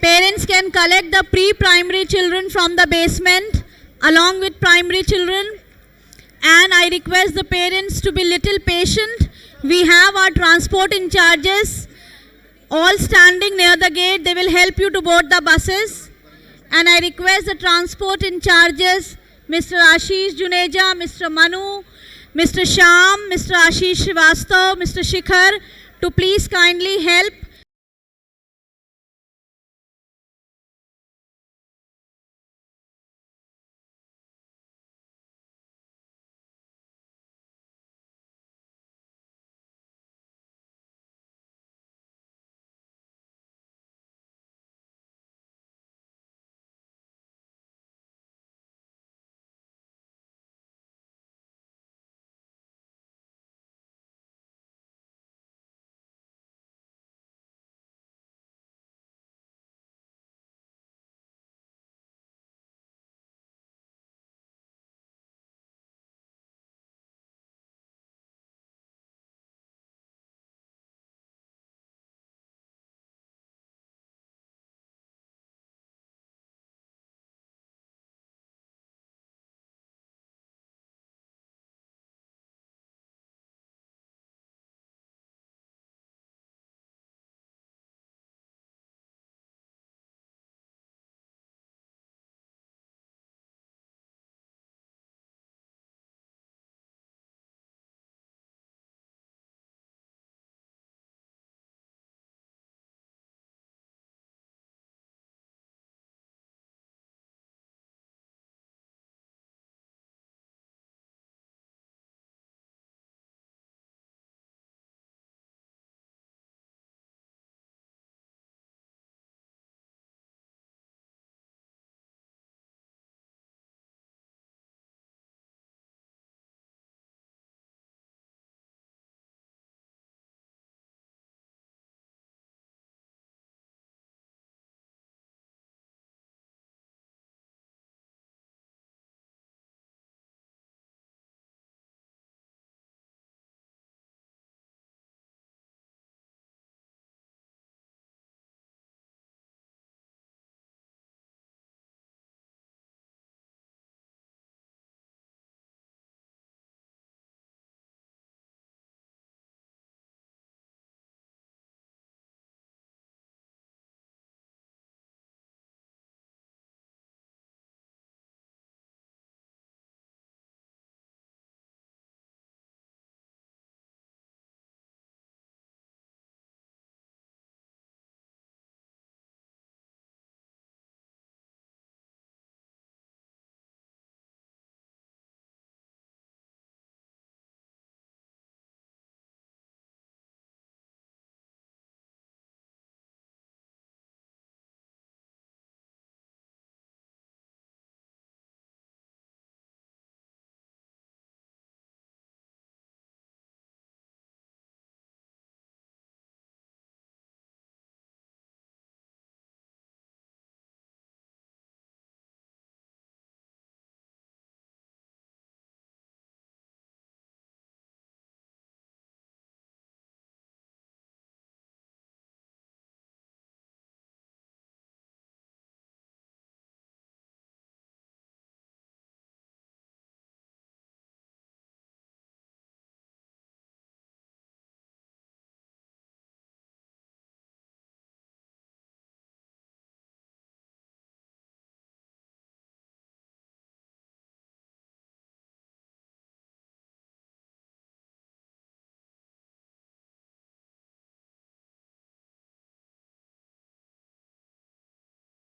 Parents can collect the pre-primary children from the basement along with primary children, and I request the parents to be little patient. We have our transport in charges all standing near the gate. They will help you to board the buses, and I request the transport in charges, Mr. Ashish Juneja, Mr. Manu, Mr. Sham, Mr. Ashish Srivastav, Mr. Shikhar, to please kindly help